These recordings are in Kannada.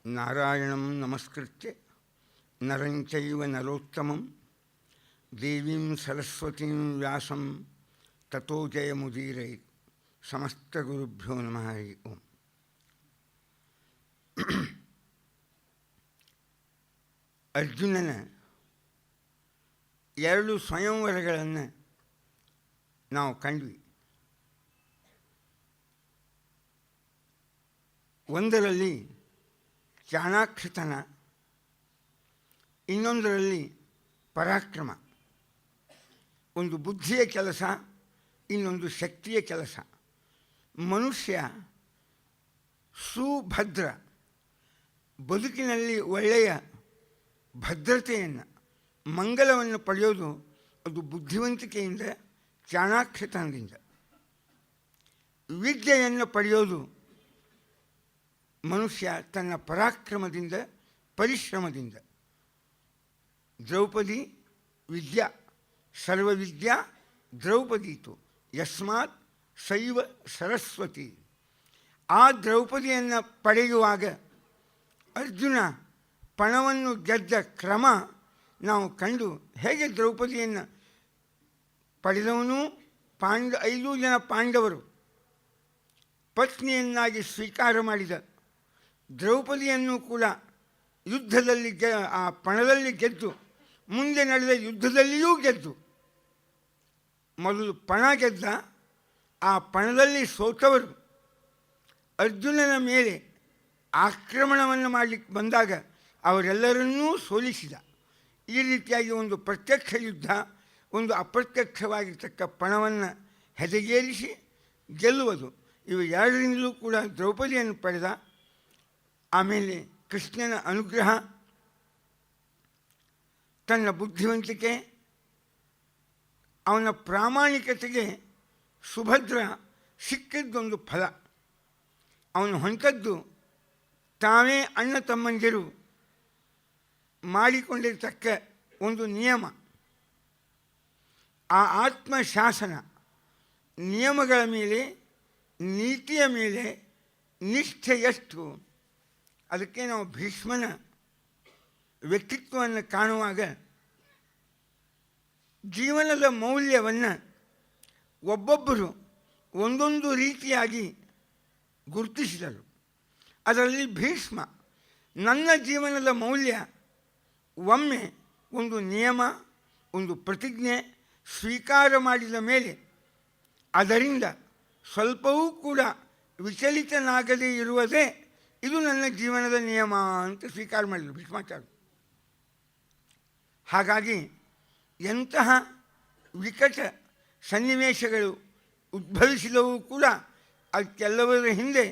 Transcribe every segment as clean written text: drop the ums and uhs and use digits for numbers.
ನಾರಾಯಣಂ ನಮಸ್ಕೃತ್ಯ ನರಂ ಚೈವ ನರೋತ್ತಮಂ ದೇವೀಂ ಸರಸ್ವತೀಂ ವ್ಯಾಸಂ ತತೋ ಜಯಮುದೀರಯೇತ್. ಸಮಸ್ತಗುರುಭ್ಯೋ ನಮಃ. ಹರಿ ಓಂ. ಅರ್ಜುನನ ಎರಡು ಸ್ವಯಂವರಗಳನ್ನು ನಾವು ಕಂಡ್ವಿ. ಒಂದರಲ್ಲಿ ಚಾಣಾಕ್ಷತನ, ಇನ್ನೊಂದರಲ್ಲಿ ಪರಾಕ್ರಮ. ಒಂದು ಬುದ್ಧಿಯ ಕೆಲಸ, ಇನ್ನೊಂದು ಶಕ್ತಿಯ ಕೆಲಸ. ಮನುಷ್ಯ ಸುಭದ್ರ, ಬದುಕಿನಲ್ಲಿ ಒಳ್ಳೆಯ ಭದ್ರತೆಯನ್ನು, ಮಂಗಲವನ್ನು ಪಡೆಯೋದು ಅದು ಬುದ್ಧಿವಂತಿಕೆಯಿಂದ, ಚಾಣಾಕ್ಷತನದಿಂದ. ವಿದ್ಯೆಯನ್ನು ಪಡೆಯೋದು ಮನುಷ್ಯ ತನ್ನ ಪರಾಕ್ರಮದಿಂದ, ಪರಿಶ್ರಮದಿಂದ. ದ್ರೌಪದಿ ವಿದ್ಯಾ ಸರ್ವವಿದ್ಯಾ ದ್ರೌಪದೀತು ಯಸ್ಮಾತ್ ಶೈವ ಸರಸ್ವತಿ. ಆ ದ್ರೌಪದಿಯನ್ನು ಪಡೆಯುವಾಗ ಅರ್ಜುನ ಪಣವನ್ನು ಗೆದ್ದ ಕ್ರಮ ನಾವು ಕಂಡು, ಹೇಗೆ ದ್ರೌಪದಿಯನ್ನು ಪಡೆದವನು 5 ಜನ ಪಾಂಡವರು ಪತ್ನಿಯನ್ನಾಗಿ ಸ್ವೀಕಾರ ಮಾಡಿದ ದ್ರೌಪದಿಯನ್ನು ಕೂಡ ಯುದ್ಧದಲ್ಲಿ ಆ ಪಣದಲ್ಲಿ ಗೆದ್ದು, ಮುಂದೆ ನಡೆದ ಯುದ್ಧದಲ್ಲಿಯೂ ಗೆದ್ದು. ಮೊದಲು ಪಣ ಗೆದ್ದ, ಆ ಪಣದಲ್ಲಿ ಸೋತವರು ಅರ್ಜುನನ ಮೇಲೆ ಆಕ್ರಮಣವನ್ನು ಮಾಡಲಿಕ್ಕೆ ಬಂದಾಗ ಅವರೆಲ್ಲರನ್ನೂ ಸೋಲಿಸಿದ. ಈ ರೀತಿಯಾಗಿ ಒಂದು ಪ್ರತ್ಯಕ್ಷ ಯುದ್ಧ, ಒಂದು ಅಪ್ರತ್ಯಕ್ಷವಾಗಿರ್ತಕ್ಕ ಪಣವನ್ನು ಹೆದೆಗೇರಿಸಿ ಗೆಲ್ಲುವುದು, ಇವು ಎರಡರಿಂದಲೂ ಕೂಡ ದ್ರೌಪದಿಯನ್ನು ಪಡೆದ. ಆಮೇಲೆ ಕೃಷ್ಣನ ಅನುಗ್ರಹ, ತನ್ನ ಬುದ್ಧಿವಂತಿಕೆ, ಅವನ ಪ್ರಾಮಾಣಿಕತೆಗೆ ಸುಭದ್ರ ಸಿಕ್ಕಿದ್ದೊಂದು ಫಲ. ಅವನು ಹೊಂಟದ್ದು ತಾವೇ ಅಣ್ಣ ತಮ್ಮಂದಿರು ಮಾಡಿಕೊಂಡಿರತಕ್ಕ ಒಂದು ನಿಯಮ. ಆ ಆತ್ಮಶಾಸನ, ನಿಯಮಗಳ ಮೇಲೆ, ನೀತಿಯ ಮೇಲೆ ನಿಷ್ಠೆ ಎಷ್ಟು. ಅದಕ್ಕೆ ನಾವು ಭೀಷ್ಮನ ವ್ಯಕ್ತಿತ್ವವನ್ನು ಕಾಣುವಾಗ ಜೀವನದ ಮೌಲ್ಯವನ್ನು ಒಬ್ಬೊಬ್ಬರು ಒಂದೊಂದು ರೀತಿಯಾಗಿ ಗುರುತಿಸಿದರು. ಅದರಲ್ಲಿ ಭೀಷ್ಮ, ನನ್ನ ಜೀವನದ ಮೌಲ್ಯ ಒಮ್ಮೆ ಒಂದು ನಿಯಮ, ಒಂದು ಪ್ರತಿಜ್ಞೆ ಸ್ವೀಕಾರ ಮಾಡಿದ ಮೇಲೆ ಅದರಿಂದ ಸ್ವಲ್ಪವೂ ಕೂಡ ವಿಚಲಿತನಾಗದೇ ಇರುವುದೇ ಇದು ನನ್ನ ಜೀವನದ ನಿಯಮ ಅಂತ ಸ್ವೀಕಾರ ಮಾಡಿದರು ಭೀಷ್ಮಾಚಾರ್ಯರು. ಹಾಗಾಗಿ ಎಂತಹ ವಿಕಟ ಸನ್ನಿವೇಶಗಳು ಉದ್ಭವಿಸಿದವೂ ಕೂಡ ಅದಕ್ಕೆಲ್ಲವರ ಹಿಂದೆ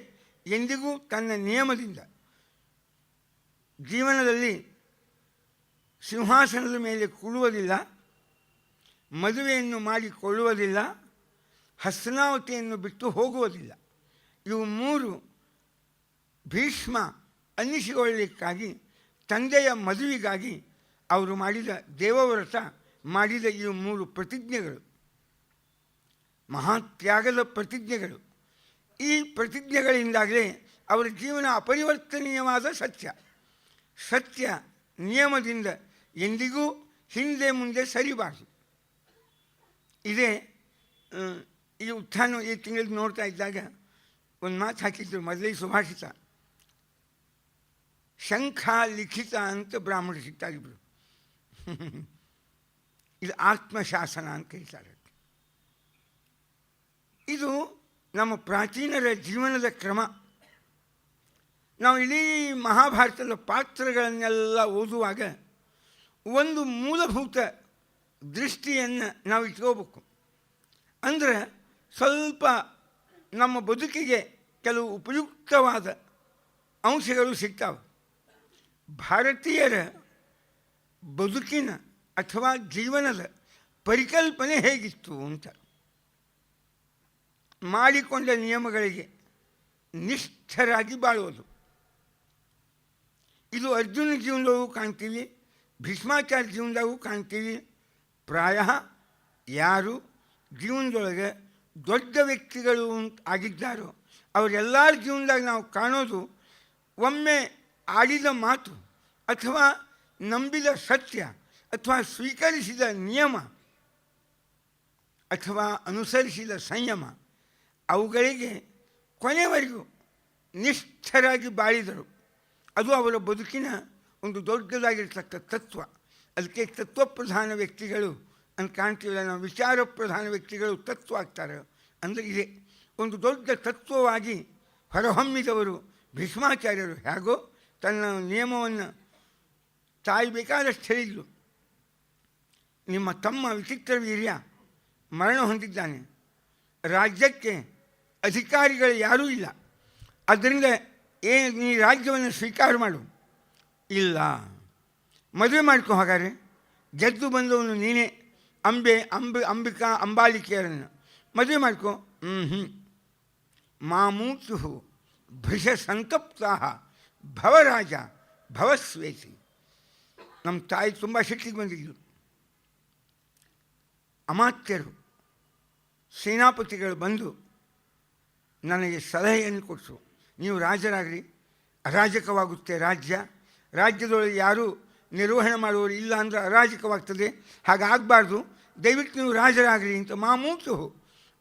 ಎಂದಿಗೂ ತನ್ನ ನಿಯಮದಿಂದ ಜೀವನದಲ್ಲಿ ಸಿಂಹಾಸನದ ಮೇಲೆ ಕೂಡುವುದಿಲ್ಲ, ಮದುವೆಯನ್ನು ಮಾಡಿಕೊಳ್ಳುವುದಿಲ್ಲ, ಹಸ್ತಿನಾವತಿಯನ್ನು ಬಿಟ್ಟು ಹೋಗುವುದಿಲ್ಲ. ಇವು 3 ಭೀಷ್ಮ ಅನ್ನಿಸಿಕೊಳ್ಳಲಿಕ್ಕಾಗಿ, ತಂದೆಯ ಮದುವೆಗಾಗಿ ಅವರು ಮಾಡಿದ ದೇವವ್ರತ, ಮಾಡಿದ ಈ 3 ಪ್ರತಿಜ್ಞೆಗಳು ಮಹಾತ್ಯಾಗದ ಪ್ರತಿಜ್ಞೆಗಳು. ಈ ಪ್ರತಿಜ್ಞೆಗಳಿಂದಾಗಲೇ ಅವರ ಜೀವನ ಅಪರಿವರ್ತನೀಯವಾದ ಸತ್ಯ ನಿಯಮದಿಂದ ಎಂದಿಗೂ ಹಿಂದೆ ಮುಂದೆ ಸರಿಬಾರದು. ಇದೇ ಈ ಉತ್ಥಾನ ಈ ತಿಂಗಳಲ್ಲಿ ನೋಡ್ತಾ ಇದ್ದಾಗ ಒಂದು ಮಾತು ಹಾಕಿದ್ರು, ಮೊದಲೇ ಸುಭಾಷಿತ, ಶಂಖ ಲಿಖಿತ ಅಂತ ಬ್ರಾಹ್ಮಣರು ಸಿಗ್ತಾರಿದ್ರು. ಇದು ಆತ್ಮಶಾಸನ ಅಂತ ಕರೀತಾರೆ. ಇದು ನಮ್ಮ ಪ್ರಾಚೀನರ ಜೀವನದ ಕ್ರಮ. ನಾವು ಇಡೀ ಮಹಾಭಾರತದ ಪಾತ್ರಗಳನ್ನೆಲ್ಲ ಓದುವಾಗ ಒಂದು ಮೂಲಭೂತ ದೃಷ್ಟಿಯನ್ನು ನಾವು ಇಟ್ಕೋಬೇಕು. ಅಂದರೆ ಸ್ವಲ್ಪ ನಮ್ಮ ಬದುಕಿಗೆ ಕೆಲವು ಉಪಯುಕ್ತವಾದ ಅಂಶಗಳು ಸಿಗ್ತಾವೆ. ಭಾರತೀಯರ ಬದುಕಿನ ಅಥವಾ ಜೀವನದ ಪರಿಕಲ್ಪನೆ ಹೇಗಿತ್ತು ಅಂತ, ಮಾಡಿಕೊಂಡ ನಿಯಮಗಳಿಗೆ ನಿಷ್ಠರಾಗಿ ಬಾಳುವುದು. ಇದು ಅರ್ಜುನ ಜೀವನದಾಗೂ ಕಾಣ್ತೀವಿ, ಭೀಷ್ಮಾಚಾರ್ಯ ಜೀವನದಾಗೂ ಕಾಣ್ತೀವಿ. ಪ್ರಾಯ ಯಾರು ಜೀವನದೊಳಗೆ ದೊಡ್ಡ ವ್ಯಕ್ತಿಗಳು ಆಗಿದ್ದಾರೋ ಅವರೆಲ್ಲರ ಜೀವನದಾಗ ನಾವು ಕಾಣೋದು, ಒಮ್ಮೆ ಆಡಿದ ಮಾತು ಅಥವಾ ನಂಬಿದ ಸತ್ಯ ಅಥವಾ ಸ್ವೀಕರಿಸಿದ ನಿಯಮ ಅಥವಾ ಅನುಸರಿಸಿದ ಸಂಯಮ ಅವುಗಳಿಗೆ ಕೊನೆವರೆಗೂ ನಿಷ್ಠರಾಗಿ ಬಾಳಿದರು. ಅದು ಅವರ ಬದುಕಿನ ಒಂದು ದೊಡ್ಡದಾಗಿರ್ತಕ್ಕ ತತ್ವ. ಅದಕ್ಕೆ ತತ್ವಪ್ರಧಾನ ವ್ಯಕ್ತಿಗಳು ಅಂತ ಕಾಣ್ತೀವಲ್ಲ ನಾವು, ವಿಚಾರ ಪ್ರಧಾನ ವ್ಯಕ್ತಿಗಳು ತತ್ವ ಆಗ್ತಾರೆ ಅಂದರೆ ಇದೆ. ಒಂದು ದೊಡ್ಡ ತತ್ವವಾಗಿ ಹೊರಹೊಮ್ಮಿದವರು ಭೀಷ್ಮಾಚಾರ್ಯರು. ಹೇಗೋ ತನ್ನ ನಿಯಮವನ್ನು ತಾಯಿ ಬೇಕಾದಷ್ಟು ಹೇಳಿದ್ಲು, ನಿಮ್ಮ ತಮ್ಮ ವಿಚಿತ್ರ ವೀರ್ಯ ಮರಣ ಹೊಂದಿದ್ದಾನೆ, ರಾಜ್ಯಕ್ಕೆ ಅಧಿಕಾರಿಗಳು ಯಾರೂ ಇಲ್ಲ, ಅದರಿಂದ ನೀ ರಾಜ್ಯವನ್ನು ಸ್ವೀಕಾರ ಮಾಡು. ಇಲ್ಲ, ಮದುವೆ ಮಾಡ್ಕೊ, ಹಾಗಾದ್ರೆ ಗೆದ್ದು ಬಂದವನು ನೀನೇ, ಅಂಬಾಲಿಕೆಯರನ್ನು ಮದುವೆ ಮಾಡ್ಕೊ. ಮಾಮೂತು ಭೃಷ ಸಂತಪ್ತಾ ಭವರಾಜ ಭವಸ್ವೇತಿ. ನಮ್ಮ ತಾಯಿ ತುಂಬ ಸಿಟ್ಟಿಗೆ ಬಂದಿದ್ದರು. ಅಮಾತ್ಯರು ಸೇನಾಪತಿಗಳು ಬಂದು ನನಗೆ ಸಲಹೆಯನ್ನು ಕೊಟ್ಟರು, ನೀವು ರಾಜರಾಗ್ರಿ, ಅರಾಜಕವಾಗುತ್ತೆ ರಾಜ್ಯದೊಳಗೆ ಯಾರೂ ನಿರ್ವಹಣೆ ಮಾಡುವವರು ಇಲ್ಲ ಅಂದರೆ ಅರಾಜಕವಾಗ್ತದೆ, ಹಾಗಾಗಬಾರ್ದು, ದಯವಿಟ್ಟು ನೀವು ರಾಜರಾಗ್ರಿ ಅಂತ. ಮಾಮೂತು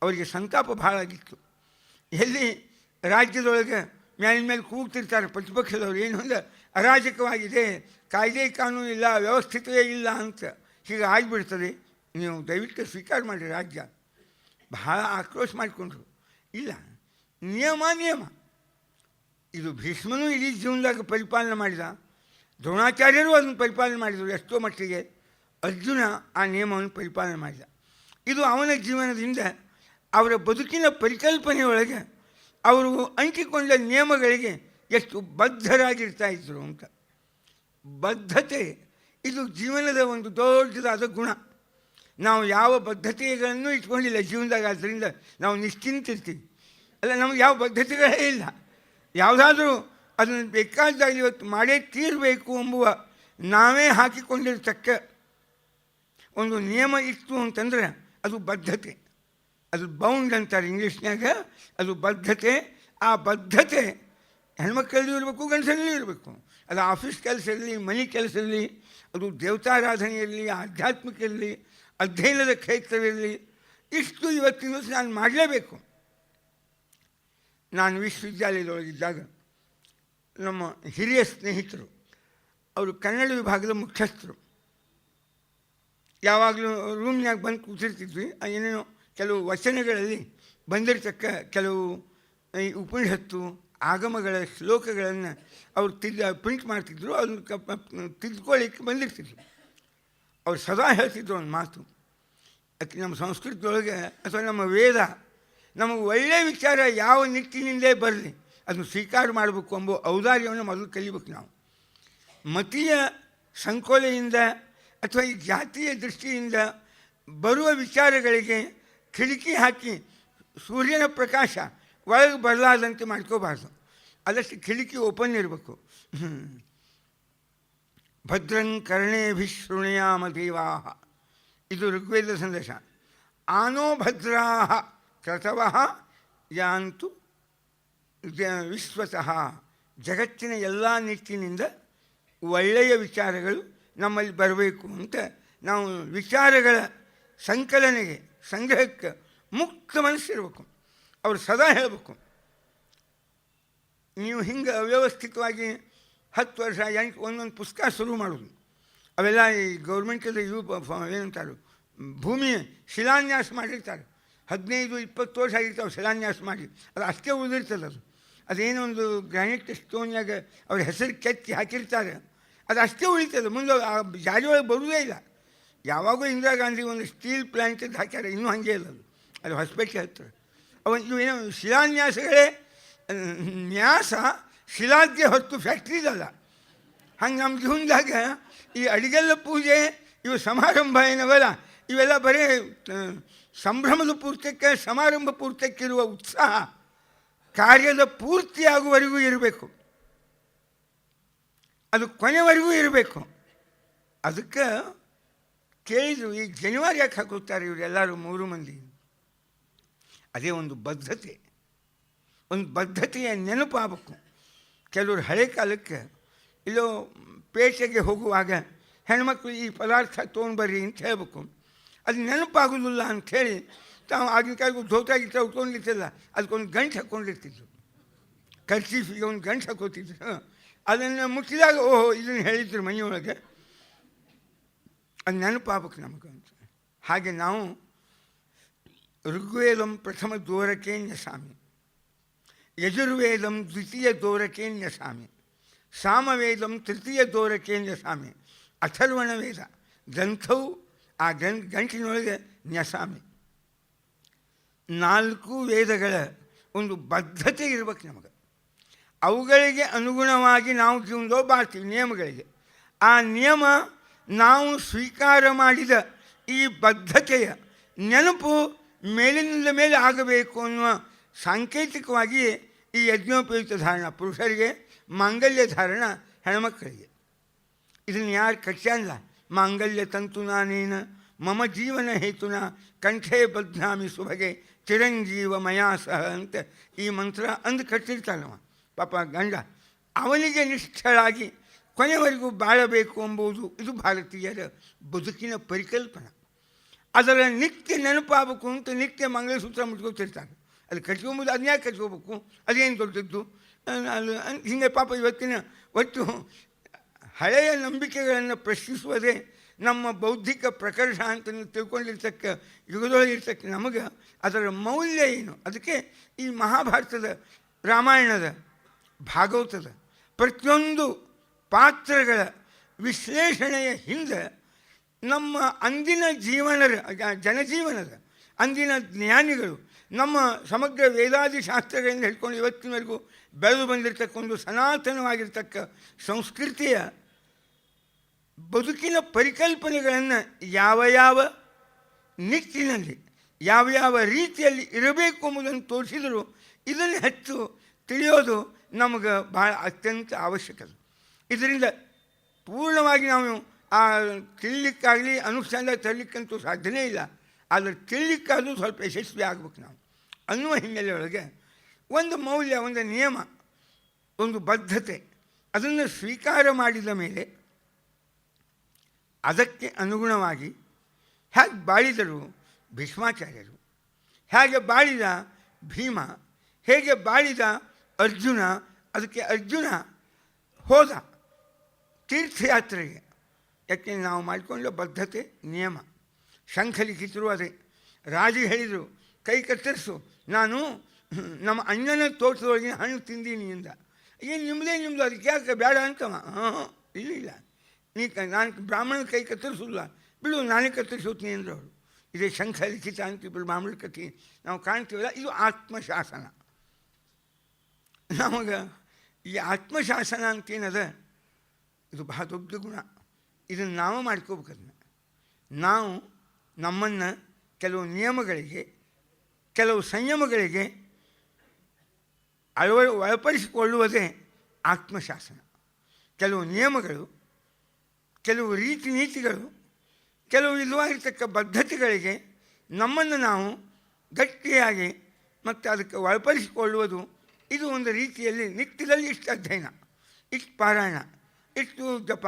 ಅವರಿಗೆ ಸಂತಾಪ ಭಾಳ ಆಗಿತ್ತು. ಎಲ್ಲಿ ರಾಜ್ಯದೊಳಗೆ ಮೇಲಿನ ಮೇಲೆ ಕೂಗ್ತಿರ್ತಾರೆ ಪ್ರತಿಪಕ್ಷದವರು, ಏನು ಅಂದರೆ ಅರಾಜಕವಾಗಿದೆ, ಕಾಯ್ದೆ ಕಾನೂನು ಇಲ್ಲ, ವ್ಯವಸ್ಥಿತವೇ ಇಲ್ಲ ಅಂತ ಹೀಗೆ ಆಗಿಬಿಡ್ತದೆ, ನೀವು ದಯವಿಟ್ಟು ಸ್ವೀಕಾರ ಮಾಡಿ ರಾಜ್ಯ. ಬಹಳ ಆಕ್ರೋಶ ಮಾಡಿಕೊಂಡ್ರು. ಇಲ್ಲ, ನಿಯಮ ಇದು ಭೀಷ್ಮನೂ ಇಡೀ ಜೀವನದಾಗ ಪರಿಪಾಲನೆ ಮಾಡಿದ, ದ್ರೋಣಾಚಾರ್ಯರು ಅದನ್ನು ಪರಿಪಾಲನೆ ಮಾಡಿದರು ಎಷ್ಟೋ ಮಟ್ಟಿಗೆ. ಅರ್ಜುನ ಆ ನಿಯಮವನ್ನು ಪರಿಪಾಲನೆ ಮಾಡಿದ. ಇದು ಅವನ ಜೀವನದಿಂದ ಅವರ ಬದುಕಿನ ಪರಿಕಲ್ಪನೆಯೊಳಗೆ ಅವರು ಅಂಟಿಕೊಂಡ ನಿಯಮಗಳಿಗೆ ಎಷ್ಟು ಬದ್ಧರಾಗಿರ್ತಾ ಇದ್ದರು ಅಂತ. ಬದ್ಧತೆ ಇದು ಜೀವನದ ಒಂದು ದೊಡ್ಡದಾದ ಗುಣ. ನಾವು ಯಾವ ಬದ್ಧತೆಗಳನ್ನು ಇಟ್ಕೊಂಡಿಲ್ಲ ಜೀವನದಾಗ, ಆದ್ದರಿಂದ ನಾವು ನಿಶ್ಚಿಂತಿರ್ತೀವಿ. ಅಲ್ಲ, ನಮಗೆ ಯಾವ ಬದ್ಧತೆಗಳೇ ಇಲ್ಲ. ಯಾವುದಾದ್ರೂ ಅದನ್ನು ಬೇಕಾದಾಗ ಇವತ್ತು ಮಾಡೇ ತೀರಬೇಕು ಎಂಬುವ ನಾವೇ ಹಾಕಿಕೊಂಡಿರ್ತಕ್ಕ ಒಂದು ನಿಯಮ ಇತ್ತು ಅಂತಂದರೆ ಅದು ಬದ್ಧತೆ. ಅದು ಬೌಂಡ್ ಅಂತಾರೆ ಇಂಗ್ಲೀಷ್ನಾಗ, ಅದು ಬದ್ಧತೆ. ಆ ಬದ್ಧತೆ ಹೆಣ್ಮಕ್ಕಳಲ್ಲೂ ಇರಬೇಕು, ಗಂಡಸರಲ್ಲೂ ಇರಬೇಕು. ಅದು ಆಫೀಸ್ ಕೆಲಸ ಇರಲಿ, ಮನೆ ಕೆಲಸ ಇರಲಿ, ಅದು ದೇವತಾರಾಧನೆ ಇರಲಿ, ಆಧ್ಯಾತ್ಮಿಕ ಇರಲಿ, ಅಧ್ಯಯನದ ಕ್ಷೇತ್ರವಿರಲಿ, ಇಷ್ಟು ಇವತ್ತಿನ ದಿವಸ ನಾನು ಮಾಡಲೇಬೇಕು. ನಾನು ವಿಶ್ವವಿದ್ಯಾಲಯದೊಳಗಿದ್ದಾಗ ನಮ್ಮ ಹಿರಿಯ ಸ್ನೇಹಿತರು, ಅವರು ಕನ್ನಡ ವಿಭಾಗದ ಮುಖ್ಯಸ್ಥರು, ಯಾವಾಗಲೂ ರೂಮ್ನಾಗ ಬಂದು ಕೂತಿರ್ತಿದ್ವಿ. ಏನೇನೋ ಕೆಲವು ವಚನಗಳಲ್ಲಿ ಬಂದಿರತಕ್ಕ ಕೆಲವು ಈ ಉಪನಿಷತ್ತು ಆಗಮಗಳ ಶ್ಲೋಕಗಳನ್ನು ಅವರು ಪ್ರಿಂಟ್ ಮಾಡ್ತಿದ್ರು, ಅದನ್ನು ತಿದ್ದುಕೊಳ್ಳಿಕ್ಕೆ ಬಂದಿರ್ತಿದ್ರು. ಅವ್ರು ಸದಾ ಹೇಳ್ತಿದ್ರು ಒಂದು ಮಾತು, ಅದಕ್ಕೆ ನಮ್ಮ ಸಂಸ್ಕೃತದೊಳಗೆ ಅಥವಾ ನಮ್ಮ ವೇದ ನಮಗೆ ಒಳ್ಳೆಯ ವಿಚಾರ ಯಾವ ನಿಟ್ಟಿನಿಂದಲೇ ಬರಲಿ ಅದನ್ನು ಸ್ವೀಕಾರ ಮಾಡಬೇಕು ಎಂಬ ಔದಾರ್ಯವನ್ನು ಮೊದಲು ಕಲಿಬೇಕು ನಾವು. ಮತೀಯ ಸಂಕೋಲೆಯಿಂದ ಅಥವಾ ಈ ಜಾತಿಯ ದೃಷ್ಟಿಯಿಂದ ಬರುವ ವಿಚಾರಗಳಿಗೆ ಕಿಟಕಿ ಹಾಕಿ ಸೂರ್ಯನ ಪ್ರಕಾಶ ಒಳಗೆ ಬರಲಾದಂತೆ ಮಾಡ್ಕೋಬಾರ್ದು. ಅದಷ್ಟು ಕಿಟಕಿ ಓಪನ್ ಇರಬೇಕು. ಭದ್ರಂ ಕರ್ಣೇಭಿಶೃಣುಯಾಮ ದೇವಾಃ, ಇದು ಋಗ್ವೇದ ಸಂದೇಶ. ಆನೋ ಭದ್ರಾಃ ಕ್ರತವಃ ಯಾಂತು ವಿಶ್ವತಃ. ಜಗತ್ತಿನ ಎಲ್ಲ ನಿಟ್ಟಿನಿಂದ ಒಳ್ಳೆಯ ವಿಚಾರಗಳು ನಮ್ಮಲ್ಲಿ ಬರಬೇಕು ಅಂತ ನಾವು ವಿಚಾರಗಳ ಸಂಕಲನೆಗೆ, ಸಂಗ್ರಹಕ್ಕೆ ಮುಕ್ತ ಮನಸ್ಸಿರಬೇಕು. ಅವರು ಸದಾ ಹೇಳಬೇಕು, ನೀವು ಹಿಂಗೆ ಅವ್ಯವಸ್ಥಿತವಾಗಿ 10 ವರ್ಷ ಒಂದೊಂದು ಪುಸ್ತಕ ಶುರು ಮಾಡೋದು, ಅವೆಲ್ಲ ಈ ಗೌರ್ಮೆಂಟದ ಏನಂತಾರೆ, ಭೂಮಿ ಶಿಲಾನ್ಯಾಸ ಮಾಡಿರ್ತಾರೆ, 15-20 ವರ್ಷ ಆಗಿರ್ತಾವೆ ಶಿಲಾನ್ಯಾಸ ಮಾಡಿ, ಅದು ಅಷ್ಟೇ ಉಳಿದಿರ್ತದೆ. ಅದೇನೋ ಒಂದು ಗ್ರಾನೈಟ್ ಸ್ಟೋನ್ಯಾಗ ಅವ್ರ ಹೆಸರು ಕೆತ್ತಿ ಹಾಕಿರ್ತಾರೆ, ಅದು ಅಷ್ಟೇ ಉಳಿತದೆ, ಮುಂದೆ ಆ ಜಾರಿಯೊಳಗೆ ಬರುವುದೇ ಇಲ್ಲ. ಯಾವಾಗಲೂ ಇಂದಿರಾ ಗಾಂಧಿ ಒಂದು ಸ್ಟೀಲ್ ಪ್ಲ್ಯಾಂಟದ್ದು ಹಾಕ್ಯಾರ, ಇನ್ನೂ ಹಾಗೆ ಇಲ್ಲ ಅದು ಹೊಸಪೇಟೆ ಹತ್ತಿರ. ಇವು ಏನೋ ಶಿಲಾನ್ಯಾಸಗಳೇ, ನ್ಯಾಸ ಶಿಲಾದ್ಯ ಹೊತ್ತು ಫ್ಯಾಕ್ಟ್ರಿದಲ್ಲ. ಹಂಗೆ ನಮ್ಮ ಜೀವನದಾಗ ಈ ಅಡಿಗೆಲ್ಲ ಪೂಜೆ, ಇವು ಸಮಾರಂಭ ಏನವಲ್ಲ, ಇವೆಲ್ಲ ಬರೀ ಸಂಭ್ರಮದ ಪೂರ್ತಕ್ಕೆ, ಸಮಾರಂಭ ಪೂರ್ತಕ್ಕಿರುವ ಉತ್ಸಾಹ ಕಾರ್ಯದ ಪೂರ್ತಿಯಾಗುವವರೆಗೂ ಇರಬೇಕು, ಅದು ಕೊನೆವರೆಗೂ ಇರಬೇಕು. ಅದಕ್ಕೆ ಕೇಳಿದ್ರು, ಈ ಜನಿವಾರ ಯಾಕೆ ಹಾಕುತ್ತಾರೆ ಇವರೆಲ್ಲರೂ 3 ಮಂದಿ? ಅದೇ ಒಂದು ಬದ್ಧತೆ, ಒಂದು ಬದ್ಧತೆಯ ನೆನಪು ಆಗಬೇಕು. ಕೆಲವರು ಹಳೆ ಕಾಲಕ್ಕೆ ಇಲ್ಲೋ ಪೇಟೆಗೆ ಹೋಗುವಾಗ ಹೆಣ್ಮಕ್ಳು ಈ ಪದಾರ್ಥ ತೊಗೊಂಡ್ಬರ್ರಿ ಅಂತ ಹೇಳಬೇಕು. ಅದು ನೆನಪಾಗೋದಿಲ್ಲ ಅಂಥೇಳಿ ತಾವು ಆಗಿನ ಕಾಲಕ್ಕೂ ಧೋತಾಗಿತ್ತ ಉಟ್ಕೊಂಡಿರ್ತಿಲ್ಲ, ಅದಕ್ಕೊಂದು ಗಂಟು ಹಾಕ್ಕೊಂಡಿರ್ತಿದ್ರು, ಕರ್ಚೀಫಿಗೆ ಒಂದು ಗಂಟು ಹಾಕೋತಿದ್ರು. ಅದನ್ನು ಮುಟ್ಟಿದಾಗ ಓಹೋ ಇದನ್ನು ಹೇಳಿದ್ರು ಮನೆಯೊಳಗೆ, ಅದು ನೆನಪಾಗಬೇಕು ನಮಗೆ ಅಂತ. ಹಾಗೆ ನಾವು ಋಗ್ವೇದಂ ಪ್ರಥಮ ದೋರಕೆ ನ್ಯಸಾಮಿ, ಯಜುರ್ವೇದಂ ದ್ವಿತೀಯ ದೋರಕೆ ನ್ಯಸಾಮಿ, ಸಾಮವೇದಂ ತೃತೀಯ ದೋರಕೆ ನ್ಯಸಾಮಿ, ಅಥರ್ವಣ ವೇದ ಗ್ರಂಥವು ಆ ಗಂಟಿನೊಳಗೆ ನ್ಯಸಾಮಿ. 4 ವೇದಗಳ ಒಂದು ಬದ್ಧತೆ ಇರ್ಬೇಕು ನಮಗೆ. ಅವುಗಳಿಗೆ ಅನುಗುಣವಾಗಿ ನಾವು ಜೀವನದೋ ಬಾಳ್ತೀವಿ ನಿಯಮಗಳಿಗೆ. ಆ ನಿಯಮ ನಾವು ಸ್ವೀಕಾರ ಮಾಡಿದ ಈ ಬದ್ಧತೆಯ ನೆನಪು ಮೇಲಿನಿಂದ ಮೇಲೆ ಆಗಬೇಕು ಅನ್ನುವ ಸಾಂಕೇತಿಕವಾಗಿ ಈ ಯಜ್ಞೋಪಯುಕ್ತ ಧಾರಣ ಪುರುಷರಿಗೆ, ಮಾಂಗಲ್ಯ ಧಾರಣ ಹೆಣ್ಮಕ್ಕಳಿಗೆ. ಇದನ್ನು ಯಾರು ಕಟ್ಟ್ಯಾನಲ್ಲ, ಮಾಂಗಲ್ಯ ತಂತು ನಾನೇನ ಮಮ ಜೀವನ ಹೇತುನ ಕಂಠೇ ಬದ್ನಾಮಿ ಸುಭಗೆ ಚಿರಂಜೀವ ಮಯಾ ಸಹ ಅಂತ ಈ ಮಂತ್ರ ಅಂದು ಕಟ್ಟಿರ್ತಾನವ ಪಾಪ ಗಂಡ. ಅವನಿಗೆ ನಿಷ್ಠಳಾಗಿ ಕೊನೆವರೆಗೂ ಬಾಳಬೇಕು ಎಂಬುದು ಇದು ಭಾರತೀಯರ ಬದುಕಿನ ಪರಿಕಲ್ಪನೆ. ಅದರ ನಿತ್ಯ ನೆನಪಾಗಬೇಕು ಅಂತ ನಿತ್ಯ ಮಂಗಳಸೂತ್ರ ಮುಟ್ಕೊತಿರ್ತಾನೆ. ಅದು ಕಟ್ಕೊಂಬೋದು, ಅದನ್ಯಾಕೆ ಕಟ್ಕೋಬೇಕು, ಅದೇನು ದೊಡ್ಡದ್ದು ಅದು ಹೀಗೆ ಪಾಪ ಇವತ್ತಿನ ಒಟ್ಟು ಹಳೆಯ ನಂಬಿಕೆಗಳನ್ನು ಪ್ರಶ್ನಿಸುವುದೇ ನಮ್ಮ ಬೌದ್ಧಿಕ ಪ್ರಕರ್ಷ ಅಂತ ತಿಳ್ಕೊಂಡಿರ್ತಕ್ಕ ಯುಗದೊಳಗಿರ್ತಕ್ಕ ನಮಗೆ ಅದರ ಮೌಲ್ಯ ಏನು. ಅದಕ್ಕೆ ಈ ಮಹಾಭಾರತದ, ರಾಮಾಯಣದ, ಭಾಗವತದ ಪ್ರತಿಯೊಂದು ಪಾತ್ರಗಳ ವಿಶ್ಲೇಷಣೆಯ ಹಿಂದೆ ನಮ್ಮ ಅಂದಿನ ಜನಜೀವನದ ಅಂದಿನ ಜ್ಞಾನಿಗಳು ನಮ್ಮ ಸಮಗ್ರ ವೇದಾದಿ ಶಾಸ್ತ್ರಗಳಿಂದ ಹಿಡ್ಕೊಂಡು ಇವತ್ತಿನವರೆಗೂ ಬೆಳೆದು ಬಂದಿರತಕ್ಕ ಒಂದು ಸನಾತನವಾಗಿರ್ತಕ್ಕ ಸಂಸ್ಕೃತಿಯ ಬದುಕಿನ ಪರಿಕಲ್ಪನೆಗಳನ್ನು ಯಾವ ನಿಟ್ಟಿನಲ್ಲಿ ಯಾವ ರೀತಿಯಲ್ಲಿ ಇರಬೇಕು ಎಂಬುದನ್ನು ತೋರಿಸಿದರೂ ಇದನ್ನು ಹೆಚ್ಚು ತಿಳಿಯೋದು ನಮಗೆ ಭಾಳ ಅತ್ಯಂತ ಅವಶ್ಯಕತೆ. ಇದರಿಂದ ಪೂರ್ಣವಾಗಿ ನಾವು ಆ ತಿಳಿಲಿಕ್ಕಾಗಲಿ ಅನುಷ್ಠಾನ ತರಲಿಕ್ಕಂತೂ ಸಾಧ್ಯನೇ ಇಲ್ಲ. ಆದರೆ ತಿಳಿಲಿಕ್ಕಾದರೂ ಸ್ವಲ್ಪ ಯಶಸ್ವಿ ಆಗಬೇಕು ನಾವು ಅನ್ನುವ ಹಿನ್ನೆಲೆಯೊಳಗೆ ಒಂದು ಮೌಲ್ಯ, ಒಂದು ನಿಯಮ, ಒಂದು ಬದ್ಧತೆ ಅದನ್ನು ಸ್ವೀಕಾರ ಮಾಡಿದ ಮೇಲೆ ಅದಕ್ಕೆ ಅನುಗುಣವಾಗಿ ಹೇಗೆ ಬಾಳಿದರು ಭೀಷ್ಮಾಚಾರ್ಯರು, ಹೇಗೆ ಬಾಳಿದ ಭೀಮ, ಹೇಗೆ ಬಾಳಿದ ಅರ್ಜುನ. ಅದಕ್ಕೆ ಅರ್ಜುನ ಹೋದ ತೀರ್ಥಯಾತ್ರೆಗೆ, ಯಾಕೆ ನಾವು ಮಾಡಿಕೊಂಡ ಬದ್ಧತೆ ನಿಯಮ. ಶಂಖ ಲಿಖಿತರು ಅದೇ. ರಾಜು ಹೇಳಿದರು ಕೈ ಕತ್ತರಿಸು, ನಾನು ನಮ್ಮ ಅಣ್ಣನ ತೋಟದೊಳಗಿನ ಹಣ್ಣು ತಿಂದೀನಿ ಇಂದ. ಏನು ನಿಮ್ಮದು, ಅದಕ್ಕೆ ಯಾಕೆ ಬೇಡ ಅಂತವ. ಇಲ್ಲ ನಾನು ಬ್ರಾಹ್ಮಣನ ಕೈ ಕತ್ತರಿಸೋಲ್ಲ, ಬಿಡು ನಾನೇ ಕತ್ತರಿಸೋತೀನಿ ಅಂದರು ಅವರು. ಇದೇ ಶಂಖ ಲಿಖಿತ ಅಂತ ಇಬ್ಬರು ಬ್ರಾಹ್ಮಣ ಕಥೆ ನಾವು ಕಾಣ್ತೀವಲ್ಲ, ಇದು ಆತ್ಮಶಾಸನ. ನಮಗೆ ಈ ಆತ್ಮಶಾಸನ ಅಂತೇನದ ಇದು ಬಹಳ ದೊಡ್ಡ ಗುಣ. ಇದನ್ನು ನಾವು ಮಾಡ್ಕೋಬೇಕು. ಅದನ್ನು ನಾವು ನಮ್ಮನ್ನು ಕೆಲವು ನಿಯಮಗಳಿಗೆ, ಕೆಲವು ಸಂಯಮಗಳಿಗೆ ಒಳಪಡಿಸಿಕೊಳ್ಳುವುದೇ ಆತ್ಮಶಾಸನ. ಕೆಲವು ನಿಯಮಗಳು, ಕೆಲವು ರೀತಿ ನೀತಿಗಳು, ಕೆಲವು ಇಲ್ಲವಾಗಿರ್ತಕ್ಕ ಬದ್ಧತೆಗಳಿಗೆ ನಮ್ಮನ್ನು ನಾವು ಗಟ್ಟಿಯಾಗಿ ಮತ್ತು ಅದಕ್ಕೆ ಒಳಪಡಿಸಿಕೊಳ್ಳುವುದು. ಇದು ಒಂದು ರೀತಿಯಲ್ಲಿ ನಿತ್ಯದಲ್ಲಿ ಇಷ್ಟು ಅಧ್ಯಯನ, ಇಷ್ಟು ಪಾರಾಯಣ, ಇಷ್ಟು ಜಪ,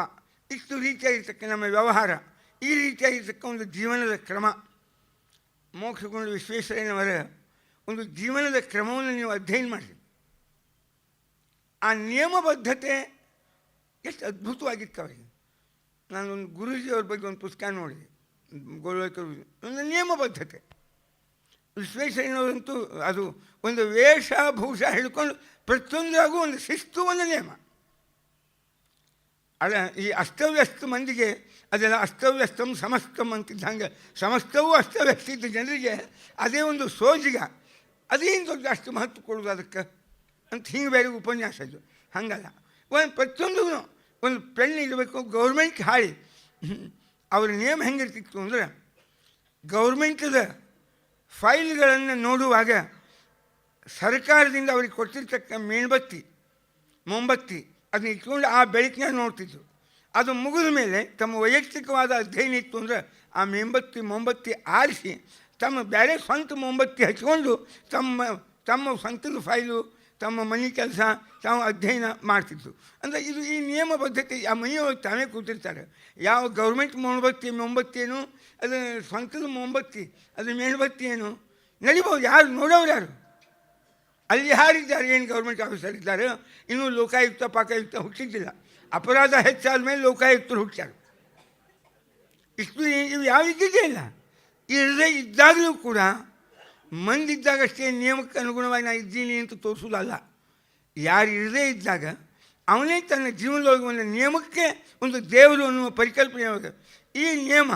ಇಷ್ಟು ರೀತಿಯಾಗಿರ್ತಕ್ಕ ನಮ್ಮ ವ್ಯವಹಾರ, ಈ ರೀತಿಯಾಗಿರ್ತಕ್ಕ ಒಂದು ಜೀವನದ ಕ್ರಮ. ಮೋಕ್ಷಗುಂಡ ವಿಶ್ವೇಶ್ವರಯ್ಯನವರ ಒಂದು ಜೀವನದ ಕ್ರಮವನ್ನು ನೀವು ಅಧ್ಯಯನ ಮಾಡಿ. ಆ ನಿಯಮಬದ್ಧತೆ ಎಷ್ಟು ಅದ್ಭುತವಾಗಿತ್ತು ಅವರಿಗೆ. ನಾನೊಂದು ಗುರೂಜಿಯವ್ರ ಬಗ್ಗೆ ಒಂದು ಪುಸ್ತಕ ನೋಡಿದೆ, ಗೋಳ್ವಲ್ಕರ್ ಒಂದು ನಿಯಮಬದ್ಧತೆ. ವಿಶ್ವೇಶ್ವರಯ್ಯನವರಂತೂ ಅದು ಒಂದು ವೇಷಭೂಷ ಹಿಡ್ಕೊಂಡು ಪ್ರತಿಯೊಂದಾಗೂ ಒಂದು ಶಿಸ್ತು, ಒಂದು ನಿಯಮ. ಅಲ್ಲ, ಈ ಅಸ್ತವ್ಯಸ್ತ ಮಂದಿಗೆ ಅದೆಲ್ಲ ಅಸ್ತವ್ಯಸ್ತಂ ಸಮಸ್ತಂ ಅಂತಿದ್ದಂಗೆ, ಸಮಸ್ತವೂ ಅಸ್ತವ್ಯಸ್ತ ಇದ್ದ ಜನರಿಗೆ ಅದೇ ಒಂದು ಸೋಜಿಗ. ಅದೇನು ದೊಡ್ಡ ಅಷ್ಟು ಮಹತ್ವ ಕೊಡೋದು ಅದಕ್ಕೆ ಅಂತ ಹಿಂಗೆ ಬೇರೆ ಉಪನ್ಯಾಸ ಇದು. ಹಾಗಲ್ಲ, ಒಂದು ಪ್ರತಿಯೊಂದು ಒಂದು ಪೆನ್ ಇಡಬೇಕು. ಗೌರ್ಮೆಂಟ್ ಹಾಳಿ ಅವ್ರ ನಿಯಮ ಹೆಂಗಿರ್ತಿತ್ತು ಅಂದರೆ, ಗೌರ್ಮೆಂಟದ ಫೈಲ್ಗಳನ್ನು ನೋಡುವಾಗ ಸರ್ಕಾರದಿಂದ ಅವ್ರಿಗೆ ಕೊಟ್ಟಿರ್ತಕ್ಕ ಮೇಣಬತ್ತಿ, ಮೊಂಬತ್ತಿ ಅದನ್ನ ಇಟ್ಕೊಂಡು ಆ ಬೆಳಕಿನಾಗ ನೋಡ್ತಿದ್ರು. ಅದು ಮುಗಿದ ಮೇಲೆ ತಮ್ಮ ವೈಯಕ್ತಿಕವಾದ ಅಧ್ಯಯನ ಇತ್ತು ಅಂದರೆ ಆ ಮೊಂಬತ್ತಿ ಆರಿಸಿ ತಮ್ಮ ಬೇರೆ ಸ್ವಂತ ಮೊಂಬತ್ತಿ ಹಚ್ಕೊಂಡು ತಮ್ಮ ಸ್ವಂತದ ಫೈಲು, ತಮ್ಮ ಮನೆ ಕೆಲಸ ತಾವು ಅಧ್ಯಯನ ಮಾಡ್ತಿದ್ರು. ಅಂದರೆ ಇದು ಈ ನಿಯಮ ಪದ್ಧತಿ ಆ ಮನೆಯೊಳಗೆ ತಾವೇ ಕೂತಿರ್ತಾರೆ. ಯಾವ ಗೌರ್ಮೆಂಟ್ ಮೊಂಬತ್ತಿ ಏನು, ಅದು ಸ್ವಂತದ ಮೊಂಬತ್ತಿ, ಅದು ಮೇಣಬತ್ತಿ ಏನು ನಡಿಬೋದು, ಯಾರು ನೋಡೋರು ಯಾರು? ಅಲ್ಲಿ ಯಾರಿದ್ದಾರೆ? ಏನು ಗೌರ್ಮೆಂಟ್ ಆಫೀಸರ್ ಇದ್ದಾರೆ? ಇನ್ನೂ ಲೋಕಾಯುಕ್ತ ಪಾಕಾಯುಕ್ತ ಹುಟ್ಟಿದ್ದಿಲ್ಲ. ಅಪರಾಧ ಹೆಚ್ಚಾದ ಮೇಲೆ ಲೋಕಾಯುಕ್ತರು ಹುಟ್ಟಾರು. ಇಷ್ಟು ಇವು ಯಾವ ಇದ್ದಿದ್ದೇ ಇಲ್ಲ. ಇರದೇ ಇದ್ದಾಗಲೂ ಕೂಡ ಮಂದಿದ್ದಾಗಷ್ಟೇ ನಿಯಮಕ್ಕೆ ಅನುಗುಣವಾಗಿ ನಾನು ಇದ್ದೀನಿ ಅಂತ ತೋರಿಸೋದಲ್ಲ. ಯಾರು ಇರದೇ ಇದ್ದಾಗ ಅವನೇ ತನ್ನ ಜೀವನದೊಳಗೆ ಒಂದು ನಿಯಮಕ್ಕೆ ಒಂದು ದೇವರು ಅನ್ನುವ ಪರಿಕಲ್ಪನೆ ಒಳಗೆ ಈ ನಿಯಮ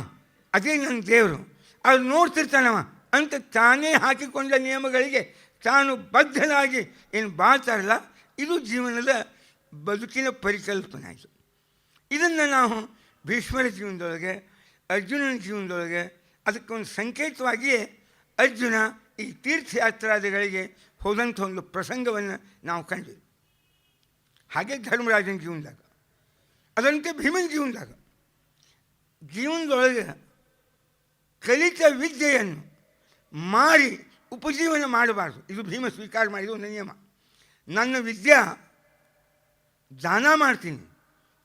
ಅದೇ ನನ್ನ ದೇವರು, ಅದು ನೋಡ್ತಿರ್ತಾನವ ಅಂತ ತಾನೇ ಹಾಕಿಕೊಂಡ ನಿಯಮಗಳಿಗೆ ತಾನು ಬದ್ಧನಾಗಿ ಏನು ಬಾಳ್ತಾರಲ್ಲ, ಇದು ಜೀವನದ ಬದುಕಿನ ಪರಿಕಲ್ಪನೆ ಆಯಿತು. ಇದನ್ನು ನಾವು ಭೀಷ್ಮರ ಜೀವನದೊಳಗೆ, ಅರ್ಜುನನ ಜೀವನದೊಳಗೆ ಅದಕ್ಕೊಂದು ಸಂಕೇತವಾಗಿಯೇ ಅರ್ಜುನ ಈ ತೀರ್ಥಯಾತ್ರಾದಿಗಳಿಗೆ ಹೋದಂಥ ಒಂದು ಪ್ರಸಂಗವನ್ನು ನಾವು ಕಂಡ್ವಿ. ಹಾಗೆ ಧರ್ಮರಾಜನ ಜೀವನದಾಗ, ಅದರಂತೆ ಭೀಮನ ಜೀವನದೊಳಗೆ ಕಲಿತ ವಿದ್ಯೆಯನ್ನು ಮಾರಿ ಉಪಜೀವನ ಮಾಡಬಾರ್ದು. ಇದು ಭೀಮ ಸ್ವೀಕಾರ ಮಾಡಿದ ಒಂದು ನಿಯಮ. ನನ್ನ ವಿದ್ಯೆ ದಾನ ಮಾಡ್ತೀನಿ,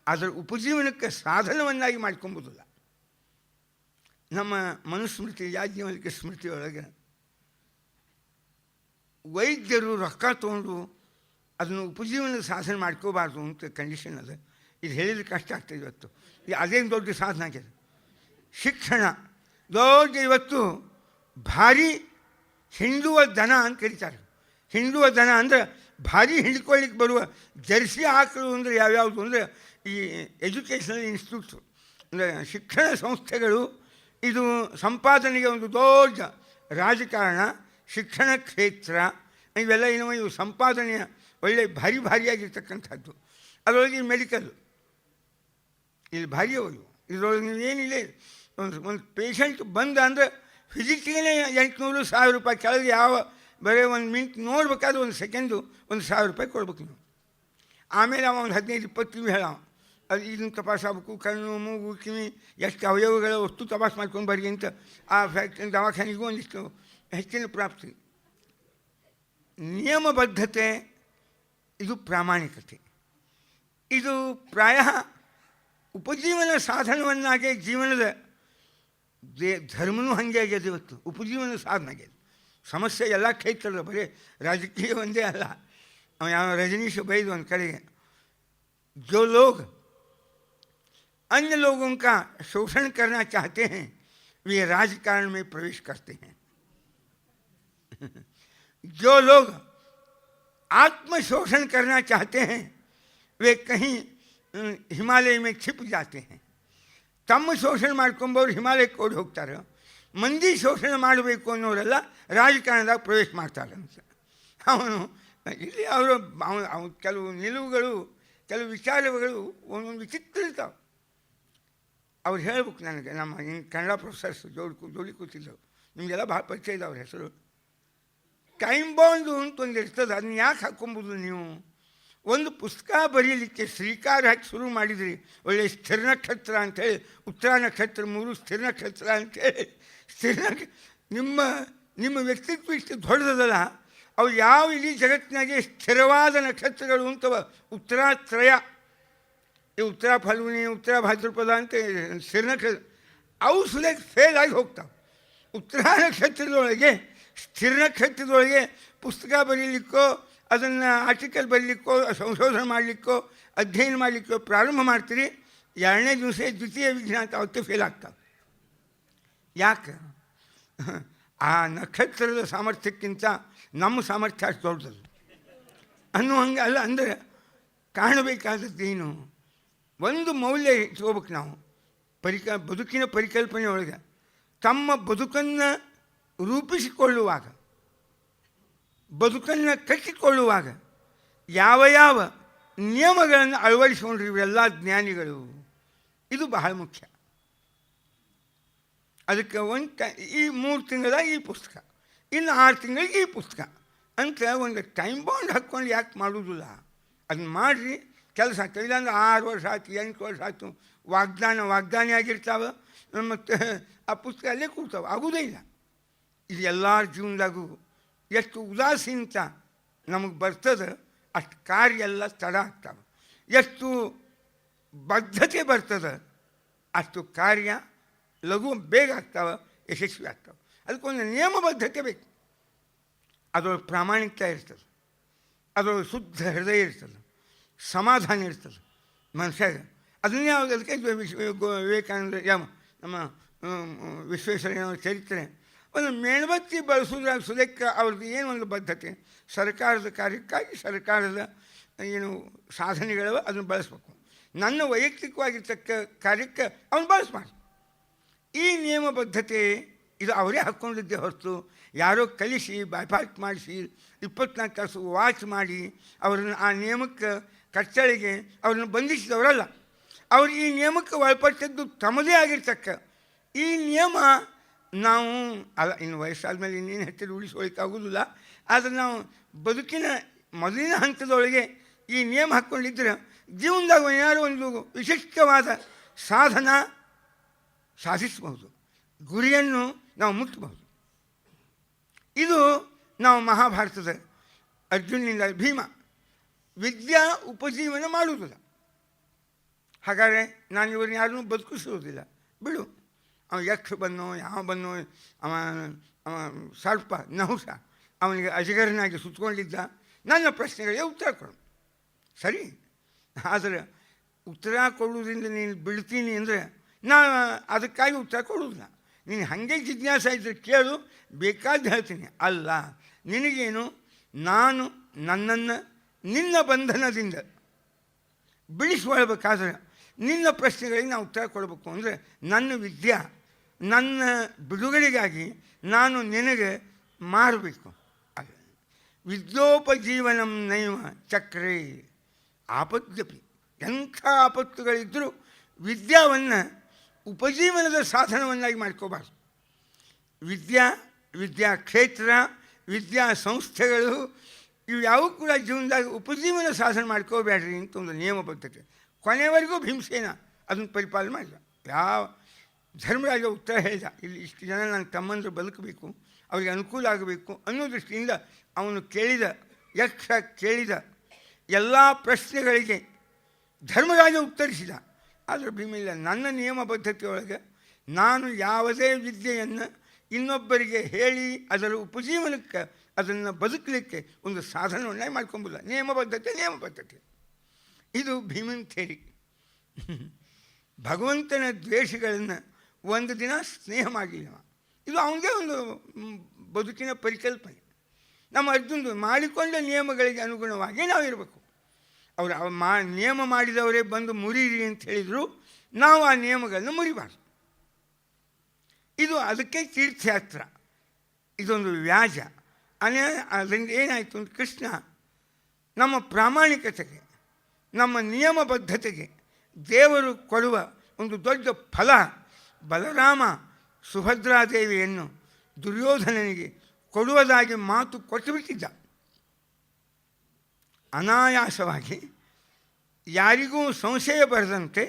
ಅದರ ಉಪಜೀವನಕ್ಕೆ ಸಾಧನವನ್ನಾಗಿ ಮಾಡ್ಕೊಂಬೋದಿಲ್ಲ. ನಮ್ಮ ಮನುಸ್ಮೃತಿ ಯಾಜ್ಞವಲ್ಕ್ಯ ಸ್ಮೃತಿಯೊಳಗೆ ವೈದ್ಯರು ರೊಕ್ಕ ತೊಗೊಂಡು ಅದನ್ನು ಉಪಜೀವನದ ಸಾಧನೆ ಮಾಡ್ಕೋಬಾರ್ದು ಅಂತ ಕಂಡೀಷನ್ ಅದ. ಇದು ಹೇಳಿದ್ರೆ ಕಷ್ಟ ಆಗ್ತದೆ ಇವತ್ತು. ಅದೇನು ದೊಡ್ಡ ಸಾಧನ ಆಗ್ಯದ. ಶಿಕ್ಷಣ ದೊಡ್ಡ ಇವತ್ತು ಭಾರಿ ಹಿಂಡುವ ದನ ಅಂತ ಕರೀತಾರೆ. ಹಿಂಡುವ ದನ ಅಂದರೆ ಭಾರಿ ಹಿಡ್ಕೊಳ್ಳಿಕ್ಕೆ ಬರುವ ಜರ್ಸಿ ಆಕಳು ಅಂದರೆ ಯಾವ್ಯಾವುದು ಅಂದರೆ ಈ ಎಜುಕೇಷನಲ್ ಇನ್ಸ್ಟಿಟ್ಯೂಟ್ಸು ಅಂದರೆ ಶಿಕ್ಷಣ ಸಂಸ್ಥೆಗಳು. ಇದು ಸಂಪಾದನೆಗೆ ಒಂದು ದೊಡ್ಡ ರಾಜಕಾರಣ, ಶಿಕ್ಷಣ ಕ್ಷೇತ್ರ, ಇವೆಲ್ಲ ಇವು ಸಂಪಾದನೆಯ ಒಳ್ಳೆ ಭಾರಿಯಾಗಿರ್ತಕ್ಕಂಥದ್ದು. ಅದರೊಳಗೆ ಮೆಡಿಕಲ್ ಇಲ್ಲಿ ಭಾರಿ ಅವರು. ಇದರೊಳಗೆ ನೀವೇನಿಲ್ಲ, ಒಂದು ಪೇಷಂಟ್ ಬಂದ ಅಂದರೆ ಫಿಸಿಕ್ಸ್ಗೆ 800-1000 ರೂಪಾಯಿ ಕೆಳಗೆ ಯಾವ ಬರೀ ಒಂದು ಮಿನಿಟ್ ನೋಡ್ಬೇಕಾದ್ರೆ ಒಂದು ಸೆಕೆಂಡು 1000 ರೂಪಾಯಿ ಕೊಡ್ಬೇಕು ನೀವು. ಆಮೇಲೆ ಅವ ಒಂದು 15-20 ಕಿವಿ ಹೇಳ, ಅದು ಇದನ್ನು ತಪಾಸಾಗಬೇಕು, ಕಣ್ಣು ಮೂಗು ಕಿವಿ ಎಷ್ಟು ಅವಯವಗಳ ವಸ್ತು ತಪಾಸ್ ಮಾಡ್ಕೊಂಡು ಬರ್ರಿ ಅಂತ ಆ ಫ್ಯಾಕ್ಟ್ರಿ ದವಾಖಾನೆಗೂ ಒಂದಿಷ್ಟು ಹೆಚ್ಚಿನ ಪ್ರಾಪ್ತಿ. ನಿಯಮಬದ್ಧತೆ ಇದು ಪ್ರಾಮಾಣಿಕತೆ. ಇದು ಪ್ರಾಯ ಉಪಜೀವನ ಸಾಧನವನ್ನಾಗೆ ಜೀವನದ ಧರ್ಮನೂ ಹಾಗೆ ಆಗ್ಯದ. ಇವತ್ತು ಉಪಜೀವನ ಸಾಧನ ಆಗ್ಯದ. ಸಮಸ್ಯೆ ಎಲ್ಲ ಕ್ಷೇತ್ರದ, ಬರೀ ರಾಜಕೀಯ ಒಂದೇ ಅಲ್ಲ. ಯಾವ ರಜನೀಶ್ ಬೈದು ಒಂದು ಕಡೆಗೆ, जो लोग अन्य लोगों का शोषण करना चाहते हैं वे राजकारण में प्रवेश करते हैं. जो लोग आत्मशोषण करना चाहते हैं वे कहीं हिमालय में छिप जाते हैं. ತಮ್ಮ ಶೋಷಣೆ ಮಾಡ್ಕೊಂಬವ್ರು ಹಿಮಾಲಯಕ್ಕೆ ಓಡಿ ಹೋಗ್ತಾರೆ. ಮಂದಿ ಶೋಷಣೆ ಮಾಡಬೇಕು ಅನ್ನೋರೆಲ್ಲ ರಾಜಕಾರಣದಾಗ ಪ್ರವೇಶ ಮಾಡ್ತಾರೆ ಅಂತ. ಅವನು ಇಲ್ಲಿ ಅವನು ಕೆಲವು ನಿಲುವುಗಳು, ಕೆಲವು ವಿಚಾರಗಳು ಒಂದೊಂದು ವಿಚಿತ್ರ ಇರ್ತಾವೆ. ಅವ್ರು ಹೇಳ್ಬೇಕು ನನಗೆ. ನಮ್ಮ ಕನ್ನಡ ಪ್ರೊಫೆಸರ್ಸ್ ಜೋಡಿ ಕೂತಿದ್ದವು, ನಿಮಗೆಲ್ಲ ಭಾಳ ಪರಿಚಯ ಇದೆ ಅವ್ರ ಹೆಸರು. ಟೈಮ್ ಬಾಂಡು ಅಂತ ಒಂದು ಇರ್ತದೆ, ಅದನ್ನ ಯಾಕೆ ಹಾಕ್ಕೊಂಬೋದು ನೀವು? ಒಂದು ಪುಸ್ತಕ ಬರೀಲಿಕ್ಕೆ ಶ್ರೀಕಾರ ಹಾಕಿ ಶುರು ಮಾಡಿದ್ರಿ, ಒಳ್ಳೆಯ ಸ್ಥಿರ ನಕ್ಷತ್ರ ಅಂಥೇಳಿ, ಉತ್ತರ ನಕ್ಷತ್ರ 3 ಸ್ಥಿರ ನಕ್ಷತ್ರ ಅಂಥೇಳಿ. ನಿಮ್ಮ ವ್ಯಕ್ತಿತ್ವ ಇಷ್ಟು ದೊಡ್ಡದಲ್ಲ. ಅವು ಯಾವ ಇಡೀ ಜಗತ್ತಿನಾಗೆ ಸ್ಥಿರವಾದ ನಕ್ಷತ್ರಗಳು ಅಂತವ ಉತ್ತರಾತ್ರಯ, ಈ ಉತ್ತರ ಫಲ್ಗುಣಿ, ಉತ್ತರ ಭಾದ್ರಪದ ಅಂತ ಸ್ಥಿರ ನಕ್ಷತ್ರ, ಅವು ಸುಲಭ ಫೇಲ್ ಆಗಿ ಹೋಗ್ತಾವೆ. ಉತ್ತರ ನಕ್ಷತ್ರದೊಳಗೆ, ಸ್ಥಿರ ನಕ್ಷತ್ರದೊಳಗೆ ಪುಸ್ತಕ ಬರೀಲಿಕ್ಕೋ, ಅದನ್ನು ಆರ್ಟಿಕಲ್ ಬರೀಲಿಕ್ಕೋ, ಸಂಶೋಧನೆ ಮಾಡಲಿಕ್ಕೋ, ಅಧ್ಯಯನ ಮಾಡಲಿಕ್ಕೋ ಪ್ರಾರಂಭ ಮಾಡ್ತೀರಿ, 2ನೇ ದಿವಸ ದ್ವಿತೀಯ ವಿಜ್ಞಾನ ಅಂತ ಅವತ್ತೇ ಫೇಲ್ ಆಗ್ತಾವೆ. ಯಾಕೆ? ಆ ನಕ್ಷತ್ರದ ಸಾಮರ್ಥ್ಯಕ್ಕಿಂತ ನಮ್ಮ ಸಾಮರ್ಥ್ಯ ಅಷ್ಟು ದೊಡ್ಡದು ಅನ್ನೋ ಹಂಗೆ ಅಲ್ಲ. ಅಂದರೆ ಕಾಣಬೇಕಾದದ್ದೇನು? ಒಂದು ಮೌಲ್ಯ ಇಟ್ಕೋಬೇಕು ನಾವು. ಬದುಕಿನ ಪರಿಕಲ್ಪನೆಯೊಳಗೆ ತಮ್ಮ ಬದುಕನ್ನು ರೂಪಿಸಿಕೊಳ್ಳುವಾಗ, ಬದುಕನ್ನು ಕಟ್ಟಿಕೊಳ್ಳುವಾಗ ಯಾವ ಯಾವ ನಿಯಮಗಳನ್ನು ಅಳವಡಿಸಿಕೊಂಡ್ರು ಇವರೆಲ್ಲ ಜ್ಞಾನಿಗಳು, ಇದು ಬಹಳ ಮುಖ್ಯ. ಅದಕ್ಕೆ ಈ 3 ತಿಂಗಳ ಈ ಪುಸ್ತಕ, ಇನ್ನು 6 ತಿಂಗಳಿಗೆ ಈ ಪುಸ್ತಕ ಅಂತ ಒಂದು ಟೈಮ್ ಬಾಂಡ್ ಹಾಕ್ಕೊಂಡು ಯಾಕೆ ಮಾಡೋದಿಲ್ಲ? ಅದನ್ನ ಮಾಡಿರಿ, ಕೆಲಸ ಆಗ್ತವೆ. ಇಲ್ಲಾಂದ್ರೆ 6 ವರ್ಷ ಆಯ್ತು, 8 ವರ್ಷ ಆಯಿತು, ವಾಗ್ದಾನಿ ಆಗಿರ್ತಾವೆ, ಮತ್ತು ಆ ಪುಸ್ತಕ ಅಲ್ಲೇ ಕೂಡ್ತಾವೆ, ಆಗೋದೇ ಇಲ್ಲ. ಇದು ಎಲ್ಲರ ಜೀವನದಾಗೂ ಎಷ್ಟು ಉದಾಸೀನತ ನಮಗೆ ಬರ್ತದೆ ಅಷ್ಟು ಕಾರ್ಯ ಎಲ್ಲ ತಡ ಆಗ್ತಾವೆ. ಎಷ್ಟು ಬದ್ಧತೆ ಬರ್ತದೆ ಅಷ್ಟು ಕಾರ್ಯ ಲಘು ಬೇಗ ಆಗ್ತಾವೆ, ಯಶಸ್ವಿ ಆಗ್ತಾವೆ. ಅದಕ್ಕೊಂದು ನಿಯಮಬದ್ಧತೆ ಬೇಕು. ಅದರೊಳಗೆ ಪ್ರಾಮಾಣಿಕತೆ ಇರ್ತದೆ, ಅದರೊಳಗೆ ಶುದ್ಧ ಹೃದಯ ಇರ್ತದೆ, ಸಮಾಧಾನ ಇರ್ತದೆ ಮನುಷ್ಯಾಗ. ಅದನ್ನೇ ಯಾವುದು ಅದಕ್ಕೆ ವಿವೇಕಾನಂದ ನಮ್ಮ ವಿಶ್ವೇಶ್ವರಯ್ಯನವರ ಚರಿತ್ರೆ ಒಂದು ಮೇಣಬತ್ತಿ ಬಳಸೋದ್ರಾಗ ಸುಲೇಖ ಅವ್ರದ್ದು ಏನು ಒಂದು ಬದ್ಧತೆ, ಸರ್ಕಾರದ ಕಾರ್ಯಕ್ಕಾಗಿ ಸರ್ಕಾರದ ಏನು ಸಾಧನೆಗಳು ಅದನ್ನು ಬಳಸಬೇಕು, ನನ್ನ ವೈಯಕ್ತಿಕವಾಗಿರ್ತಕ್ಕ ಕಾರ್ಯಕ್ಕೆ ಅವನು ಬಳಸಬಾರ್ದು. ಈ ನಿಯಮಬದ್ಧತೆ ಇದು ಅವರೇ ಹಾಕ್ಕೊಂಡಿದ್ದೆ ಹೊರತು ಯಾರೋ ಕಲಿಸಿ ಬೈಪಾಸ್ ಮಾಡಿಸಿ 24 ತಾಸು ವಾಚ್ ಮಾಡಿ ಅವರನ್ನು ಆ ನಿಯಮಕ್ಕೆ ಕಟ್ಟಳೆಗೆ ಅವ್ರನ್ನ ಬಂಧಿಸಿದವರಲ್ಲ. ಅವರು ಈ ನಿಯಮಕ್ಕೆ ಒಳಪಟ್ಟದ್ದು ತಮ್ಮದೇ ಆಗಿರ್ತಕ್ಕ ಈ ನಿಯಮ. ನಾವು ಅಲ್ಲ, ಇನ್ನು ವಯಸ್ಸಾದ ಮೇಲೆ ಇನ್ನೇನು ಹೆಚ್ಚು ರೂಢಿಸ್ಕೊಳ್ಳಿಕ್ಕಾಗೋದಿಲ್ಲ. ಆದರೆ ನಾವು ಬದುಕಿನ ಮೊದಲಿನ ಹಂತದೊಳಗೆ ಈ ನಿಯಮ ಹಾಕ್ಕೊಂಡಿದ್ದರೆ ಜೀವನದಾಗ ಏನಾದರೂ ಒಂದು ವಿಶಿಷ್ಟವಾದ ಸಾಧನ ಸಾಧಿಸಬಹುದು, ಗುರಿಯನ್ನು ನಾವು ಮುಟ್ಟಬಹುದು. ಇದು ನಾವು ಮಹಾಭಾರತದ ಅರ್ಜುನನಿಂದ ಭೀಮ ವಿದ್ಯಾ ಉಪಜೀವನ ಮಾಡುವುದಿಲ್ಲ. ಹಾಗಾದರೆ ನಾನು ಇವ್ರನ್ನ ಯಾರನ್ನೂ ಬದುಕಿಸುವುದಿಲ್ಲ, ಬಿಡು. ಅವ ಯಕ್ಷ ಬನ್ನೋ ಯಾವ ಬನ್ನೋ, ಅವ ಸರ್ಪ ನಹುಷ ಅವನಿಗೆ ಅಜಗರನಾಗಿ ಸುತ್ತಕೊಂಡಿದ್ದ. ನನ್ನ ಪ್ರಶ್ನೆಗಳಿಗೆ ಉತ್ತರ ಕೊಡು, ಸರಿ. ಆದರೆ ಉತ್ತರ ಕೊಡುವುದರಿಂದ ನೀನು ಬಿಡ್ತೀನಿ ಅಂದರೆ ನಾನು ಅದಕ್ಕಾಗಿ ಉತ್ತರ ಕೊಡುವುದಿಲ್ಲ. ನೀನು ಹಾಗೆ ಜಿಜ್ಞಾಸ ಇದ್ದರೆ ಕೇಳು, ಬೇಕಾದ್ದು ಹೇಳ್ತೀನಿ. ಅಲ್ಲ, ನಿನಗೇನು ನಾನು ನನ್ನನ್ನು ನಿನ್ನ ಬಂಧನದಿಂದ ಬಿಡಿಸಿಕೊಳ್ಬೇಕಾದ್ರೆ ನಿನ್ನ ಪ್ರಶ್ನೆಗಳಿಗೆ ನಾವು ಉತ್ತರ ಕೊಡಬೇಕು ಅಂದರೆ ನನ್ನ ವಿದ್ಯೆ ನನ್ನ ಬಿಡುಗಡೆಗಾಗಿ ನಾನು ನಿನಗೆ ಮಾರಬೇಕು. ವಿದ್ಯೋಪಜೀವನಂ ನೈವ ಚಕ್ರೇ ಆಪದ್ಯಪಿ. ಎಂಥ ಆಪತ್ತುಗಳಿದ್ದರೂ ವಿದ್ಯಾವನ್ನು ಉಪಜೀವನದ ಸಾಧನವನ್ನಾಗಿ ಮಾಡ್ಕೋಬಾರ್ದು. ವಿದ್ಯಾಕ್ಷೇತ್ರ, ವಿದ್ಯಾ ಸಂಸ್ಥೆಗಳು ಇವು ಯಾವೂ ಕೂಡ ಜೀವನದಾಗ ಉಪಜೀವನ ಸಾಧನೆ ಮಾಡ್ಕೋಬೇಡ್ರಿ ಅಂತ ಒಂದು ನಿಯಮಬದ್ಧತೆ. ಕೊನೆಯವರೆಗೂ ಭೀಮಸೇನ ಅದನ್ನು ಪರಿಪಾಲನೆ ಮಾಡಿದ. ಯಾವ ಧರ್ಮರಾಜ ಉತ್ತರ ಹೇಳಿದ, ಇಲ್ಲಿ ಇಷ್ಟು ಜನ ನನ್ನ ತಮ್ಮಂದರು ಬದುಕಬೇಕು, ಅವರಿಗೆ ಅನುಕೂಲ ಆಗಬೇಕು ಅನ್ನೋ ದೃಷ್ಟಿಯಿಂದ ಅವನು ಕೇಳಿದ ಕೇಳಿದ ಎಲ್ಲ ಪ್ರಶ್ನೆಗಳಿಗೆ ಧರ್ಮರಾಜ ಉತ್ತರಿಸಿದ. ಆದರೆ ಭೀಮ ಇಲ್ಲ, ನನ್ನ ನಿಯಮಬದ್ಧತೆಯೊಳಗೆ ನಾನು ಯಾವುದೇ ವಿದ್ಯೆಯನ್ನು ಇನ್ನೊಬ್ಬರಿಗೆ ಹೇಳಿ ಅದರ ಉಪಜೀವನಕ್ಕೆ ಅದನ್ನು ಬದುಕಲಿಕ್ಕೆ ಒಂದು ಸಾಧನವನ್ನಾಗಿ ಮಾಡ್ಕೊಂಬಿಲ್ಲ. ನಿಯಮಬದ್ಧತೆ ಇದು ಭೀಮನ್ ಥೇರಿ. ಭಗವಂತನ ದ್ವೇಷಗಳನ್ನು ಒಂದು ದಿನ ಸ್ನೇಹ ಮಾಡಲಿಲ್ಲ. ಇದು ಅವನಿಗೆ ಒಂದು ಬದುಕಿನ ಪರಿಕಲ್ಪನೆ. ನಮ್ಮ ಅರ್ಜುನದು ಮಾಡಿಕೊಂಡ ನಿಯಮಗಳಿಗೆ ಅನುಗುಣವಾಗಿ ನಾವು ಇರಬೇಕು. ಅವರು ನಿಯಮ ಮಾಡಿದವರೇ ಬಂದು ಮುರಿರಿ ಅಂತ ಹೇಳಿದರು, ನಾವು ಆ ನಿಯಮಗಳನ್ನು ಮುರಿಬಾರ್ದು. ಇದು ಅದಕ್ಕೆ ತೀರ್ಥಯಾತ್ರ, ಇದೊಂದು ವ್ಯಾಜ. ಅದರಿಂದ ಏನಾಯಿತು ಅಂತ ಕೃಷ್ಣ ನಮ್ಮ ಪ್ರಾಮಾಣಿಕತೆಗೆ, ನಮ್ಮ ನಿಯಮಬದ್ಧತೆಗೆ ದೇವರು ಕೊಡುವ ಒಂದು ದೊಡ್ಡ ಫಲ. ಬಲರಾಮ ಸುಭದ್ರಾದೇವಿಯನ್ನು ದುರ್ಯೋಧನನಿಗೆ ಕೊಡುವುದಾಗಿ ಮಾತು ಕೊಟ್ಟುಬಿಟ್ಟಿದ್ದ. ಅನಾಯಾಸವಾಗಿ ಯಾರಿಗೂ ಸಂಶಯ ಬರದಂತೆ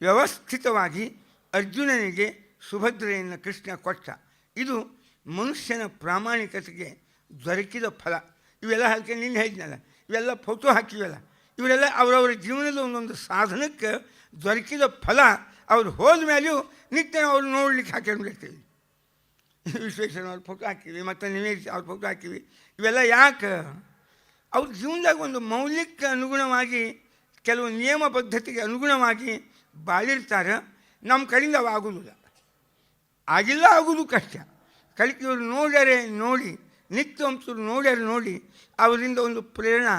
ವ್ಯವಸ್ಥಿತವಾಗಿ ಅರ್ಜುನನಿಗೆ ಸುಭದ್ರೆಯನ್ನು ಕೃಷ್ಣ ಕೊಟ್ಟ. ಇದು ಮನುಷ್ಯನ ಪ್ರಾಮಾಣಿಕತೆಗೆ ದೊರಕಿದ ಫಲ. ಇವೆಲ್ಲ ಹಾಕಿ ನಿನ್ನೆ ಹೇಳಿದ್ನಲ್ಲ, ಇವೆಲ್ಲ ಫೋಟೋ ಹಾಕಿವೆಲ್ಲ, ಇವರೆಲ್ಲ ಅವರವರ ಜೀವನದ ಒಂದೊಂದು ಸಾಧನಕ್ಕೆ ದೊರಕಿದ ಫಲ. ಅವ್ರು ಹೋದ ಮೇಲೆಯೂ ನಿತ್ಯ ಅವ್ರು ನೋಡ್ಲಿಕ್ಕೆ ಹಾಕೊಂಡಿರ್ತೀವಿ. ವಿಶ್ವೇಶ್ವರವ್ರ ಫೋಟೋ ಹಾಕಿವಿ, ಮತ್ತು ನಿವೇಶ್ ಅವ್ರ ಫೋಟೋ ಹಾಕಿವಿ. ಇವೆಲ್ಲ ಯಾಕೆ? ಅವ್ರ ಜೀವನದಾಗ ಒಂದು ಮೌಲ್ಯಕ್ಕೆ ಅನುಗುಣವಾಗಿ, ಕೆಲವು ನಿಯಮ ಪದ್ಧತಿಗೆ ಅನುಗುಣವಾಗಿ ಬಾಳಿರ್ತಾರೆ. ನಮ್ಮ ಕಡೆಯಿಂದ ಅವು ಆಗೋದಿಲ್ಲ, ಆಗಿಲ್ಲ, ಆಗೋದು ಕಷ್ಟ. ಕಲಿಕೆ ಇವರು ನೋಡ್ಯಾರೆ, ನೋಡಿ ನಿತ್ಯ ಅಂಶರು ನೋಡ್ಯಾರೆ, ನೋಡಿ ಅವರಿಂದ ಒಂದು ಪ್ರೇರಣೆ,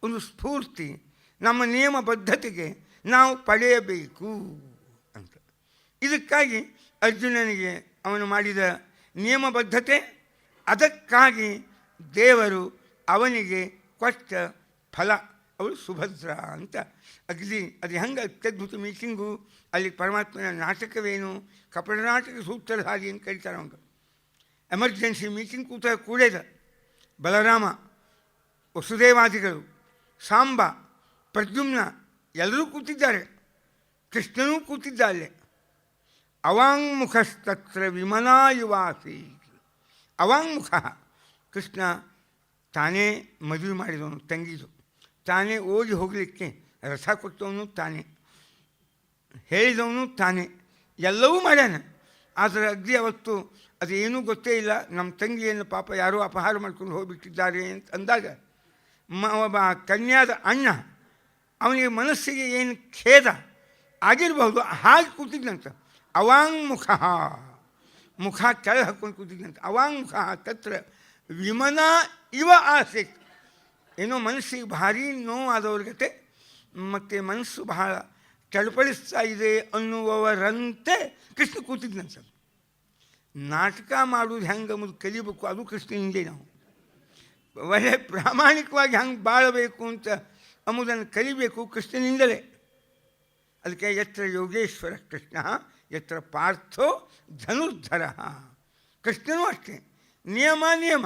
ಒಂದು ಸ್ಫೂರ್ತಿ ನಮ್ಮ ನಿಯಮ ಪದ್ಧತಿಗೆ ನಾವು ಪಡೆಯಬೇಕು ಅಂತ. ಇದಕ್ಕಾಗಿ ಅರ್ಜುನನಿಗೆ ಅವನು ಮಾಡಿದ ನಿಯಮಬದ್ಧತೆ, ಅದಕ್ಕಾಗಿ ದೇವರು ಅವನಿಗೆ ಕೊಟ್ಟ ಫಲ ಅವಳು ಸುಭದ್ರ ಅಂತ. ಅದು ಹೆಂಗೆ ಅತ್ಯದ್ಭುತ ಮೀಟಿಂಗು, ಅಲ್ಲಿ ಪರಮಾತ್ಮನ ನಾಟಕವೇನು, ಕಪಟ ನಾಟಕ ಸೂತ್ರಧಾರಿ ಅಂತ ಕರೀತಾರೆ. ಅವಂಗೆ ಎಮರ್ಜೆನ್ಸಿ ಮೀಟಿಂಗ್ ಕೂಡೇದ ಬಲರಾಮ, ವಸುದೇವಾದಿಗಳು, ಸಾಂಬ, ಪ್ರದ್ಯುಮ್ನ ಎಲ್ಲರೂ ಕೂತಿದ್ದಾರೆ, ಕೃಷ್ಣನೂ ಕೂತಿದ್ದ ಅಲ್ಲೇ. ಅವಾಂಗ್ಮುಖಸ್ತತ್ರ ವಿಮಲಾಯುವಾಸಿ. ಅವಾಂಗ್ಮುಖ ಕೃಷ್ಣ ತಾನೇ ಮದುವೆ ಮಾಡಿದವನು ತಂಗಿದು, ತಾನೇ ಓಡಿ ಹೋಗಲಿಕ್ಕೆ ರಥ ಕೊಟ್ಟವನು ತಾನೇ, ಹೇಳಿದವನು ತಾನೇ, ಎಲ್ಲವೂ ಮಾಡ್ಯಾನ. ಆದರೆ ಅಗ್ದಿ ಅವತ್ತು ಅದೇನೂ ಗೊತ್ತೇ ಇಲ್ಲ, ನಮ್ಮ ತಂಗಿಯನ್ನು ಪಾಪ ಯಾರೋ ಅಪಹಾರ ಮಾಡ್ಕೊಂಡು ಹೋಗಿಬಿಟ್ಟಿದ್ದಾರೆ ಅಂತ ಅಂದಾಗ ಒಬ್ಬ ಕನ್ಯಾದ ಅಣ್ಣ ಅವನಿಗೆ ಮನಸ್ಸಿಗೆ ಏನು ಖೇದ ಆಗಿರಬಹುದು, ಹಾಗೆ ಕೂತಿದ್ದಂತ. ಅವಾಂಗ್ಮುಖ, ಮುಖ ಕೆಳಗೆ ಹಾಕ್ಕೊಂಡು ಕೂತಿದ್ದಂತ. ಅವಾಂಗ್ಮುಖ ತತ್ರ ವಿಮನ ಇವ ಆಸೆ. ಏನೋ ಮನಸ್ಸಿಗೆ ಭಾರಿ ನೋವಾದವ್ರಿಗತೆ ಮತ್ತು ಮನಸ್ಸು ಬಹಳ ಚಳಪಡಿಸ್ತಾ ಇದೆ ಅನ್ನುವವರಂತೆ ಕೃಷ್ಣ ಕೂತಿದ್ದಂತ. ನಾಟಕ ಮಾಡೋದು ಹೆಂಗೆ ಅಂಬುದು ಕಲಿಬೇಕು, ಅದು ಕೃಷ್ಣನಿಂದೇ. ನಾವು ಒಳ್ಳೆ ಪ್ರಾಮಾಣಿಕವಾಗಿ ಹೆಂಗೆ ಬಾಳಬೇಕು ಅಂತ ಎಂಬುದನ್ನು ಕಲಿಬೇಕು ಕೃಷ್ಣನಿಂದಲೇ. ಅದಕ್ಕೆ ಯತ್ರ ಯೋಗೇಶ್ವರ ಕೃಷ್ಣ ಯತ್ರ ಪಾರ್ಥೋ ಧನುರ್ಧರ. ಕೃಷ್ಣನೂ ಅಷ್ಟೇ, ನಿಯಮ.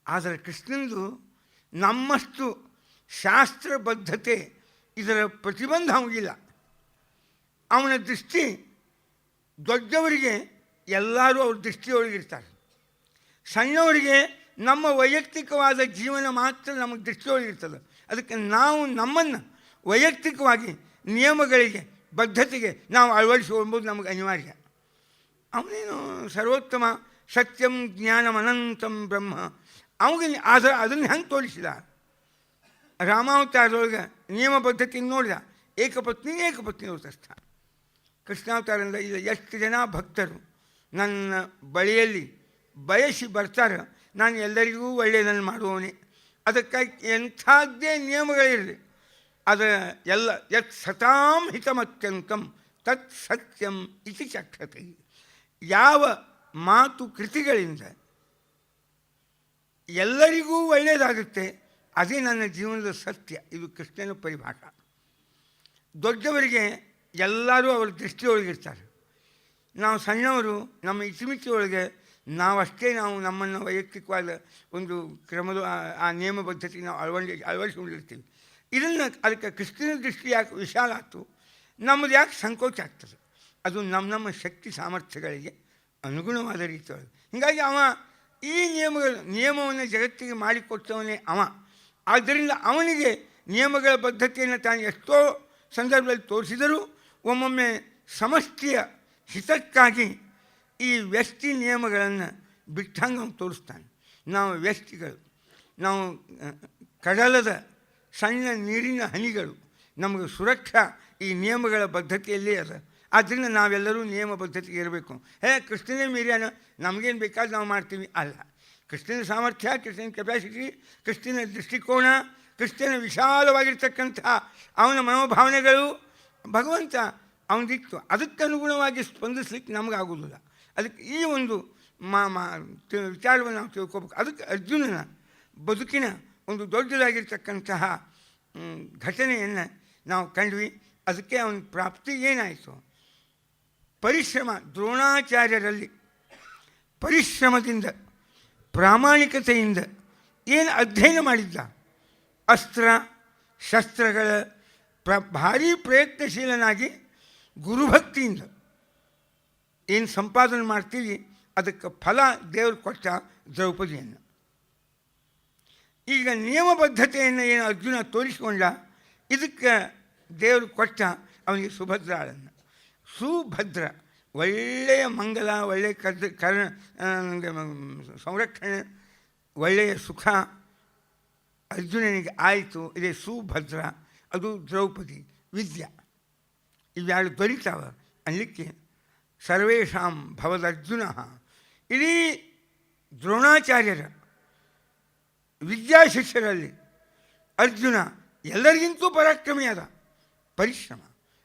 ಆದರೆ ಕೃಷ್ಣಂದು ನಮ್ಮಷ್ಟು ಶಾಸ್ತ್ರಬದ್ಧತೆ, ಇದರ ಪ್ರತಿಬಂಧ ಅವನಿಗಿಲ್ಲ. ಅವನ ದೃಷ್ಟಿ ದೊಡ್ಡವರಿಗೆ ಎಲ್ಲರೂ ಅವ್ರ ದೃಷ್ಟಿಯೊಳಗಿರ್ತಾರೆ, ಸಣ್ಣವರಿಗೆ ನಮ್ಮ ವೈಯಕ್ತಿಕವಾದ ಜೀವನ ಮಾತ್ರ ನಮಗೆ ದೃಷ್ಟಿಯೊಳಗಿರ್ತದೆ. ಅದಕ್ಕೆ ನಾವು ನಮ್ಮನ್ನು ವೈಯಕ್ತಿಕವಾಗಿ ನಿಯಮಗಳಿಗೆ, ಬದ್ಧತೆಗೆ ನಾವು ಅಳವಡಿಸಿಕೊಳ್ಳುವುದು ನಮಗೆ ಅನಿವಾರ್ಯ. ಅವನೇನು ಸರ್ವೋತ್ತಮ, ಸತ್ಯಂ ಜ್ಞಾನಂ ಅನಂತಂ ಬ್ರಹ್ಮ. ಅವನಿಗೆ ಅದನ್ನು ಹೆಂಗೆ ತೋರಿಸಿದ? ರಾಮಾವತಾರದೊಳಗೆ ನಿಯಮ ಪದ್ಧತಿಯನ್ನು ನೋಡಿದ, ಏಕಪತ್ನಿ ವ್ರತಸ್ಥ. ಕೃಷ್ಣಾವತಾರದಿಂದ ಇಲ್ಲ ಎಷ್ಟು ಜನ ಭಕ್ತರು ನನ್ನ ಬಳಿಯಲ್ಲಿ ಬಯಸಿ ಬರ್ತಾರೆ, ನಾನು ಎಲ್ಲರಿಗೂ ಒಳ್ಳೆಯದನ್ನು ಮಾಡುವವನೇ. ಅದಕ್ಕಾಗಿ ಎಂಥದ್ದೇ ನಿಯಮಗಳಿರಲಿ, ಅದು ಎಲ್ಲ ಯತ್ ಸತಾಂ ಹಿತಮತ್ಯಂತಂ ತತ್ ಸತ್ಯಂ ಇತಿ ಚಕ್ಷತೆ. ಯಾವ ಮಾತು ಕೃತಿಗಳಿಂದ ಎಲ್ಲರಿಗೂ ಒಳ್ಳೆಯದಾಗುತ್ತೆ ಅದೇ ನನ್ನ ಜೀವನದ ಸತ್ಯ. ಇದು ಕೃಷ್ಣನ ಪರಿಭಾಷೆ. ದೊಡ್ಡವರಿಗೆ ಎಲ್ಲರೂ ಅವರ ದೃಷ್ಟಿಯೊಳಗಿರ್ತಾರೆ, ನಾವು ಸಣ್ಣವರು ನಮ್ಮ ಇತಿಮಿತಿಯೊಳಗೆ ನಾವಷ್ಟೇ ನಾವು ನಮ್ಮನ್ನು ವೈಯಕ್ತಿಕವಾದ ಒಂದು ಕ್ರಮದ ಆ ನಿಯಮ ಪದ್ಧತಿ ನಾವು ಅಳವಡಿಸಿಕೊಂಡಿರ್ತೀವಿ. ಇದನ್ನು ಅದಕ್ಕೆ ಕೃಷ್ಣನ ದೃಷ್ಟಿ ಯಾಕೆ ವಿಶಾಲ ಆಯ್ತು, ನಮ್ಮದು ಯಾಕೆ ಸಂಕೋಚ ಆಗ್ತದೆ? ಅದು ನಮ್ಮ ಶಕ್ತಿ ಸಾಮರ್ಥ್ಯಗಳಿಗೆ ಅನುಗುಣವಾದ ರೀತಿಯೊಳಗೆ. ಹೀಗಾಗಿ ಅವ ಈ ನಿಯಮವನ್ನು ಜಗತ್ತಿಗೆ ಮಾಡಿಕೊಟ್ಟವನೇ ಅವ. ಆದ್ದರಿಂದ ಅವನಿಗೆ ನಿಯಮಗಳ ಬದ್ಧತೆಯನ್ನು ತಾನು ಎಷ್ಟೋ ಸಂದರ್ಭದಲ್ಲಿ ತೋರಿಸಿದರೂ ಒಮ್ಮೊಮ್ಮೆ ಸಮಷ್ಟಿಯ ಹಿತಕ್ಕಾಗಿ ಈ ವ್ಯಷ್ಟಿ ನಿಯಮಗಳನ್ನು ಬಿಟ್ಟಂಗೆ ಅವನು ತೋರಿಸ್ತಾನೆ. ನಾವು ವ್ಯಷ್ಟಿಗಳು, ನಾವು ಕಡಲದ ಸಣ್ಣ ನೀರಿನ ಹನಿಗಳು, ನಮಗೆ ಸುರಕ್ಷಾ ಈ ನಿಯಮಗಳ ಬದ್ಧತೆಯಲ್ಲೇ ಅದ. ಆದ್ದರಿಂದ ನಾವೆಲ್ಲರೂ ನಿಯಮ ಬದ್ಧತೆಗೆ ಇರಬೇಕು. ಕೃಷ್ಣನೇ ಮೀರ್ಯಾನ, ನಮಗೇನು ಬೇಕಾದ್ರೆ ನಾವು ಮಾಡ್ತೀವಿ ಅಲ್ಲ. ಕೃಷ್ಣನ ಸಾಮರ್ಥ್ಯ, ಕೃಷ್ಣನ ಕೆಪಾಸಿಟಿ, ಕೃಷ್ಣನ ದೃಷ್ಟಿಕೋನ, ಕೃಷ್ಣನ ವಿಶಾಲವಾಗಿರ್ತಕ್ಕಂಥ ಅವನ ಮನೋಭಾವನೆಗಳು ಭಗವಂತ ಅವನಿತ್ತು. ಅದಕ್ಕನುಗುಣವಾಗಿ ಸ್ಪಂದಿಸ್ಲಿಕ್ಕೆ ನಮಗಾಗೋದಿಲ್ಲ. ಅದಕ್ಕೆ ಈ ಒಂದು ವಿಚಾರವನ್ನು ನಾವು ತಿಳ್ಕೊಬೇಕು. ಅದಕ್ಕೆ ಅರ್ಜುನನ ಬದುಕಿನ ಒಂದು ದೊಡ್ಡದಾಗಿರ್ತಕ್ಕಂತಹ ಘಟನೆಯನ್ನು ನಾವು ಕಂಡ್ವಿ. ಅದಕ್ಕೆ ಅವನ ಪ್ರಾಪ್ತಿ ಏನಾಯಿತು? ಪರಿಶ್ರಮ. ದ್ರೋಣಾಚಾರ್ಯರಲ್ಲಿ ಪರಿಶ್ರಮದಿಂದ, ಪ್ರಾಮಾಣಿಕತೆಯಿಂದ ಏನು ಅಧ್ಯಯನ ಮಾಡಿದ್ದ, ಅಸ್ತ್ರ ಶಸ್ತ್ರಗಳ ಭಾರೀ ಪ್ರಯತ್ನಶೀಲನಾಗಿ ಗುರುಭಕ್ತಿಯಿಂದ ಏನು ಸಂಪಾದನೆ ಮಾಡ್ತೀವಿ ಅದಕ್ಕೆ ಫಲ ದೇವರು ಕೊಟ್ಟ ದ್ರೌಪದಿಯನ್ನು. ಈಗ ನಿಯಮಬದ್ಧತೆಯನ್ನು ಏನು ಅರ್ಜುನ ತೋರಿಸಿಕೊಂಡ, ಇದಕ್ಕೆ ದೇವರು ಕೊಟ್ಟ ಅವನಿಗೆ ಸುಭದ್ರಾಳನ್ನು. ಸುಭದ್ರ, ಒಳ್ಳೆಯ ಮಂಗಲ, ಒಳ್ಳೆಯ ಸಂರಕ್ಷಣೆ, ಒಳ್ಳೆಯ ಸುಖ ಅರ್ಜುನನಿಗೆ ಆಯಿತು. ಇದೇ ಸುಭದ್ರ, ಅದು ದ್ರೌಪದಿ, ವಿದ್ಯಾ, ಇವ್ಯಾರು ದೊರೀತಾವ ಅನ್ನಲಿಕ್ಕೆ ಸರ್ವೇಷಾಂ ಭವದರ್ಜುನ. ಇಡೀ ದ್ರೋಣಾಚಾರ್ಯರ ವಿದ್ಯಾಶಿಷ್ಯರಲ್ಲಿ ಅರ್ಜುನ ಎಲ್ಲರಿಗಿಂತೂ ಪರಾಕ್ರಮಿಯಾದ. ಪರಿಶ್ರಮ,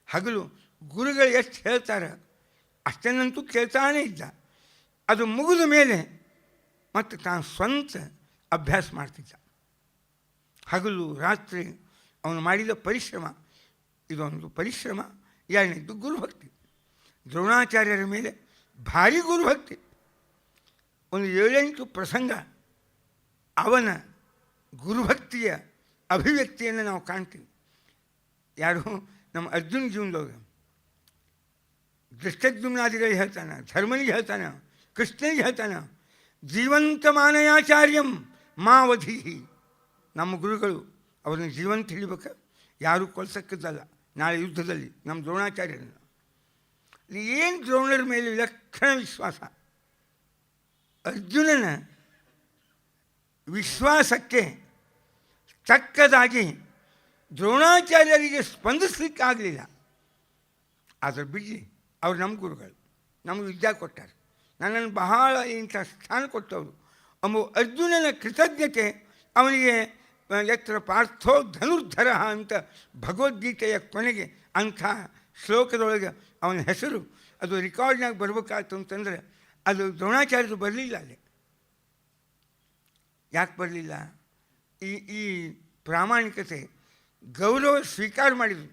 ಹಗಲು ಗುರುಗಳು ಎಷ್ಟು ಹೇಳ್ತಾರೆ ಅಷ್ಟನ್ನಂತೂ ಕೇಳ್ತಾನೇ ಇದ್ದ. ಅದು ಮುಗಿದ ಮೇಲೆ ಮತ್ತು ತಾನು ಸ್ವಂತ ಅಭ್ಯಾಸ ಮಾಡ್ತಿದ್ದ. ಹಗಲು ರಾತ್ರಿ ಅವನು ಮಾಡಿದ ಪರಿಶ್ರಮ, ಇದೊಂದು ಪರಿಶ್ರಮ. ಎರಡನೇದು ಗುರುಭಕ್ತಿ. ದ್ರೋಣಾಚಾರ್ಯರ ಮೇಲೆ ಭಾರಿ ಗುರುಭಕ್ತಿ. ಒಂದು 7-8 ಪ್ರಸಂಗ ಅವನ ಗುರುಭಕ್ತಿಯ ಅಭಿವ್ಯಕ್ತಿಯನ್ನು ನಾವು ಕಾಣ್ತೀವಿ. ಯಾರು? ನಮ್ಮ ಅರ್ಜುನ ಜೀವನದೊಳಗೆ ದೃಷ್ಟದ್ಯುಮ್ನಾದಿಗಳಿಗೆ ಹೇಳ್ತಾನೆ, ಧರ್ಮನಿಗೆ ಹೇಳ್ತಾನೆ, ಕೃಷ್ಣನಿಗೆ ಹೇಳ್ತಾನೆ, ಜೀವಂತ ಮಾನಯಾಚಾರ್ಯಂ ಮಾವಧಿ. ನಮ್ಮ ಗುರುಗಳು ಅವ್ರನ್ನ ಜೀವಂತ ಹಿಡಿಬೇಕು, ಯಾರೂ ಕೊಲ್ಸಕ್ಕದ್ದಲ್ಲ. ನಾಳೆ ಯುದ್ಧದಲ್ಲಿ ನಮ್ಮ ದ್ರೋಣಾಚಾರ್ಯರನ್ನು ಏನು ದ್ರೋಣರ ಮೇಲೆ ವಿಲಕ್ಷಣ ವಿಶ್ವಾಸ. ಅರ್ಜುನನ ವಿಶ್ವಾಸಕ್ಕೆ ತಕ್ಕದಾಗಿ ದ್ರೋಣಾಚಾರ್ಯರಿಗೆ ಸ್ಪಂದಿಸ್ಲಿಕ್ಕಾಗಲಿಲ್ಲ. ಆದರೆ ಬಿಡಿ, ಅವ್ರು ನಮ್ಮ ಗುರುಗಳು, ನಮಗೆ ವಿದ್ಯೆ ಕೊಟ್ಟಾರೆ, ನನ್ನನ್ನು ಬಹಳ ಇಂಥ ಸ್ಥಾನ ಕೊಟ್ಟವರು ಅಂಬು ಅರ್ಜುನನ ಕೃತಜ್ಞತೆ ಅವನಿಗೆ ಯತ್ರ ಪಾರ್ಥೋ ಧನುರ್ಧರ ಅಂತ ಭಗವದ್ಗೀತೆಯ ಕೊನೆಗೆ ಅಂಥ ಶ್ಲೋಕದೊಳಗೆ ಅವನ ಹೆಸರು ಅದು ರೆಕಾರ್ಡ್ನಾಗ ಬರ್ಬೇಕಾಯ್ತು ಅಂತಂದರೆ ಅದು ದ್ರೋಣಾಚಾರ್ಯರು ಬರಲಿಲ್ಲ ಅಲ್ಲಿ. ಯಾಕೆ ಬರಲಿಲ್ಲ? ಈ ಪ್ರಾಮಾಣಿಕತೆ, ಗೌರವ ಸ್ವೀಕಾರ ಮಾಡಿದರು.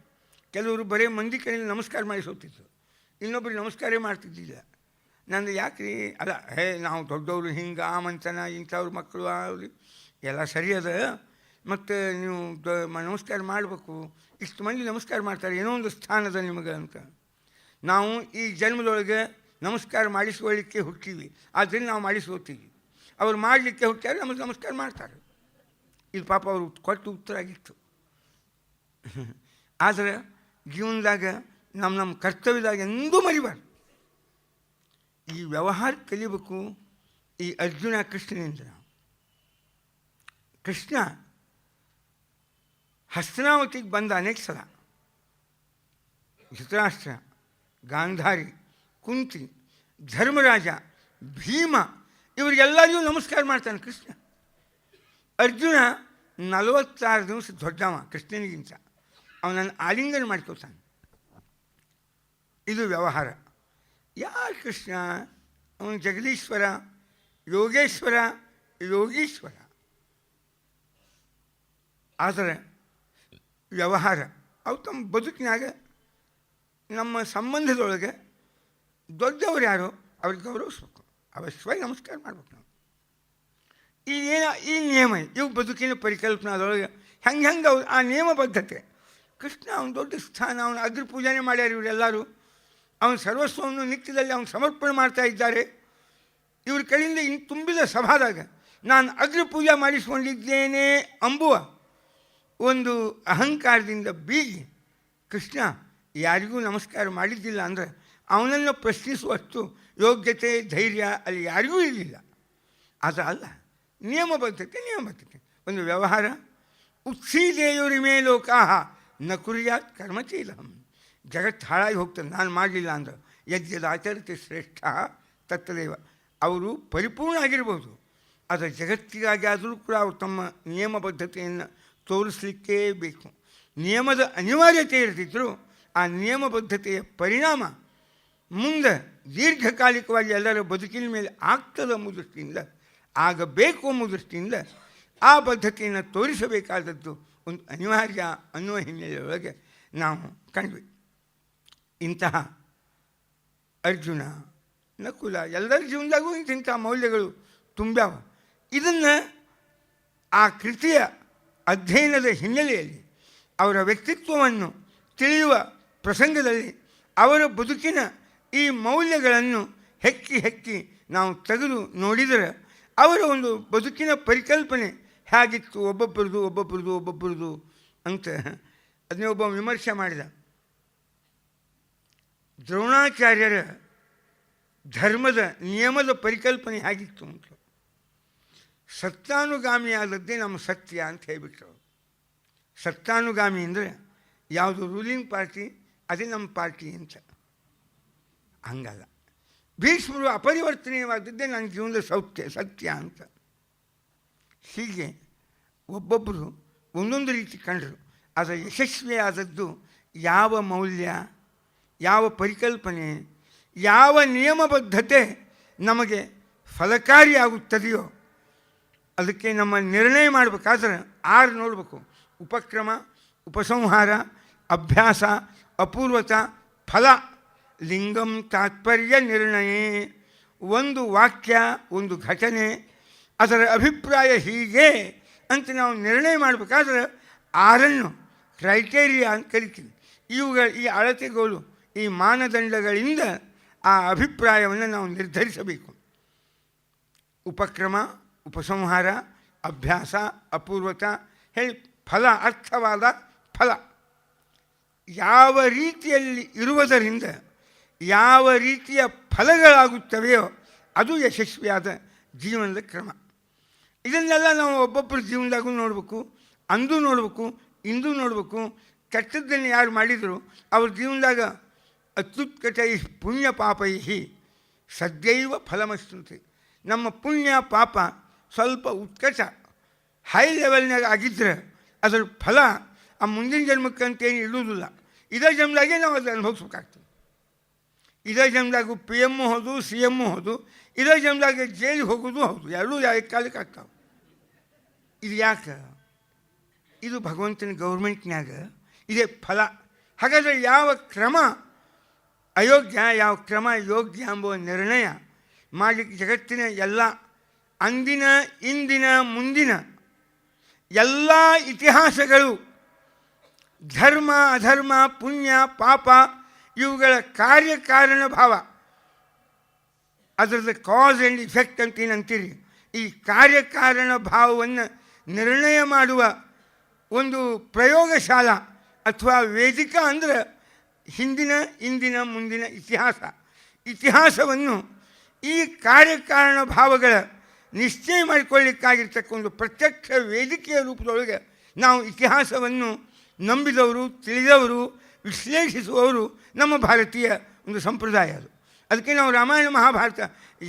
ಕೆಲವರು ಬರೀ ಮಂದಿ ಕಡೆಯಲ್ಲಿ ನಮಸ್ಕಾರ ಮಾಡಿಸೋತಿದ್ರು, ಇನ್ನೊಬ್ಬರಿಗೆ ನಮಸ್ಕಾರ ಮಾಡ್ತಿದ್ದಿಲ್ಲ. ನಂದು ಯಾಕೆ ರೀ ಅಲ್ಲ, ನಾವು ದೊಡ್ಡವರು ಹಿಂಗೆ ಆ ಮಂಚನ ಇಂಥವ್ರ ಮಕ್ಕಳು ಅವ್ರಿ ಎಲ್ಲ ಸರಿ ಅದ, ಮತ್ತು ನೀವು ನಮಸ್ಕಾರ ಮಾಡಬೇಕು, ಇಷ್ಟು ಮಂದಿ ನಮಸ್ಕಾರ ಮಾಡ್ತಾರೆ, ಏನೋ ಒಂದು ಸ್ಥಾನದ ನಿಮಗೆ ಅಂತ. ನಾವು ಈ ಜನ್ಮದೊಳಗೆ ನಮಸ್ಕಾರ ಮಾಡಿಸ್ಕೊಳ್ಳಿಕ್ಕೆ ಹುಟ್ಟೀವಿ, ಆದ್ದರಿಂದ ನಾವು ಮಾಡಿಸ್ಕೋತೀವಿ. ಅವ್ರು ಮಾಡಲಿಕ್ಕೆ ಹುಟ್ಟಾರೆ, ನಮಗೆ ನಮಸ್ಕಾರ ಮಾಡ್ತಾರೆ. ಇದು ಪಾಪ ಅವರು ಕೊಟ್ಟು ಉತ್ತರ ಆಗಿತ್ತು. ಆದರೆ ಜೀವನದಾಗ ನಮ್ಮ ಕರ್ತವ್ಯದಾಗ ಎಂದೂ ಮರಿಬಾರ್ದು. ಈ ವ್ಯವಹಾರ ಕಲಿಬೇಕು ಈ ಅರ್ಜುನ ಕೃಷ್ಣನಿಂದ. ಕೃಷ್ಣ ಹಸ್ತನಾವತಿಗೆ ಬಂದ ಅನೇಕ ಸಲ. ಧೃತರಾಷ್ಟ್ರ, ಗಾಂಧಾರಿ, ಕುಂತಿ, ಧರ್ಮರಾಜ, ಭೀಮ ಇವರಿಗೆಲ್ಲರಿಗೂ ನಮಸ್ಕಾರ ಮಾಡ್ತಾನೆ ಕೃಷ್ಣ. ಅರ್ಜುನ 46 ದಿವಸ ದೊಡ್ಡವ ಕೃಷ್ಣನಿಗಿಂತ, ಅವನನ್ನು ಆಲಿಂಗನ ಮಾಡ್ಕೋತಾನೆ. ಇದು ವ್ಯವಹಾರ. ಯಾರು ಕೃಷ್ಣ? ಅವನು ಜಗದೀಶ್ವರ, ಯೋಗೇಶ್ವರ, ಯೋಗೀಶ್ವರ. ಆದರೆ ವ್ಯವಹಾರ ಅವು ತಮ್ಮ ಬದುಕಿನಾಗ ನಮ್ಮ ಸಂಬಂಧದೊಳಗೆ ದೊಡ್ಡವರು ಯಾರೋ ಅವ್ರಿಗೆ ಗೌರವಿಸ್ಬೇಕು, ಅವಶ್ಯವಾಗಿ ನಮಸ್ಕಾರ ಮಾಡ್ಬೇಕು. ನಾವು ಈ ನಿಯಮ, ಇವು ಬದುಕಿನ ಪರಿಕಲ್ಪನಾದೊಳಗೆ ಹೆಂಗೆ ಅವ್ರು ಆ ನಿಯಮಬದ್ಧತೆ. ಕೃಷ್ಣ ಅವನ ದೊಡ್ಡ ಸ್ಥಾನ, ಅವನ ಅಗ್ರ ಪೂಜನೆ ಮಾಡ್ಯಾರ ಇವರೆಲ್ಲರೂ. ಅವನ ಸರ್ವಸ್ವವನ್ನು ನಿತ್ಯದಲ್ಲಿ ಅವನು ಸಮರ್ಪಣೆ ಮಾಡ್ತಾ ಇದ್ದಾರೆ. ಇವ್ರ ಕಡೆಯಿಂದ ಇನ್ನು ತುಂಬಿದ ಸಭಾದಾಗ ನಾನು ಅಗ್ರ ಪೂಜೆ ಮಾಡಿಸ್ಕೊಂಡಿದ್ದೇನೆ ಎಂಬುವ ಒಂದು ಅಹಂಕಾರದಿಂದ ಬೀಗಿ ಕೃಷ್ಣ ಯಾರಿಗೂ ನಮಸ್ಕಾರ ಮಾಡಿದ್ದಿಲ್ಲ. ಅಂದರೆ ಅವನನ್ನು ಪ್ರಶ್ನಿಸುವಷ್ಟು ಯೋಗ್ಯತೆ, ಧೈರ್ಯ ಅಲ್ಲಿ ಯಾರಿಗೂ ಇರಲಿಲ್ಲ. ಅದು ಅಲ್ಲ, ನಿಯಮಬದ್ಧತೆ. ಒಂದು ವ್ಯವಹಾರ. ಉತ್ಸೀದೇಯುರಿಮೇ ಲೋಕಾಹ ನ ಕುರ್ಯಾತ್ ಕರ್ಮಚೀಲಹಂ. ಜಗತ್ತು ಹಾಳಾಗಿ ಹೋಗ್ತದೆ ನಾನು ಮಾಡಲಿಲ್ಲ ಅಂದ್ರೆ. ಯಜ್ಞದ ಆಚರಿತೆ ಶ್ರೇಷ್ಠ ತತ್ತದೇವ. ಅವರು ಪರಿಪೂರ್ಣ ಆಗಿರ್ಬೋದು, ಆದರೆ ಜಗತ್ತಿಗಾಗಿ ಆದರೂ ಕೂಡ ಅವರು ತಮ್ಮ ನಿಯಮಬದ್ಧತೆಯನ್ನು ತೋರಿಸಲಿಕ್ಕೇ ಬೇಕು. ನಿಯಮದ ಅನಿವಾರ್ಯತೆ ಇರ್ತಿದ್ರು, ಆ ನಿಯಮಬದ್ಧತೆಯ ಪರಿಣಾಮ ಮುಂದೆ ದೀರ್ಘಕಾಲಿಕವಾಗಿ ಎಲ್ಲರ ಬದುಕಿನ ಮೇಲೆ ಆಗ್ತದೆ ಎಂಬ ದೃಷ್ಟಿಯಿಂದ, ಆಗಬೇಕು ಎಂಬ ದೃಷ್ಟಿಯಿಂದ ಆ ಬದ್ಧತೆಯನ್ನು ತೋರಿಸಬೇಕಾದದ್ದು ಒಂದು ಅನಿವಾರ್ಯ ಅನ್ನುವ ಹಿನ್ನೆಲೆಯೊಳಗೆ ನಾವು ಕಂಡ್ವಿ. ಇಂತಹ ಅರ್ಜುನ, ನಕುಲ ಎಲ್ಲರ ಜೀವನದಾಗೂ ಇಂಥ ಮೌಲ್ಯಗಳು ತುಂಬ್ಯಾವ. ಇದನ್ನು ಆ ಕೃತಿಯ ಅಧ್ಯಯನದ ಹಿನ್ನೆಲೆಯಲ್ಲಿ ಅವರ ವ್ಯಕ್ತಿತ್ವವನ್ನು ತಿಳಿಯುವ ಪ್ರಸಂಗದಲ್ಲಿ ಅವರ ಬದುಕಿನ ಈ ಮೌಲ್ಯಗಳನ್ನು ಹೆಕ್ಕಿ ನಾವು ತೆಗೆದು ನೋಡಿದರೆ ಅವರ ಒಂದು ಬದುಕಿನ ಪರಿಕಲ್ಪನೆ ಹೇಗಿತ್ತು, ಒಬ್ಬೊಬ್ಬರದು ಅಂತ ಅದನ್ನೇ ಒಬ್ಬ ವಿಮರ್ಶೆ ಮಾಡಿದ. ದ್ರೋಣಾಚಾರ್ಯರ ಧರ್ಮದ ನಿಯಮದ ಪರಿಕಲ್ಪನೆ ಹೇಗಿತ್ತು ಅಂತ. ಸತ್ತಾನುಗಾಮಿಯಾದದ್ದೇ ನಮ್ಮ ಸತ್ಯ ಅಂತ ಹೇಳಿಬಿಟ್ರು. ಸತ್ತಾನುಗಾಮಿ ಅಂದರೆ ಯಾವುದು ರೂಲಿಂಗ್ ಪಾರ್ಟಿ ಅದೇ ನಮ್ಮ ಪಾರ್ಟಿ ಅಂತ. ಹಂಗಲ್ಲ. ಭೀಷ್ಮರು ಅಪರಿವರ್ತನೀಯವಾದದ್ದೇ ನನ್ನ ಜೀವನದ ಸತ್ಯ ಅಂತ. ಹೀಗೆ ಒಬ್ಬೊಬ್ಬರು ಒಂದೊಂದು ರೀತಿ ಕಂಡರು. ಅದರ ಯಶಸ್ವಿಯಾದದ್ದು ಯಾವ ಮೌಲ್ಯ, ಯಾವ ಪರಿಕಲ್ಪನೆ, ಯಾವ ನಿಯಮಬದ್ಧತೆ ನಮಗೆ ಫಲಕಾರಿಯಾಗುತ್ತದೆಯೋ ಅದಕ್ಕೆ ನಮ್ಮ ನಿರ್ಣಯ ಮಾಡಬೇಕಾದ್ರೆ 6 ನೋಡಬೇಕು. ಉಪಕ್ರಮ, ಉಪಸಂಹಾರ, ಅಭ್ಯಾಸ, ಅಪೂರ್ವತ, ಫಲ, ಲಿಂಗಂ ತಾತ್ಪರ್ಯ ನಿರ್ಣಯ. ಒಂದು ವಾಕ್ಯ, ಒಂದು ಘಟನೆ, ಅದರ ಅಭಿಪ್ರಾಯ ಹೀಗೆ ಅಂತ ನಾವು ನಿರ್ಣಯ ಮಾಡಬೇಕಾದ್ರೆ 6 ಕ್ರೈಟೇರಿಯಾ ಅಂತ ಕರಿತೀವಿ. ಈ ಅಳತೆಗೋಲು, ಈ ಮಾನದಂಡಗಳಿಂದ ಆ ಅಭಿಪ್ರಾಯವನ್ನು ನಾವು ನಿರ್ಧರಿಸಬೇಕು. ಉಪಕ್ರಮ, ಉಪಸಂಹಾರ, ಅಭ್ಯಾಸ, ಅಪೂರ್ವತ ಹೇಳಿ ಫಲ, ಅರ್ಥವಾದ ಫಲ ಯಾವ ರೀತಿಯಲ್ಲಿ ಇರುವುದರಿಂದ ಯಾವ ರೀತಿಯ ಫಲಗಳಾಗುತ್ತವೆಯೋ ಅದು ಯಶಸ್ವಿಯಾದ ಜೀವನದ ಕ್ರಮ. ಇದನ್ನೆಲ್ಲ ನಾವು ಒಬ್ಬೊಬ್ಬರ ಜೀವನದಾಗೂ ನೋಡಬೇಕು, ಅಂದು ನೋಡಬೇಕು, ಇಂದು ನೋಡಬೇಕು. ಕೆಟ್ಟದ್ದನ್ನು ಯಾರು ಮಾಡಿದರು ಅವ್ರ ಜೀವನದಾಗ ಅತ್ಯುತ್ಕಟೈ ಪುಣ್ಯ ಪಾಪೈ ಸದ್ಯೈವ ಫಲಮಸ್ತುತೆ. ನಮ್ಮ ಪುಣ್ಯ ಪಾಪ ಸ್ವಲ್ಪ ಉತ್ಕಟ ಹೈ ಲೆವೆಲ್ನಾಗ ಆಗಿದ್ದರೆ ಅದರ ಫಲ ಆ ಮುಂದಿನ ಜನ್ಮಕ್ಕಂತೇನು ಇರುವುದಿಲ್ಲ. ಇದೇ ಜನ್ಮದಾಗೆ ನಾವು ಅದು ಅನುಭವಿಸ್ಬೇಕಾಗ್ತದೆ. ಇದೇ ಜನ್ಮದಾಗೂ ಪಿ ಎಮ್ಮು ಹೌದು, ಸಿ ಎಮ್ಮು ಹೌದು, ಇದೇ ಜನ್ಮದಾಗ ಜೈಲಿಗೆ ಹೋಗೋದು ಹೌದು, ಎರಡೂ ಯಾವ ಕಾಲಕ್ಕೆ ಆಗ್ತಾವೆ. ಇದು ಯಾಕೆ? ಇದು ಭಗವಂತನ ಗೌರ್ಮೆಂಟ್ನ್ಯಾಗ ಇದೇ ಫಲ. ಹಾಗಾದರೆ ಯಾವ ಕ್ರಮ ಅಯೋಗ್ಯ, ಯಾವ ಕ್ರಮ ಯೋಗ್ಯ ಎಂಬುವ ನಿರ್ಣಯ ಮಾಡಲಿಕ್ಕೆ ಜಗತ್ತಿನ ಎಲ್ಲ ಅಂದಿನ ಇಂದಿನ ಮುಂದಿನ ಎಲ್ಲ ಇತಿಹಾಸಗಳು ಧರ್ಮ ಅಧರ್ಮ ಪುಣ್ಯ ಪಾಪ ಇವುಗಳ ಕಾರ್ಯಕಾರಣ ಭಾವ, ಅದರದ್ದು ಕಾಸ್ ಆ್ಯಂಡ್ ಇಫೆಕ್ಟ್ ಅಂತ ಏನಂತೀರಿ, ಈ ಕಾರ್ಯಕಾರಣ ಭಾವವನ್ನು ನಿರ್ಣಯ ಮಾಡುವ ಒಂದು ಪ್ರಯೋಗಶಾಲಾ ಅಥವಾ ವೇದಿಕಾ ಅಂದರೆ ಹಿಂದಿನ ಇಂದಿನ ಮುಂದಿನ ಇತಿಹಾಸವನ್ನು ಈ ಕಾರ್ಯಕಾರಣ ಭಾವಗಳ ನಿಶ್ಚಯ ಮಾಡಿಕೊಳ್ಳಿಕ್ಕಾಗಿರ್ತಕ್ಕ ಒಂದು ಪ್ರತ್ಯಕ್ಷ ವೇದಿಕೆಯ ರೂಪದೊಳಗೆ ನಾವು ಇತಿಹಾಸವನ್ನು ನಂಬಿದವರು, ತಿಳಿದವರು, ವಿಶ್ಲೇಷಿಸುವವರು ನಮ್ಮ ಭಾರತೀಯ ಒಂದು ಸಂಪ್ರದಾಯ. ಅದಕ್ಕೆ ನಾವು ರಾಮಾಯಣ ಮಹಾಭಾರತ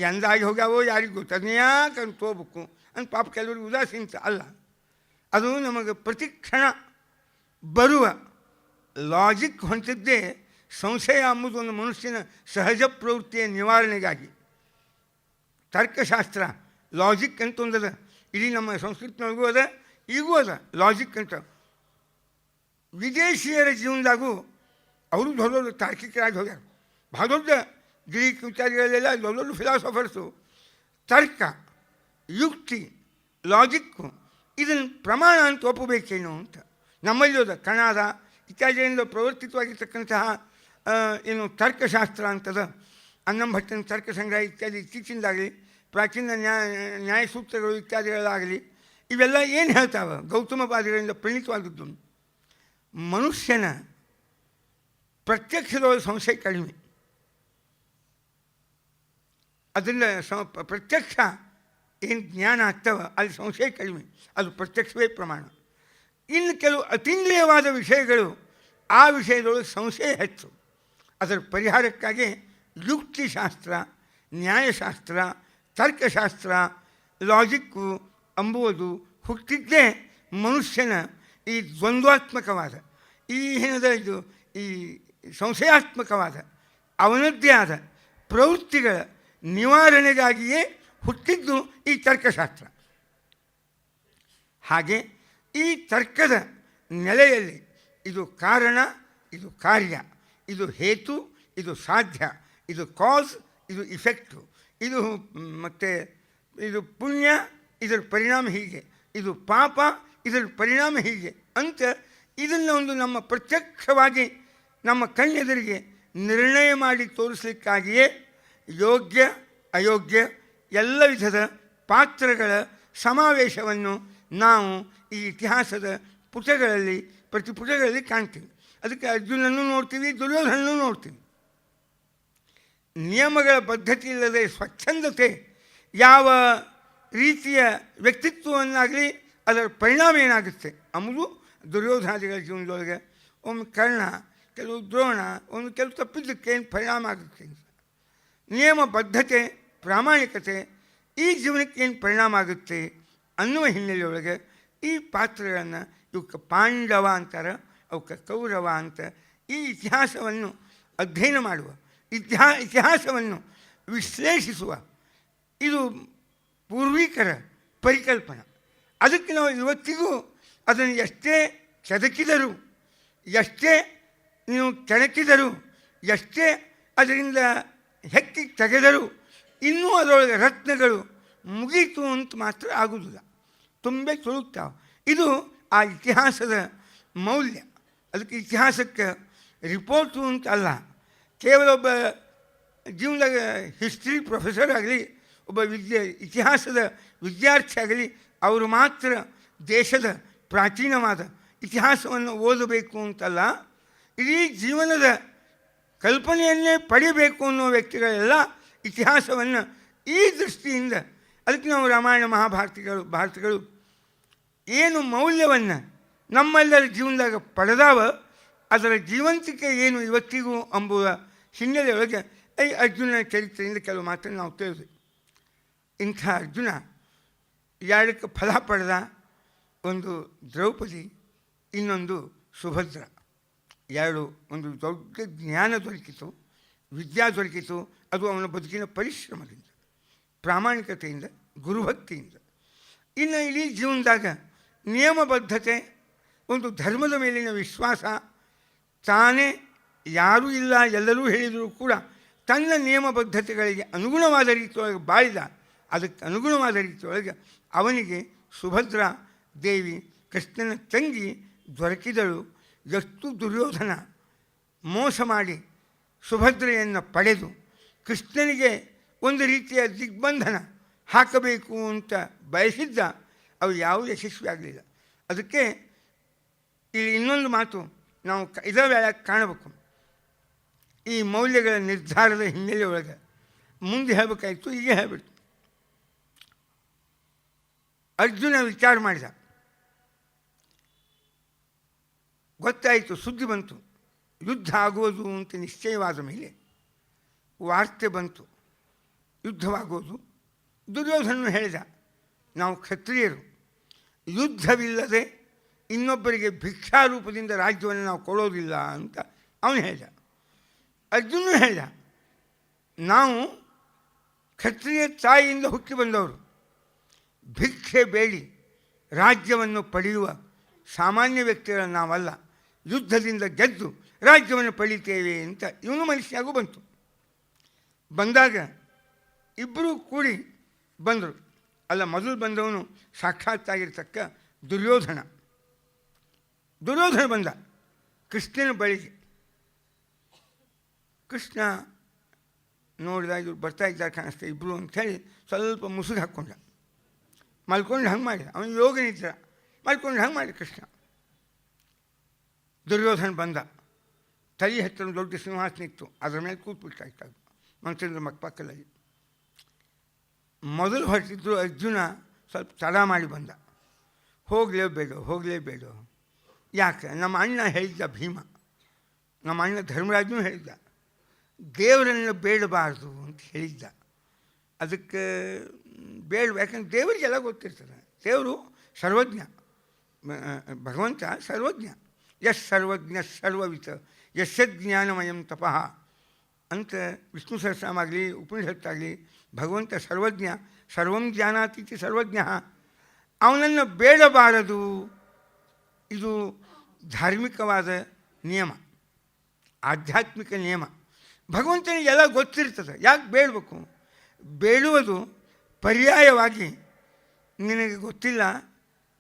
ಎಂದಾಗಿ ಹೋಗ್ಯಾವೋ ಯಾರಿಗೂ ಗೊತ್ತು, ಅದನ್ನ ಯಾಕೆ ಅಂತ ಹೋಗ್ಬೇಕು ಅಂತ ಪಾಪ ಕೆಲವರಿಗೆ ಉದಾಸೀನತೆ ಅಲ್ಲ. ಅದು ನಮಗೆ ಪ್ರತಿಕ್ಷಣ ಬರುವ ಲಾಜಿಕ್ ಹೊಂಟಿದ್ದೇ ಸಂಶಯ ಎಂಬುದು ಒಂದು ಮನುಷ್ಯನ ಸಹಜ ಪ್ರವೃತ್ತಿಯ ನಿವಾರಣೆಗಾಗಿ. ತರ್ಕಶಾಸ್ತ್ರ ಲಾಜಿಕ್ ಅಂತ ಒಂದದ, ಇಡೀ ನಮ್ಮ ಸಂಸ್ಕೃತಿನೊಳಗೂ ಅದ, ಈಗೂ ಅದ ಲಾಜಿಕ್ ಅಂತ. ವಿದೇಶಿಯರ ಜೀವನದಾಗೂ ಅವರು ದೊಡ್ಡ ದೊಡ್ಡ ತಾರ್ಕಿಕರಾಗಿ ಹೋಗ್ಯಾರ. ಭಾಳ ದೊಡ್ಡ ಗ್ರೀಕ್ ವಿಚಾರಗಳಲ್ಲೆಲ್ಲ ದೊಡ್ಡ ದೊಡ್ಡ ಫಿಲಾಸಫರ್ಸು ತರ್ಕ, ಯುಕ್ತಿ, ಲಾಜಿಕ್ಕು ಇದನ್ನು ಪ್ರಮಾಣ ಅಂತ ಒಪ್ಪಬೇಕೇನು ಅಂತ. ನಮ್ಮಲ್ಲಿ ಅದ ಕಣಾದ ಇತ್ಯಾದಿಯಿಂದ ಪ್ರವರ್ತಿತವಾಗಿರ್ತಕ್ಕಂತಹ ಏನು ತರ್ಕಶಾಸ್ತ್ರ ಅಂತದ, ಅನ್ನಂಭಟ್ಟನ ತರ್ಕ ಸಂಗ್ರಹ ಇತ್ಯಾದಿ ಇತ್ತೀಚಿಂದಾಗಲಿ, ಪ್ರಾಚೀನ ನ್ಯಾಯಸೂತ್ರಗಳು ಇತ್ಯಾದಿಗಳಾಗಲಿ ಇವೆಲ್ಲ ಏನು ಹೇಳ್ತಾವೆ? ಗೌತಮವಾದಿಗಳಿಂದ ಪ್ರಣೀತವಾದದ್ದು. ಮನುಷ್ಯನ ಪ್ರತ್ಯಕ್ಷದೊಳಗೆ ಸಂಶಯ ಕಡಿಮೆ, ಅದರಿಂದ ಪ್ರತ್ಯಕ್ಷ ಏನು ಜ್ಞಾನ ಆಗ್ತವೆ ಅಲ್ಲಿ ಸಂಶಯ ಕಡಿಮೆ, ಅದು ಪ್ರತ್ಯಕ್ಷವೇ ಪ್ರಮಾಣ. ಇನ್ನು ಕೆಲವು ಅತೀಂದ್ರಿಯವಾದ ವಿಷಯಗಳು, ಆ ವಿಷಯದೊಳಗೆ ಸಂಶಯ ಹೆಚ್ಚು. ಅದರ ಪರಿಹಾರಕ್ಕಾಗಿ ಯುಕ್ತಿಶಾಸ್ತ್ರ, ನ್ಯಾಯಶಾಸ್ತ್ರ, ತರ್ಕಶಾಸ್ತ್ರ, ಲಾಜಿಕ್ಕು ಎಂಬುವುದು ಹುಟ್ಟಿದ್ದೇ ಮನುಷ್ಯನ ಈ ದ್ವಂದ್ವಾತ್ಮಕವಾದ, ಈ ಏನದ ಇದು ಈ ಸಂಶಯಾತ್ಮಕವಾದ ಅವನದ್ದೇ ಆದ ಪ್ರವೃತ್ತಿಗಳ ನಿವಾರಣೆಗಾಗಿಯೇ ಹುಟ್ಟಿದ್ದು ಈ ತರ್ಕಶಾಸ್ತ್ರ. ಹಾಗೆ ಈ ತರ್ಕದ ನೆಲೆಯಲ್ಲಿ ಇದು ಕಾರಣ, ಇದು ಕಾರ್ಯ, ಇದು ಹೇತು, ಇದು ಸಾಧ್ಯ, ಇದು ಕಾಸ್, ಇದು ಇಫೆಕ್ಟು, ಇದು ಮತ್ತು ಇದು ಪುಣ್ಯ, ಇದರ ಪರಿಣಾಮ ಹೀಗೆ, ಇದು ಪಾಪ, ಇದರ ಪರಿಣಾಮ ಹೀಗೆ ಅಂತ ಇದನ್ನು ಒಂದು ನಮ್ಮ ಪ್ರತ್ಯಕ್ಷವಾಗಿ ನಮ್ಮ ಕಣ್ಣೆದುರಿಗೆ ನಿರ್ಣಯ ಮಾಡಿ ತೋರಿಸಲಿಕ್ಕಾಗಿಯೇ ಯೋಗ್ಯ ಅಯೋಗ್ಯ ಎಲ್ಲ ವಿಧದ ಪಾತ್ರಗಳ ಸಮಾವೇಶವನ್ನು ನಾವು ಈ ಇತಿಹಾಸದ ಪುಟಗಳಲ್ಲಿ ಪ್ರತಿ ಪುಟಗಳಲ್ಲಿ ಕಾಣ್ತೀವಿ. ಅದಕ್ಕೆ ಅರ್ಜುನನ್ನು ನೋಡ್ತೀವಿ, ದುರ್ಯೋಧನನ್ನು ನೋಡ್ತೀವಿ. ನಿಯಮಗಳ ಬದ್ಧತೆ ಇಲ್ಲದೆ ಸ್ವಚ್ಛಂದತೆ ಯಾವ ರೀತಿಯ ವ್ಯಕ್ತಿತ್ವವನ್ನಾಗಲಿ ಅದರ ಪರಿಣಾಮ ಏನಾಗುತ್ತೆ ಅಂಬುದು ದುರ್ಯೋಧನಾದಿಗಳ ಜೀವನದೊಳಗೆ ಒಮ್ಮೆ ಕರ್ಣ, ಕೆಲವು ದ್ರೋಣ, ಒಂದು ಕೆಲವು ತಪ್ಪಿದ್ದಕ್ಕೆ ಏನು ಪರಿಣಾಮ ಆಗುತ್ತೆ. ನಿಯಮ ಬದ್ಧತೆ, ಪ್ರಾಮಾಣಿಕತೆ ಈ ಜೀವನಕ್ಕೆ ಏನು ಪರಿಣಾಮ ಆಗುತ್ತೆ ಅನ್ನುವ ಹಿನ್ನೆಲೆಯೊಳಗೆ ಈ ಪಾತ್ರಗಳನ್ನು ಇವಕ್ಕೆ ಪಾಂಡವ ಅಂತಾರೆ, ಅವಕ್ಕೆ ಕೌರವ ಅಂತ ಈ ಇತಿಹಾಸವನ್ನು ಅಧ್ಯಯನ ಮಾಡುವ, ಇತಿಹಾಸವನ್ನು ವಿಶ್ಲೇಷಿಸುವ ಇದು ಪೂರ್ವಿಕರ ಪರಿಕಲ್ಪನೆ. ಅದಕ್ಕೆ ನಾವು ಇವತ್ತಿಗೂ ಅದನ್ನು ಎಷ್ಟೇ ಕೆದಕಿದರೂ, ಎಷ್ಟೇ ನೀವು ಕೆಣಕಿದರೂ, ಎಷ್ಟೇ ಅದರಿಂದ ಹೆಕ್ಕಿ ತೆಗೆದರೂ ಇನ್ನೂ ಅದರೊಳಗೆ ರತ್ನಗಳು ಮುಗೀತು ಅಂತ ಮಾತ್ರ ಆಗುವುದಿಲ್ಲ, ತುಂಬೆ ತುಳುಕ್ತಾವೆ. ಇದು ಆ ಇತಿಹಾಸದ ಮೌಲ್ಯ. ಅದಕ್ಕೆ ಇತಿಹಾಸಕ್ಕೆ ರಿಪೋರ್ಟು ಅಂತ ಅಲ್ಲ, ಕೇವಲ ಒಬ್ಬ ಜೀವನದಾಗ ಹಿಸ್ಟ್ರಿ ಪ್ರೊಫೆಸರ್ ಆಗಲಿ, ಒಬ್ಬ ಇತಿಹಾಸದ ವಿದ್ಯಾರ್ಥಿ ಆಗಲಿ ಅವರು ಮಾತ್ರ ದೇಶದ ಪ್ರಾಚೀನವಾದ ಇತಿಹಾಸವನ್ನು ಓದಬೇಕು ಅಂತಲ್ಲ, ಇಡೀ ಜೀವನದ ಕಲ್ಪನೆಯನ್ನೇ ಪಡಿಬೇಕು ಅನ್ನೋ ವ್ಯಕ್ತಿಗಳೆಲ್ಲ ಇತಿಹಾಸವನ್ನು ಈ ದೃಷ್ಟಿಯಿಂದ, ಅದಕ್ಕೆ ನಾವು ರಾಮಾಯಣ ಭಾರತಗಳು ಏನು ಮೌಲ್ಯವನ್ನು ನಮ್ಮೆಲ್ಲರ ಜೀವನದಾಗ ಪಡೆದಾವ, ಅದರ ಜೀವಂತಿಕೆ ಏನು ಇವತ್ತಿಗೂ ಎಂಬುವ ಹಿನ್ನೆಲೆಯೊಳಗೆ ಈ ಅರ್ಜುನನ ಚರಿತ್ರೆಯಿಂದ ಕೆಲವು ಮಾತನ್ನು ನಾವು ತಿಳಿದ್ವಿ. ಇಂಥ ಅರ್ಜುನ ಎರಡಕ್ಕೆ ಫಲ ಪಡೆದ, ಒಂದು ದ್ರೌಪದಿ, ಇನ್ನೊಂದು ಸುಭದ್ರ. ಎರಡು, ಒಂದು ದೊಡ್ಡ ಜ್ಞಾನ ದೊರಕಿತು, ವಿದ್ಯಾ ದೊರಕಿತು. ಅದು ಅವನ ಬದುಕಿನ ಪರಿಶ್ರಮದಿಂದ, ಪ್ರಾಮಾಣಿಕತೆಯಿಂದ, ಗುರುಭಕ್ತಿಯಿಂದ. ಇನ್ನು ಇಡೀ ಜೀವನದಾಗ ನಿಯಮಬದ್ಧತೆ, ಒಂದು ಧರ್ಮದ ಮೇಲಿನ ವಿಶ್ವಾಸ, ತಾನೇ ಯಾರೂ ಇಲ್ಲ ಎಲ್ಲರೂ ಹೇಳಿದರೂ ಕೂಡ ತನ್ನ ನಿಯಮಬದ್ಧತೆಗಳಿಗೆ ಅನುಗುಣವಾದ ರೀತಿಯೊಳಗೆ ಬಾಳಿದ. ಅದಕ್ಕೆ ಅನುಗುಣವಾದ ರೀತಿಯೊಳಗೆ ಅವನಿಗೆ ಸುಭದ್ರ ದೇವಿ, ಕೃಷ್ಣನ ತಂಗಿ ದೊರಕಿದಳು. ಎಷ್ಟು ದುರ್ಯೋಧನ ಮೋಸ ಮಾಡಿ ಸುಭದ್ರೆಯನ್ನು ಪಡೆದು ಕೃಷ್ಣನಿಗೆ ಒಂದು ರೀತಿಯ ದಿಗ್ಬಂಧನ ಹಾಕಬೇಕು ಅಂತ ಬಯಸಿದ್ದ, ಅವು ಯಾವುದೂ ಯಶಸ್ವಿ ಆಗಲಿಲ್ಲ. ಅದಕ್ಕೆ ಇಲ್ಲಿ ಇನ್ನೊಂದು ಮಾತು ನಾವು ಇದರ ವೇಳೆ ಕಾಣಬೇಕು. ಈ ಮೌಲ್ಯಗಳ ನಿರ್ಧಾರದ ಹಿನ್ನೆಲೆಯೊಳಗೆ ಮುಂದೆ ಹೇಳಬೇಕಾಯಿತು, ಈಗ ಹೇಳ್ಬಿಡ್ತು. ಅರ್ಜುನ ವಿಚಾರ ಮಾಡಿದ, ಗೊತ್ತಾಯಿತು, ಸುದ್ದಿ ಬಂತು, ಯುದ್ಧ ಆಗೋದು ಅಂತ ನಿಶ್ಚಯವಾದ ಮೇಲೆ ವಾರ್ತೆ ಬಂತು, ಯುದ್ಧವಾಗೋದು. ದುರ್ಯೋಧನನು ಹೇಳಿದ, ನಾವು ಕ್ಷತ್ರಿಯರು, ಯುದ್ಧವಿಲ್ಲದೆ ಇನ್ನೊಬ್ಬರಿಗೆ ಭಿಕ್ಷಾರೂಪದಿಂದ ರಾಜ್ಯವನ್ನು ನಾವು ಕೊಡೋದಿಲ್ಲ ಅಂತ ಅವನು ಹೇಳಿದ. ಅರ್ಜುನನು ಹೇಳಿದ, ನಾವು ಕ್ಷತ್ರಿಯ ತಾಯಿಯಿಂದ ಹುಟ್ಟಿ ಬಂದವರು, ಭಿಕ್ಷೆ ಬೇಡಿ ರಾಜ್ಯವನ್ನು ಪಡೆಯುವ ಸಾಮಾನ್ಯ ವ್ಯಕ್ತಿಗಳನ್ನು ನಾವಲ್ಲ, ಯುದ್ಧದಿಂದ ಗೆದ್ದು ರಾಜ್ಯವನ್ನು ಪಡೀತೇವೆ ಅಂತ ಇವನು ಮನುಷ್ಯಾಗೂ ಬಂತು. ಬಂದಾಗ ಇಬ್ಬರೂ ಕೂಡಿ ಬಂದರು. ಅಲ್ಲ, ಮೊದಲು ಬಂದವನು ಸಾಕ್ಷಾತ್ತಾಗಿರ್ತಕ್ಕ ದುರ್ಯೋಧನ ಬಂದ ಕೃಷ್ಣನ ಬಳಿಗೆ. ಕೃಷ್ಣ ನೋಡಿದ, ಇವ್ರು ಬರ್ತಾ ಇದ್ದಾರೆ ಕಾಣಿಸ್ತಾ ಇಬ್ಬರು ಅಂಥೇಳಿ ಸ್ವಲ್ಪ ಮುಸುಗು ಹಾಕ್ಕೊಂಡ, ಮಲ್ಕೊಂಡು ಹಂಗೆ ಮಾಡಿದ. ಅವನು ಯೋಗನಿದ್ರ ಮಲ್ಕೊಂಡು ಹಂಗೆ ಮಾಡಿ ಕೃಷ್ಣ. ದುರ್ಯೋಧನ ಬಂದ, ತಲೆ ಹತ್ತಿರ ದೊಡ್ಡ ಸಿಂಹಾಸನ ಇತ್ತು, ಅದರ ಮೇಲೆ ಕೂತ್ಬಿಟ್ಟ ಇತ್ತಾಗ ಮಂತ್ರಿಗಳ ಮಕ್ಕಪಕ್ಕದಲ್ಲಿ. ಮೊದಲು ಹೊರಟಿದ್ರು ಅರ್ಜುನ ಸ್ವಲ್ಪ ತಡ ಮಾಡಿ ಬಂದ. ಹೋಗಲೇಬೇಡ. ಯಾಕೆ? ನಮ್ಮ ಅಣ್ಣ ಹೇಳಿದ್ದ, ಭೀಮ, ನಮ್ಮ ಅಣ್ಣ ಧರ್ಮರಾಜನೂ ಹೇಳಿದ್ದ, ದೇವರನ್ನು ಬೇಡಬಾರ್ದು ಅಂತ ಹೇಳಿದ್ದ. ಅದಕ್ಕೆ ಯಾಕಂದ್ರೆ ದೇವರಿಗೆಲ್ಲ ಗೊತ್ತಿರ್ತದೆ, ದೇವರು ಸರ್ವಜ್ಞ, ಭಗವಂತ ಸರ್ವಜ್ಞ. ಯಶ್ ಸರ್ವಜ್ಞ ಸರ್ವವಿತ ಯಶಜ್ಞಾನಮಯಂ ತಪಃ ಅಂತ ವಿಷ್ಣು ಸಹಸ್ರನಾಮ ಆಗಲಿ ಉಪನಿಷತ್ತಾಗಲಿ, ಭಗವಂತ ಸರ್ವಜ್ಞ, ಸರ್ವಂ ಜಾನಾತೀತಿ ಸರ್ವಜ್ಞ. ಅವನನ್ನು ಬೇಡಬಾರದು. ಇದು ಧಾರ್ಮಿಕವಾದ ನಿಯಮ, ಆಧ್ಯಾತ್ಮಿಕ ನಿಯಮ. ಭಗವಂತನಿಗೆ ಎಲ್ಲ ಗೊತ್ತಿರ್ತದೆ, ಯಾಕೆ ಬೇಡಬೇಕು? ಬೇಡುವುದು ಪರ್ಯಾಯವಾಗಿ, ನಿನಗೆ ಗೊತ್ತಿಲ್ಲ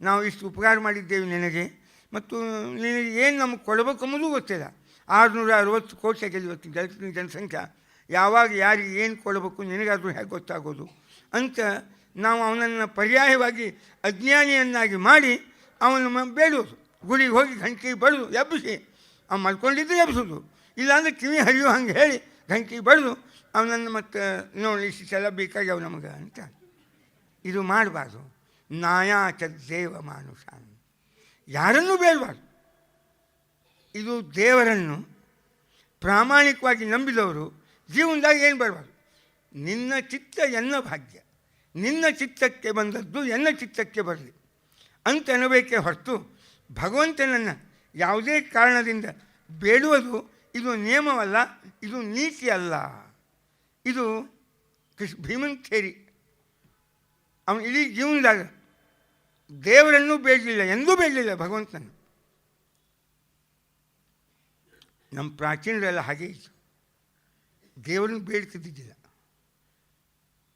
ನಾವು ಇಷ್ಟು ಉಪಕಾರ ಮಾಡಿದ್ದೇವೆ ನಿನಗೆ, ಮತ್ತು ನಿನಗೆ ಏನು ನಮಗೆ ಕೊಡಬೇಕು ಅನ್ನೋದು ಗೊತ್ತಿಲ್ಲ. 660 ಕೋಟಿ ಆಗಿದೆ ಇವತ್ತಿನ ಜಗತ್ತಿನ ಜನಸಂಖ್ಯೆ. ಯಾವಾಗ ಯಾರಿಗೆ ಏನು ಕೊಡಬೇಕು ನಿನಗಾದರೂ ಹೇಗೆ ಗೊತ್ತಾಗೋದು ಅಂತ ನಾವು ಅವನನ್ನು ಪರ್ಯಾಯವಾಗಿ ಅಜ್ಞಾನಿಯನ್ನಾಗಿ ಮಾಡಿ ಅವನ ಬೇಡೋದು. ಗುಡಿಗೆ ಹೋಗಿ ಗಂಟೆಗೆ ಬಡಿದು ಎಬ್ಬಿಸಿ, ಅವ್ನು ಮಲ್ಕೊಂಡಿದ್ದರೆ ಎಬ್ಬಿಸೋದು, ಇಲ್ಲಾಂದರೆ ಕಿವಿ ಹರಿಯೋ ಹಂಗೆ ಹೇಳಿ ಗಂಟೆಗೆ ಬಡಿದು ಅವನನ್ನು ಮತ್ತು ನೋಡಿ ಇಷ್ಟೆಲ್ಲ ಬೇಕಾಗ್ಯಾವ ನಮಗೆ ಅಂತ. ಇದು ಮಾಡಬಾರ್ದು. ನಾಯಾಚ ದೇವ ಮಾನುಷ, ಯಾರನ್ನೂ ಬೇಡಬಾರ್ದು. ಇದು ದೇವರನ್ನು ಪ್ರಾಮಾಣಿಕವಾಗಿ ನಂಬಿದವರು ಜೀವನದಾಗ ಏನು ಬರಬಾರ್ದು. ನಿನ್ನ ಚಿತ್ತ ಎನ್ನ ಭಾಗ್ಯ, ನಿನ್ನ ಚಿತ್ತಕ್ಕೆ ಬಂದದ್ದು ಎನ್ನ ಚಿತ್ತಕ್ಕೆ ಬರಲಿ ಅಂತ ಅನ್ನಬೇಕೇ ಹೊರತು ಭಗವಂತನನ್ನು ಯಾವುದೇ ಕಾರಣದಿಂದ ಬೇಡುವುದು ಇದು ನಿಯಮವಲ್ಲ, ಇದು ನೀತಿ ಅಲ್ಲ. ಇದು ಭೀಮನ್ ಥೇರಿ. ಅವನು ಇಡೀ ಜೀವನದಾಗ ದೇವರನ್ನೂ ಬೇಡಲಿಲ್ಲ, ಎಂದೂ ಬೇಡಲಿಲ್ಲ ಭಗವಂತನನ್ನು. ನಮ್ಮ ಪ್ರಾಚೀನರೆಲ್ಲ ಹಾಗೆ ಇತ್ತು, ದೇವರನ್ನು ಬೇಡ್ತಿದ್ದಿದ್ದಿಲ್ಲ.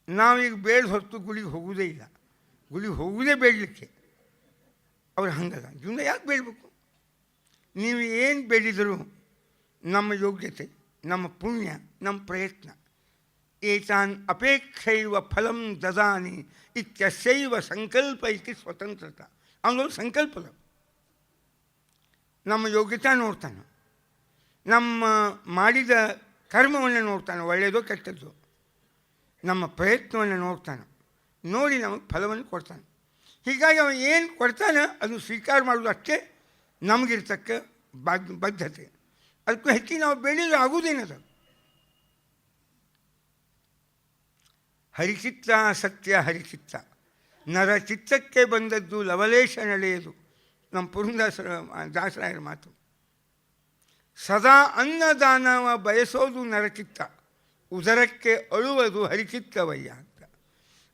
ನಾವೀಗ ಬೇಡ ಹೊರತು ಗುಡಿಗೆ ಹೋಗುವುದೇ ಇಲ್ಲ, ಗುಡಿಗೆ ಹೋಗುವುದೇ ಬೇಡಲಿಕ್ಕೆ. ಅವ್ರು ಹಂಗಲ್ಲ. ಜೀವನ ಯಾಕೆ ಬೇಡಬೇಕು? ನೀವು ಏನು ಬೇಡಿದರೂ ನಮ್ಮ ಯೋಗ್ಯತೆ, ನಮ್ಮ ಪುಣ್ಯ, ನಮ್ಮ ಪ್ರಯತ್ನ ಏತಾನ್ ಅಪೇಕ್ಷೈವ ಫಲಂ ದದಾನಿ ಇತ್ಯಸ್ಯೈವ ಸಂಕಲ್ಪ ಇತಿ ಸ್ವತಂತ್ರತ. ಅವನೊಂದು ಸಂಕಲ್ಪದ ನಮ್ಮ ಯೋಗ್ಯತೆ ನೋಡ್ತಾನೆ, ನಮ್ಮ ಮಾಡಿದ ಕರ್ಮವನ್ನು ನೋಡ್ತಾನೆ, ಒಳ್ಳೆಯದೋ ಕೆಟ್ಟದ್ದು, ನಮ್ಮ ಪ್ರಯತ್ನವನ್ನು ನೋಡ್ತಾನೆ, ನೋಡಿ ನಮಗೆ ಫಲವನ್ನು ಕೊಡ್ತಾನೆ. ಹೀಗಾಗಿ ಅವನು ಏನು ಕೊಡ್ತಾನೆ ಅದು ಸ್ವೀಕಾರ ಮಾಡೋದು ಅಷ್ಟೇ ನಮಗಿರ್ತಕ್ಕ ಬದ್ಧತೆ. ಅದಕ್ಕೂ ಹೆಚ್ಚಿಗೆ ನಾವು ಬೆಳೆಯೋದು ಆಗುವುದೇನದು. ಹರಿಚಿತ್ತ ಸತ್ಯ ಹರಿಚಿತ್ತ, ನರಚಿತ್ತಕ್ಕೆ ಬಂದದ್ದು ಲವಲೇಶ ನಡೆಯದು. ನಮ್ಮ ಪುರಂದಾಸರ ದಾಸರಾಯರ ಮಾತು. ಸದಾ ಅನ್ನದಾನವ ಬಯಸೋದು ನರಚಿತ್ತ, ಉದರಕ್ಕೆ ಅಳುವುದು ಹರಿಚಿತ್ತವಯ್ಯ ಅಂತ.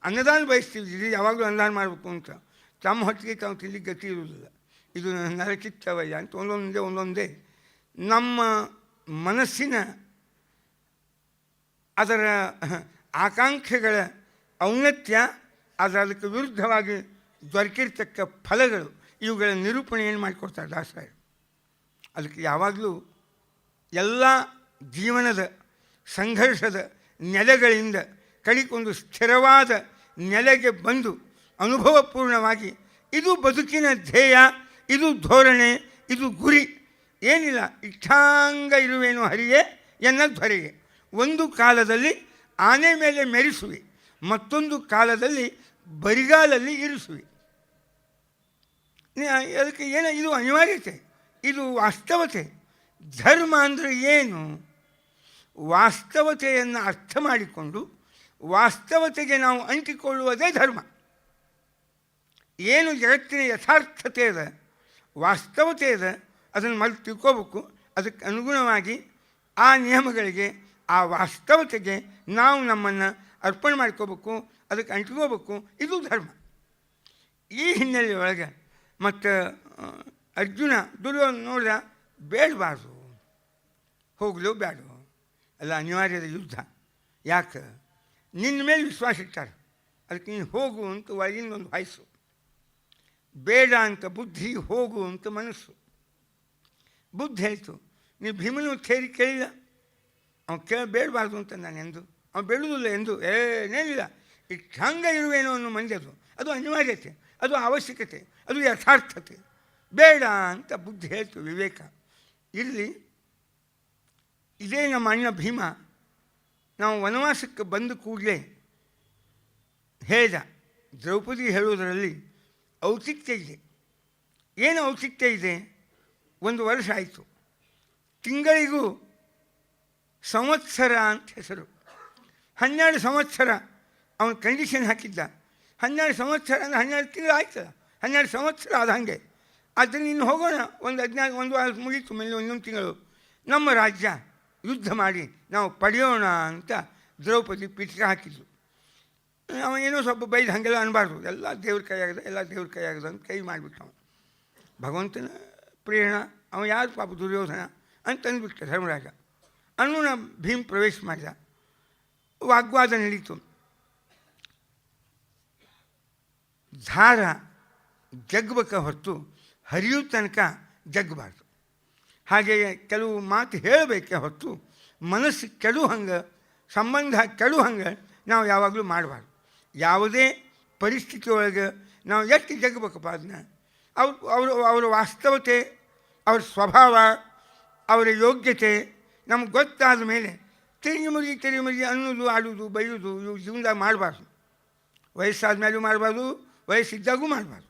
ಅನ್ನದಾನ ಬಯಸ್ತೀವಿ, ಇದು ಯಾವಾಗಲೂ ಅನ್ನದಾನ ಮಾಡಬೇಕು ಅಂತ, ತಮ್ಮ ಹೊತ್ತಿಗೆ ತಾವು ತಿಳಿ ಗತಿ ಇರುವುದಿಲ್ಲ. ಇದು ನರಚಿತ್ತವಯ್ಯ ಅಂತ ಒಂದೊಂದೇ ನಮ್ಮ ಮನಸ್ಸಿನ ಅದರ ಆಕಾಂಕ್ಷೆಗಳ ಔನ್ನತ್ಯ, ಅದಕ್ಕೆ ವಿರುದ್ಧವಾಗಿ ದೊರಕಿರ್ತಕ್ಕ ಫಲಗಳು, ಇವುಗಳ ನಿರೂಪಣೆಯನ್ನು ಮಾಡಿಕೊಡ್ತಾರೆ ದಾಸರಾಯರು. ಅದಕ್ಕೆ ಯಾವಾಗಲೂ ಎಲ್ಲ ಜೀವನದ ಸಂಘರ್ಷದ ನೆಲೆಗಳಿಂದ ಕಡಿಕೊಂದು ಸ್ಥಿರವಾದ ನೆಲೆಗೆ ಬಂದು ಅನುಭವಪೂರ್ಣವಾಗಿ ಇದು ಬದುಕಿನ ಧ್ಯೇಯ, ಇದು ಧೋರಣೆ, ಇದು ಗುರಿ, ಏನಿಲ್ಲ ಇಷ್ಟಾಂಗ ಇರುವೇನು ಹರಿಯೇ ಎನ್ನದ್ವರೆಗೆ. ಒಂದು ಕಾಲದಲ್ಲಿ ಆನೆ ಮೇಲೆ ಮೆರೆಸುವೆ, ಮತ್ತೊಂದು ಕಾಲದಲ್ಲಿ ಬರಿಗಾಲಲ್ಲಿ ಇರಿಸುವೆ. ಅದಕ್ಕೆ ಇದು ಅನಿವಾರ್ಯತೆ, ಇದು ವಾಸ್ತವತೆ. ಧರ್ಮ ಅಂದರೆ ಏನು? ವಾಸ್ತವತೆಯನ್ನು ಅರ್ಥ ಮಾಡಿಕೊಂಡು ವಾಸ್ತವತೆಗೆ ನಾವು ಅಂಟಿಕೊಳ್ಳುವುದೇ ಧರ್ಮ. ಏನು ಜಗತ್ತಿನ ಯಥಾರ್ಥತೆ ಇದೆ, ವಾಸ್ತವತೆ ಇದೆ, ಅದನ್ನು ಮೊದಲು ತಿಳ್ಕೋಬೇಕು. ಅದಕ್ಕೆ ಅನುಗುಣವಾಗಿ ಆ ನಿಯಮಗಳಿಗೆ, ಆ ವಾಸ್ತವತೆಗೆ ನಾವು ನಮ್ಮನ್ನು ಅರ್ಪಣೆ ಮಾಡ್ಕೋಬೇಕು, ಅದಕ್ಕೆ ಅಂಟ್ಕೋಬೇಕು. ಇದು ಧರ್ಮ. ಈ ಹಿನ್ನೆಲೆಯೊಳಗೆ ಮತ್ತು ಅರ್ಜುನ ದುರ್ಯೋಧನ ನೋಡಿದ, ಬೇಡಬಾರ್ದು, ಹೋಗಲು ಬೇಡ, ಅಲ್ಲ ಅನಿವಾರ್ಯದ ಯುದ್ಧ. ಯಾಕೆ? ನಿನ್ನ ಮೇಲೆ ವಿಶ್ವಾಸ ಇಟ್ಟಾರೆ, ಅದಕ್ಕೆ ನೀನು ಹೋಗು ಅಂತ ಒಳಗಿನ ಒಂದು ವಯಸ್ಸು, ಬೇಡ ಅಂತ ಬುದ್ಧಿ, ಹೋಗು ಅಂತ ಮನಸ್ಸು. ಬುದ್ಧಿ ಹೇಳ್ತು, ನೀವು ಭೀಮನು ಥೇರಿ ಕೇಳಿಲ್ಲ, ಅವ್ನು ಬೇಡಬಾರ್ದು ಅಂತ ನಾನು ಎಂದು, ಅವ್ನು ಬೇಡುವುದಿಲ್ಲ ಎಂದು ಏನೇನಿಲ್ಲ. ಇಷ್ಟು ಹಂಗೆ ಇರುವೇನೋ ಅನ್ನೋ ಮಂದಿ ಅದು ಅನಿವಾರ್ಯತೆ, ಅದು ಅವಶ್ಯಕತೆ, ಅದು ಯಥಾರ್ಥತೆ. ಬೇಡ ಅಂತ ಬುದ್ಧಿ ಹೇಳ್ತು, ವಿವೇಕ. ಇಲ್ಲಿ ಇದೇ ನಮ್ಮ ಅಣ್ಣ ಭೀಮ ನಾವು ವನವಾಸಕ್ಕೆ ಬಂದ ಕೂಡಲೇ ಹೇಳ್ದ, ದ್ರೌಪದಿ ಹೇಳುವುದರಲ್ಲಿ ಔಚಿತ್ಯ ಇದೆ. ಏನು ಔಚಿತ್ಯ ಇದೆ? 1 ವರ್ಷ ಆಯಿತು, ತಿಂಗಳಿಗೂ ಸಂವತ್ಸರ ಅಂತ ಹೆಸರು. 12 ಸಂವತ್ಸರ ಅವನು ಕಂಡೀಷನ್ ಹಾಕಿದ್ದ. 12 ಸಂವತ್ಸರ ಅಂದರೆ 12 ತಿಂಗಳು ಆಯ್ತಲ್ಲ, 12 ಸಂವತ್ಸರ ಆದ ಹಾಗೆ. ಆದ್ದರಿಂದ ಇನ್ನು ಹೋಗೋಣ, ಒಂದು 14 ವಾರ ಮುಗೀತು, ಮೇಲೆ ಇನ್ನೊಂದು ತಿಂಗಳು ನಮ್ಮ ರಾಜ್ಯ ಯುದ್ಧ ಮಾಡಿ ನಾವು ಪಡೆಯೋಣ ಅಂತ ದ್ರೌಪದಿ ಪಿಟ್ಕ ಹಾಕಿದ್ಲು. ಅವ ಏನೋ ಸ್ವಲ್ಪ ಬೈದು ಹಾಗೆಲ್ಲ ಅನ್ಬಾರ್ದು, ಎಲ್ಲ ದೇವ್ರ ಕೈಯಾಗದ, ಎಲ್ಲ ದೇವ್ರ ಕೈಯಾಗದ ಅಂತ ಕೈ ಮಾಡಿಬಿಟ್ಟು ಅವನು ಭಗವಂತನ ಪ್ರೇರಣ, ಅವ ಯಾರು ಪಾಪ ದುರ್ಯೋಧನ ಅಂತ ಅಂದ್ಬಿಟ್ಟ ಧರ್ಮರಾಜ. ಅನ್ನೂನ ಭೀಮ್ ಪ್ರವೇಶ ಮಾಡಿದ, ವಾಗ್ವಾದ ನಡೀತು. ಧಾರ ಜಗ್ಬೇಕ ಹೊರತು ಹರಿಯೋ ತನಕ ಜಗ್ಬಾರ್ದು. ಹಾಗೆಯೇ ಕೆಲವು ಮಾತು ಹೇಳಬೇಕೆ ಹೊರತು ಮನಸ್ಸು ಕೆಡು ಹಂಗೆ, ಸಂಬಂಧ ಕೆಡು ಹಂಗೆ ನಾವು ಯಾವಾಗಲೂ ಮಾಡಬಾರ್ದು. ಯಾವುದೇ ಪರಿಸ್ಥಿತಿ ಒಳಗೆ ನಾವು ಎಷ್ಟು ಜಗ್ಬೇಕಪ್ಪ ಅದನ್ನ, ಅವರ ವಾಸ್ತವತೆ, ಅವ್ರ ಸ್ವಭಾವ, ಅವರ ಯೋಗ್ಯತೆ ನಮ್ಗೆ ಗೊತ್ತಾದ ಮೇಲೆ ತಿರುಗಿ ಮುರುಗಿ ಅನ್ನೋದು, ಆಡೋದು, ಬೈಯೋದು ಇವು ಜೀವನದಾಗ ಮಾಡಬಾರ್ದು. ವಯಸ್ಸಾದ ಮೇಲೂ ಮಾಡಬಾರ್ದು, ವಯಸ್ಸಿದ್ದಾಗೂ ಮಾಡಬಾರ್ದು.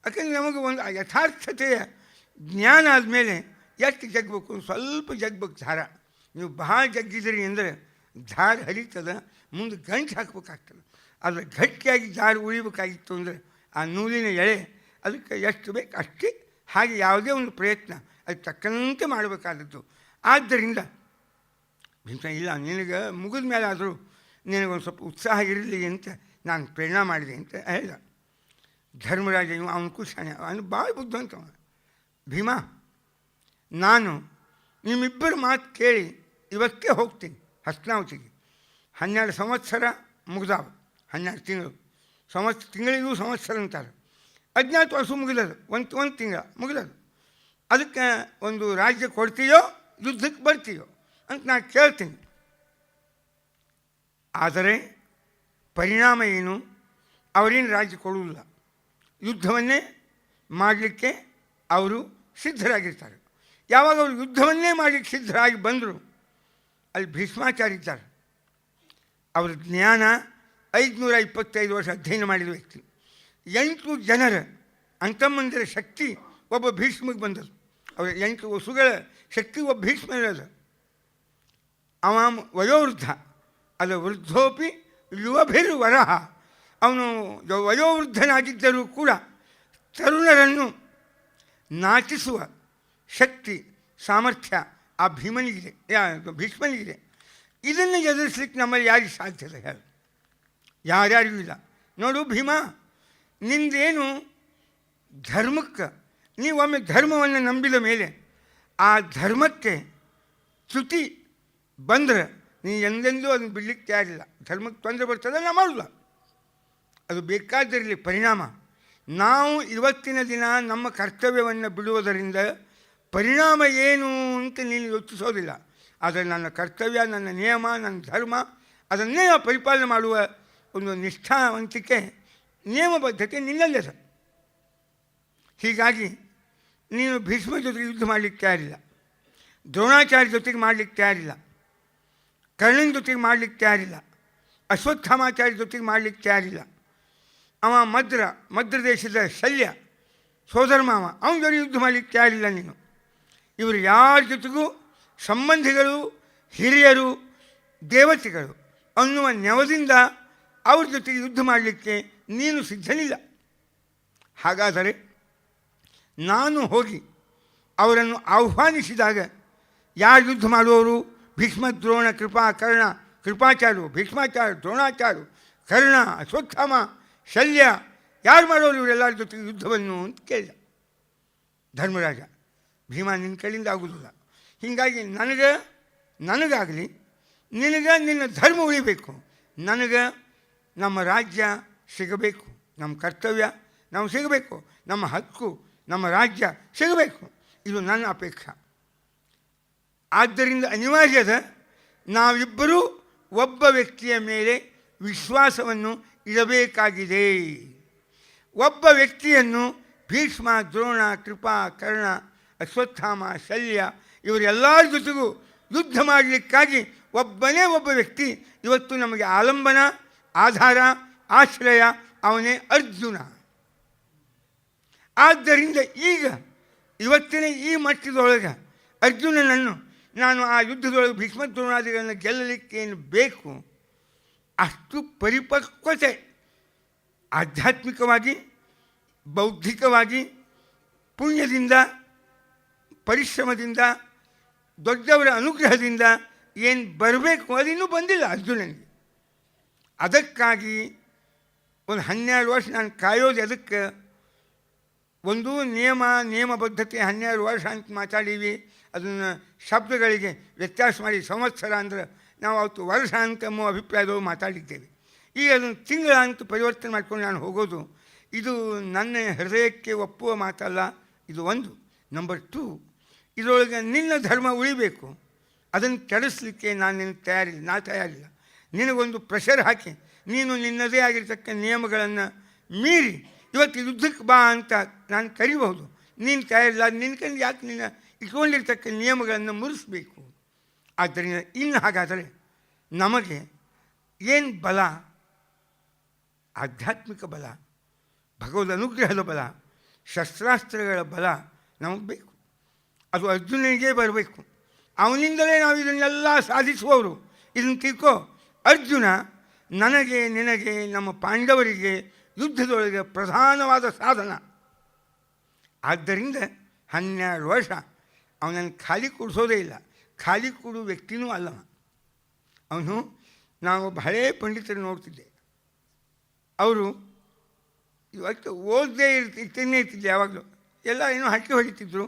ಯಾಕೆಂದರೆ ನಮಗೆ ಒಂದು ಯಥಾರ್ಥತೆಯ ಜ್ಞಾನ ಆದಮೇಲೆ ಎಷ್ಟು ಜಗ್ಬೇಕು, ಸ್ವಲ್ಪ ಜಗ್ಬೇಕು ದಾರ. ನೀವು ಭಾಳ ಜಗ್ಗಿದ್ರಿ ಅಂದರೆ ದಾರ ಹರಿತದ, ಮುಂದೆ ಗಂಟು ಹಾಕ್ಬೇಕಾಗ್ತದೆ. ಆದರೆ ಗಟ್ಟಿಯಾಗಿ ದಾರ ಉಳಿಬೇಕಾಗಿತ್ತು ಅಂದರೆ ಆ ನೂಲಿನ ಎಳೆ ಅದಕ್ಕೆ ಎಷ್ಟು ಬೇಕು ಅಷ್ಟೇ. ಹಾಗೆ ಯಾವುದೇ ಒಂದು ಪ್ರಯತ್ನ ಅದು ತಕ್ಕಂತೆ ಮಾಡಬೇಕಾದದ್ದು. ಆದ್ದರಿಂದ ಇಲ್ಲ, ನಿನಗೆ ಮುಗಿದ ಮೇಲೆ ಆದರೂ ನಿನಗೊಂದು ಸ್ವಲ್ಪ ಉತ್ಸಾಹ ಇರಲಿ ಅಂತ ನಾನು ಪ್ರೇರಣೆ ಮಾಡಿದೆ ಅಂತ ಹೇಳ್ದ. ಧರ್ಮರಾಜ ಅವನು ಖುಷಾನೆ, ಅವನು ಭಾಳ ಬುದ್ಧಿವಂತವ. ಭೀಮ, ನಾನು ನಿಮ್ಮಿಬ್ಬರ ಮಾತು ಕೇಳಿ ಇವತ್ತೇ ಹೋಗ್ತೀನಿ ಹಸ್ತಿನಾವತಿಗೆ. 12 ಸಂವತ್ಸರ ಮುಗಿದಾವ, 12 ತಿಂಗಳು. ತಿಂಗಳಿಗೂ ಸಂವತ್ಸರ ಅಂತಾರೆ. 18 ವರ್ಷ ಮುಗಿದದು, ಒಂದು ತಿಂಗಳ ಮುಗಿದದು. ಅದಕ್ಕೆ ಒಂದು ರಾಜ್ಯ ಕೊಡ್ತೀಯೋ ಯುದ್ಧಕ್ಕೆ ಬರ್ತೀಯೋ ಅಂತ ನಾನು ಕೇಳ್ತೀನಿ. ಆದರೆ ಪರಿಣಾಮ ಏನು? ಅವರೇನು ರಾಜ್ಯ ಕೊಡುವುದಿಲ್ಲ. ಯುದ್ಧವನ್ನೇ ಮಾಡಲಿಕ್ಕೆ ಅವರು ಸಿದ್ಧರಾಗಿರ್ತಾರೆ. ಯಾವಾಗ ಅವರು ಯುದ್ಧವನ್ನೇ ಮಾಡಲಿಕ್ಕೆ ಸಿದ್ಧರಾಗಿ ಬಂದರು, ಅಲ್ಲಿ ಭೀಷ್ಮಾಚಾರ್ಯ ಇದ್ದಾರೆ. ಅವರ ಜ್ಞಾನ 525 ವರ್ಷ ಅಧ್ಯಯನ ಮಾಡಿದ ವ್ಯಕ್ತಿ. 8 ಜನರ ಅಂತಮ್ಮಂದಿರ ಶಕ್ತಿ ಒಬ್ಬ ಭೀಷ್ಮಗೆ ಬಂದದ್ದು. ಅವರ 8 ವಸುಗಳ ಶಕ್ತಿ ಒಬ್ಬ ಭೀಷ್ಮ ಇರೋದು. ಅವ ವಯೋವೃದ್ಧ, ಅಲ್ಲ ವೃದ್ಧೋಪಿ ಯುವಭಿರ್ವರಹ. ಅವನು ವಯೋವೃದ್ಧನಾಗಿದ್ದರೂ ಕೂಡ ತರುಣರನ್ನು ನಾಚಿಸುವ ಶಕ್ತಿ ಸಾಮರ್ಥ್ಯ ಆ ಭೀಮನಿಗಿದೆ, ಭೀಷ್ಮನಿಗಿದೆ. ಇದನ್ನು ಎದುರಿಸಲಿಕ್ಕೆ ನಮ್ಮಲ್ಲಿ ಯಾರಿಗೆ ಸಾಧ್ಯತೆ ಹೇಳು? ಯಾರ್ಯಾರಿಗೂ ಇಲ್ಲ. ನೋಡು ಭೀಮ, ನಿಂದೇನು ಧರ್ಮಕ್ಕೆ, ನೀವೊಮ್ಮೆ ಧರ್ಮವನ್ನು ನಂಬಿದ ಮೇಲೆ ಆ ಧರ್ಮಕ್ಕೆ ಚ್ಯುತಿ ಬಂದರೆ ನೀ ಎಂದೆಂದೂ ಅದನ್ನು ಬಿಡಲಿಕ್ಕೆ ತಯಾರಿಲ್ಲ. ಧರ್ಮಕ್ಕೆ ತೊಂದರೆ ಬರ್ತದೆ, ನಾ ಮಾಡೋಲ್ಲ. ಅದು ಬೇಕಾದಿರಲಿ ಪರಿಣಾಮ. ನಾವು ಇವತ್ತಿನ ದಿನ ನಮ್ಮ ಕರ್ತವ್ಯವನ್ನು ಬಿಡುವುದರಿಂದ ಪರಿಣಾಮ ಏನು ಅಂತ ನೀನು ಯೋಚಿಸೋದಿಲ್ಲ. ಆದರೆ ನನ್ನ ಕರ್ತವ್ಯ, ನನ್ನ ನಿಯಮ, ನನ್ನ ಧರ್ಮ, ಅದನ್ನೇ ನಾವು ಪರಿಪಾಲನೆ ಮಾಡುವ ಒಂದು ನಿಷ್ಠಾವಂತಿಕೆ, ನಿಯಮಬದ್ಧತೆ ನಿನ್ನಲ್ಲದ. ಹೀಗಾಗಿ ನೀನು ಭೀಷ್ಮ ಜೊತೆಗೆ ಯುದ್ಧ ಮಾಡಲಿಕ್ಕೆ ತಯಾರಿಲ್ಲ, ದ್ರೋಣಾಚಾರ್ಯ ಜೊತೆಗೆ ಮಾಡಲಿಕ್ಕೆ ತಯಾರಿಲ್ಲ, ಕರ್ಣನ ಜೊತೆಗೆ ಮಾಡಲಿಕ್ಕೆ ತಯಾರಿಲ್ಲ, ಅಶ್ವತ್ಥಾಮಾಚಾರ್ಯ ಜೊತೆಗೆ ಮಾಡಲಿಕ್ಕೆ ತಯಾರಿಲ್ಲ. ಅವ ಮದ್ರ ದೇಶದ ಶಲ್ಯ ಸೋದರ ಮಾವ, ಅವನ ಜೊತೆ ಯುದ್ಧ ಮಾಡಲಿಕ್ಕೆ ತಯಾರಿಲ್ಲ ನೀನು. ಇವರು ಯಾರ ಜೊತೆಗೂ ಸಂಬಂಧಿಗಳು, ಹಿರಿಯರು, ದೇವತೆಗಳು ಅನ್ನುವ ನೆವದಿಂದ ಅವ್ರ ಜೊತೆಗೆ ಯುದ್ಧ ಮಾಡಲಿಕ್ಕೆ ನೀನು ಸಿದ್ಧನಿಲ್ಲ. ಹಾಗಾದರೆ ನಾನು ಹೋಗಿ ಅವರನ್ನು ಆಹ್ವಾನಿಸಿದಾಗ ಯಾರು ಯುದ್ಧ ಮಾಡುವವರು? ಭೀಷ್ಮ, ದ್ರೋಣ, ಕೃಪಾಚಾರ್ಯರು, ಭೀಷ್ಮಾಚಾರ್ಯ, ದ್ರೋಣಾಚಾರ್ಯ, ಕರ್ಣ, ಅಶ್ವತ್ಥಾಮ, ಶಲ್ಯ, ಯಾರು ಮಾಡೋರು ಇವರೆಲ್ಲರ ಜೊತೆಗೆ ಯುದ್ಧವನ್ನು ಅಂತ ಕೇಳಿದ ಧರ್ಮರಾಜ. ಭೀಮ, ನಿನ್ನ ಕೈಲಿಂದ ಆಗುವುದಿಲ್ಲ. ಹೀಗಾಗಿ ನನಗಾಗಲಿ ನಿನಗೆ ನಿನ್ನ ಧರ್ಮ ಉಳಿಬೇಕು, ನನಗೆ ನಮ್ಮ ರಾಜ್ಯ ಸಿಗಬೇಕು, ನಮ್ಮ ಕರ್ತವ್ಯ ನಾವು ಸಿಗಬೇಕು, ನಮ್ಮ ಹಕ್ಕು, ನಮ್ಮ ರಾಜ್ಯ ಸಿಗಬೇಕು. ಇದು ನನ್ನ ಅಪೇಕ್ಷೆ. ಆದ್ದರಿಂದ ಅನಿವಾರ್ಯದ ನಾವಿಬ್ಬರೂ ಒಬ್ಬ ವ್ಯಕ್ತಿಯ ಮೇಲೆ ವಿಶ್ವಾಸವನ್ನು ಇಡಬೇಕಾಗಿದೆ. ಒಬ್ಬ ವ್ಯಕ್ತಿಯನ್ನು ಭೀಷ್ಮ, ದ್ರೋಣ, ಕರ್ಣ, ಅಶ್ವತ್ಥಾಮ, ಶಲ್ಯ ಇವರೆಲ್ಲರ ಜೊತೆಗೂ ಯುದ್ಧ ಮಾಡಲಿಕ್ಕಾಗಿ ಒಬ್ಬ ವ್ಯಕ್ತಿ ಇವತ್ತು ನಮಗೆ ಆಲಂಬನ, ಆಧಾರ, ಆಶ್ರಯ, ಅವನೇ ಅರ್ಜುನ. ಆದ್ದರಿಂದ ಇವತ್ತಿನ ಈ ಮಟ್ಟದೊಳಗೆ ಅರ್ಜುನನನ್ನು ನಾನು ಆ ಯುದ್ಧದೊಳಗೆ ಭೀಷ್ಮ ದ್ರೋಣಾದಿಗಳನ್ನು ಗೆಲ್ಲಲಿಕ್ಕೇನು ಬೇಕು ಅಷ್ಟು ಪರಿಪಕ್ವತೆ ಆಧ್ಯಾತ್ಮಿಕವಾಗಿ, ಬೌದ್ಧಿಕವಾಗಿ, ಪುಣ್ಯದಿಂದ, ಪರಿಶ್ರಮದಿಂದ, ದೊಡ್ಡವರ ಅನುಗ್ರಹದಿಂದ ಏನು ಬರಬೇಕು ಅದಿನ್ನೂ ಬಂದಿಲ್ಲ ಅರ್ಜುನನಿಗೆ. ಅದಕ್ಕಾಗಿ ಒಂದು 12 ವರ್ಷ ನಾನು ಕಾಯೋದು. ಅದಕ್ಕೆ ಒಂದು ನಿಯಮಬದ್ಧತೆ 12 ವರ್ಷ ಅಂತ ಮಾತಾಡೀವಿ. ಅದನ್ನು ಶಬ್ದಗಳಿಗೆ ವ್ಯತ್ಯಾಸ ಮಾಡಿ ಸಂವತ್ಸರ ಅಂದ್ರೆ ನಾವು ಅವತ್ತು ವರ್ಷ ಅಂತ ಅಭಿಪ್ರಾಯದವರು ಮಾತಾಡಿದ್ದೇವೆ. ಈಗ ಅದನ್ನು ತಿಂಗಳ ಅಂತ ಪರಿವರ್ತನೆ ಮಾಡ್ಕೊಂಡು ನಾನು ಹೋಗೋದು, ಇದು ನನ್ನ ಹೃದಯಕ್ಕೆ ಒಪ್ಪುವ ಮಾತಲ್ಲ. ಇದು ಒಂದು. ನಂಬರ್ 2, ಇದರೊಳಗೆ ನಿನ್ನ ಧರ್ಮ ಉಳಿಬೇಕು, ಅದನ್ನು ಕೆಡಿಸ್ಲಿಕ್ಕೆ ನಾನು ತಯಾರಿಲ್ಲ. ನಿನಗೊಂದು ಪ್ರೆಷರ್ ಹಾಕಿ ನೀನು ನಿನ್ನದೇ ಆಗಿರ್ತಕ್ಕ ನಿಯಮಗಳನ್ನು ಮೀರಿ ಇವತ್ತು ಯುದ್ಧಕ್ಕೆ ಬಾ ಅಂತ ನಾನು ಕರಿಬಹುದು. ನೀನು ತಯಾರಿಲ್ಲ, ನಿನ್ನ ಕೈಲಿ ಯಾಕೆ ನಿನ್ನ ಇಟ್ಕೊಂಡಿರ್ತಕ್ಕ ನಿಯಮಗಳನ್ನು ಮುರಿಸ್ಬೇಕು? ಆದ್ದರಿಂದ ಇನ್ನು ಹಾಗಾದರೆ ನಮಗೆ ಏನು ಬಲ? ಆಧ್ಯಾತ್ಮಿಕ ಬಲ, ಭಗವದ್ ಅನುಗ್ರಹದ ಬಲ, ಶಸ್ತ್ರಾಸ್ತ್ರಗಳ ಬಲ ನಮಗೆ ಬೇಕು. ಅದು ಅರ್ಜುನನಿಗೆ ಬರಬೇಕು. ಅವನಿಂದಲೇ ನಾವು ಇದನ್ನೆಲ್ಲ ಸಾಧಿಸುವವರು. ಇದನ್ನು ತಿಳ್ಕೋ. ಅರ್ಜುನ ನನಗೆ, ನಿನಗೆ, ನಮ್ಮ ಪಾಂಡವರಿಗೆ ಯುದ್ಧದೊಳಗೆ ಪ್ರಧಾನವಾದ ಸಾಧನ. ಆದ್ದರಿಂದ 12 ವರ್ಷ ಅವನನ್ನು ಖಾಲಿ ಕೂಡಿಸೋದೇ ಇಲ್ಲ. ಖಾಲಿ ಕೂಡುವ ವ್ಯಕ್ತಿನೂ ಅಲ್ಲ ಅವನು. ನಾವು ಹಳೇ ಪಂಡಿತರು ನೋಡ್ತಿದ್ದೆ, ಅವರು ಇವತ್ತು ಓದದೇ ಇರ್ತಿದ್ದೇ ಇರ್ತಿದ್ದೆ. ಯಾವಾಗಲೂ ಎಲ್ಲ ಏನೋ ಹಟ್ಟಿ ಹೊಡಿತಿದ್ರು.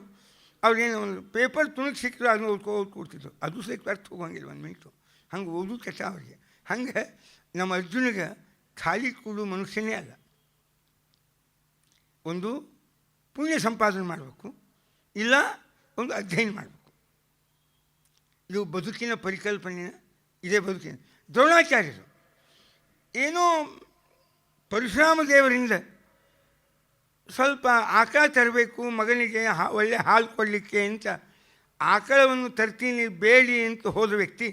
ಅವ್ರೇನು ಒಂದು ಪೇಪರ್ ತುಣುಕ್ ಸಿಕ್ಕರು ಅದನ್ನು ಓದ್ಕೊಡ್ತಿದ್ರು. ಅದು ಸಹ ಅರ್ಥ ಹೋಗಂಗಿಲ್ಲ 1 ಮಿನಿಟು. ಹಂಗೆ ಓದೋದು ಕಷ್ಟ ಅವ್ರಿಗೆ. ಹಂಗೆ ನಮ್ಮ ಅರ್ಜುನಿಗೆ ಖಾಲಿ ಕೂಡು ಮನುಷ್ಯನೇ ಅಲ್ಲ. ಒಂದು ಪುಣ್ಯ ಸಂಪಾದನೆ ಮಾಡಬೇಕು, ಇಲ್ಲ ಒಂದು ಅಧ್ಯಯನ ಮಾಡಬೇಕು. ಇದು ಬದುಕಿನ ಪರಿಕಲ್ಪನೆ. ಇದೇ ಬದುಕಿನ ದ್ರೋಣಾಚಾರ್ಯರು ಏನೋ ಪರಶುರಾಮ ದೇವರಿಂದ ಸ್ವಲ್ಪ ಆಕಳ ತರಬೇಕು ಮಗನಿಗೆ ಒಳ್ಳೆ ಹಾಲು ಕೊಡಲಿಕ್ಕೆ ಅಂತ ಆಕಳವನ್ನು ತರ್ತೀನಿ ಬೇಡಿ ಅಂತ ಹೋದ ವ್ಯಕ್ತಿ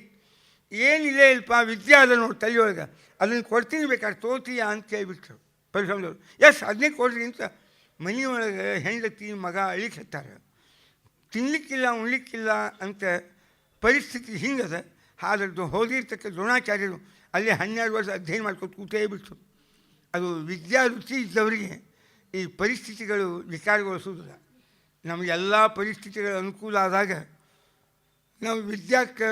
ಏನಿಲ್ಲ ಇಲ್ಪ ವಿದ್ಯೆ ಅದ ನೋಡಿ ತಲೆಯೊಳಗೆ ಅದನ್ನು ಕೊಡ್ತೀನಿ ಬೇಕಾದ್ರೆ ತೋತೀಯ ಅಂತ ಹೇಳ್ಬಿಟ್ರು ಪರಶುರಾಮದವರು. ಎಸ್ ಅದನ್ನೇ ಕೊಡ್ರಿ ಅಂತ ಮನೆಯೊಳಗೆ ಹೆಂಡತಿ ಮಗ ಅಳಿಕ್ಕೆ ಹತ್ತಾರೆ. ತಿನ್ನಲಿಕ್ಕಿಲ್ಲ ಉಣ್ಲಿಕ್ಕಿಲ್ಲ ಅಂತ ಪರಿಸ್ಥಿತಿ ಹಿಂಗದ. ಆದ್ರದ್ದು ಹೋದಿರ್ತಕ್ಕ ದ್ರೋಣಾಚಾರ್ಯರು ಅಲ್ಲಿ 12 ವರ್ಷ ಅಧ್ಯಯನ ಮಾಡ್ಕೊಂಡು ಕೂತೇ ಬಿಟ್ಟು. ಅದು ವಿದ್ಯಾ ರುಚಿ ಇದ್ದವರಿಗೆ ಈ ಪರಿಸ್ಥಿತಿಗಳು ವಿಕಾರಗೊಳಿಸೋದಿಲ್ಲ. ನಮಗೆಲ್ಲ ಪರಿಸ್ಥಿತಿಗಳ ಅನುಕೂಲ ಆದಾಗ ನಾವು ವಿದ್ಯಾಕ್ಕೆ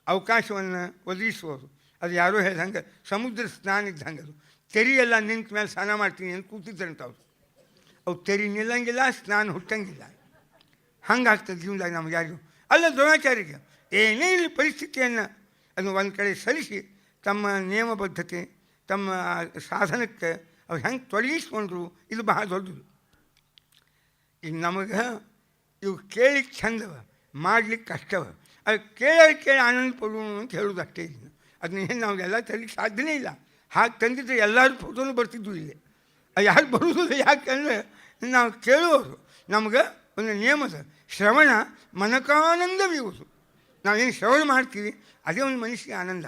ಅವಕಾಶವನ್ನು ಒದಗಿಸ್ಬೋದು. ಅದು ಯಾರೋ ಹೇಳ್ದಂಗೆ ಸಮುದ್ರ ಸ್ನಾನ ಇದ್ದಂಗೆ ಅದು ತೆರಿಯೆಲ್ಲ ನಿಂತ ಮೇಲೆ ಸ್ನಾನ ಮಾಡ್ತೀನಿ ಅಂತ ಕೂತಿದ್ರಂತ ಅವು ತೆರಿ ನಿಲ್ಲಂಗಿಲ್ಲ, ಸ್ನಾನ ಹುಟ್ಟಂಗಿಲ್ಲ. ಹಂಗಾಗ್ತದೆ ಜೀವನದಾಗ ನಮ್ಗೆ ಯಾರಿಗೂ ಅಲ್ಲ. ದ್ರೋಣಾಚಾರ್ಯರಿಗೆ ಏನೇ ಇಲ್ಲಿ ಪರಿಸ್ಥಿತಿಯನ್ನು ಅದನ್ನು ಒಂದು ಕಡೆ ಸರಿಸಿ ತಮ್ಮ ನಿಯಮಬದ್ಧತೆ ತಮ್ಮ ಸಾಧನಕ್ಕೆ ಅವ್ರು ಹೆಂಗೆ ತೊಡಗಿಸ್ಕೊಂಡ್ರು ಇದು ಬಹಳ ದೊಡ್ಡದು. ಈಗ ನಮಗೆ ಇವು ಕೇಳಿಕ್ಕೆ ಚಂದವ, ಮಾಡ್ಲಿಕ್ಕೆ ಕಷ್ಟವ. ಅದು ಕೇಳಿ ಆನಂದ ಪಡುವ ಅಂತ ಹೇಳೋದು ಅಷ್ಟೇ. ಇದನ್ನು ಅದನ್ನ ನಾವೆಲ್ಲ ತರಲಿಕ್ಕೆ ಸಾಧ್ಯನೇ ಇಲ್ಲ. ಹಾಗೆ ತಂದಿದ್ರೆ ಎಲ್ಲರೂ ಫೋಟೋನು ಬರ್ತಿದ್ವು ಇಲ್ಲಿ. ಅದು ಯಾರು ಬರುವುದಿಲ್ಲ, ಯಾಕಂದರೆ ನಾವು ಕೇಳುವವರು. ನಮ್ಗೆ ಒಂದು ನಿಯಮದ ಶ್ರವಣ ಮನಕಾನಂದವಿರುವುದು. ನಾವೇನು ಶ್ರವಣ ಮಾಡ್ತೀವಿ ಅದೇ ಒಂದು ಮನುಷ್ಯಗೆ ಆನಂದ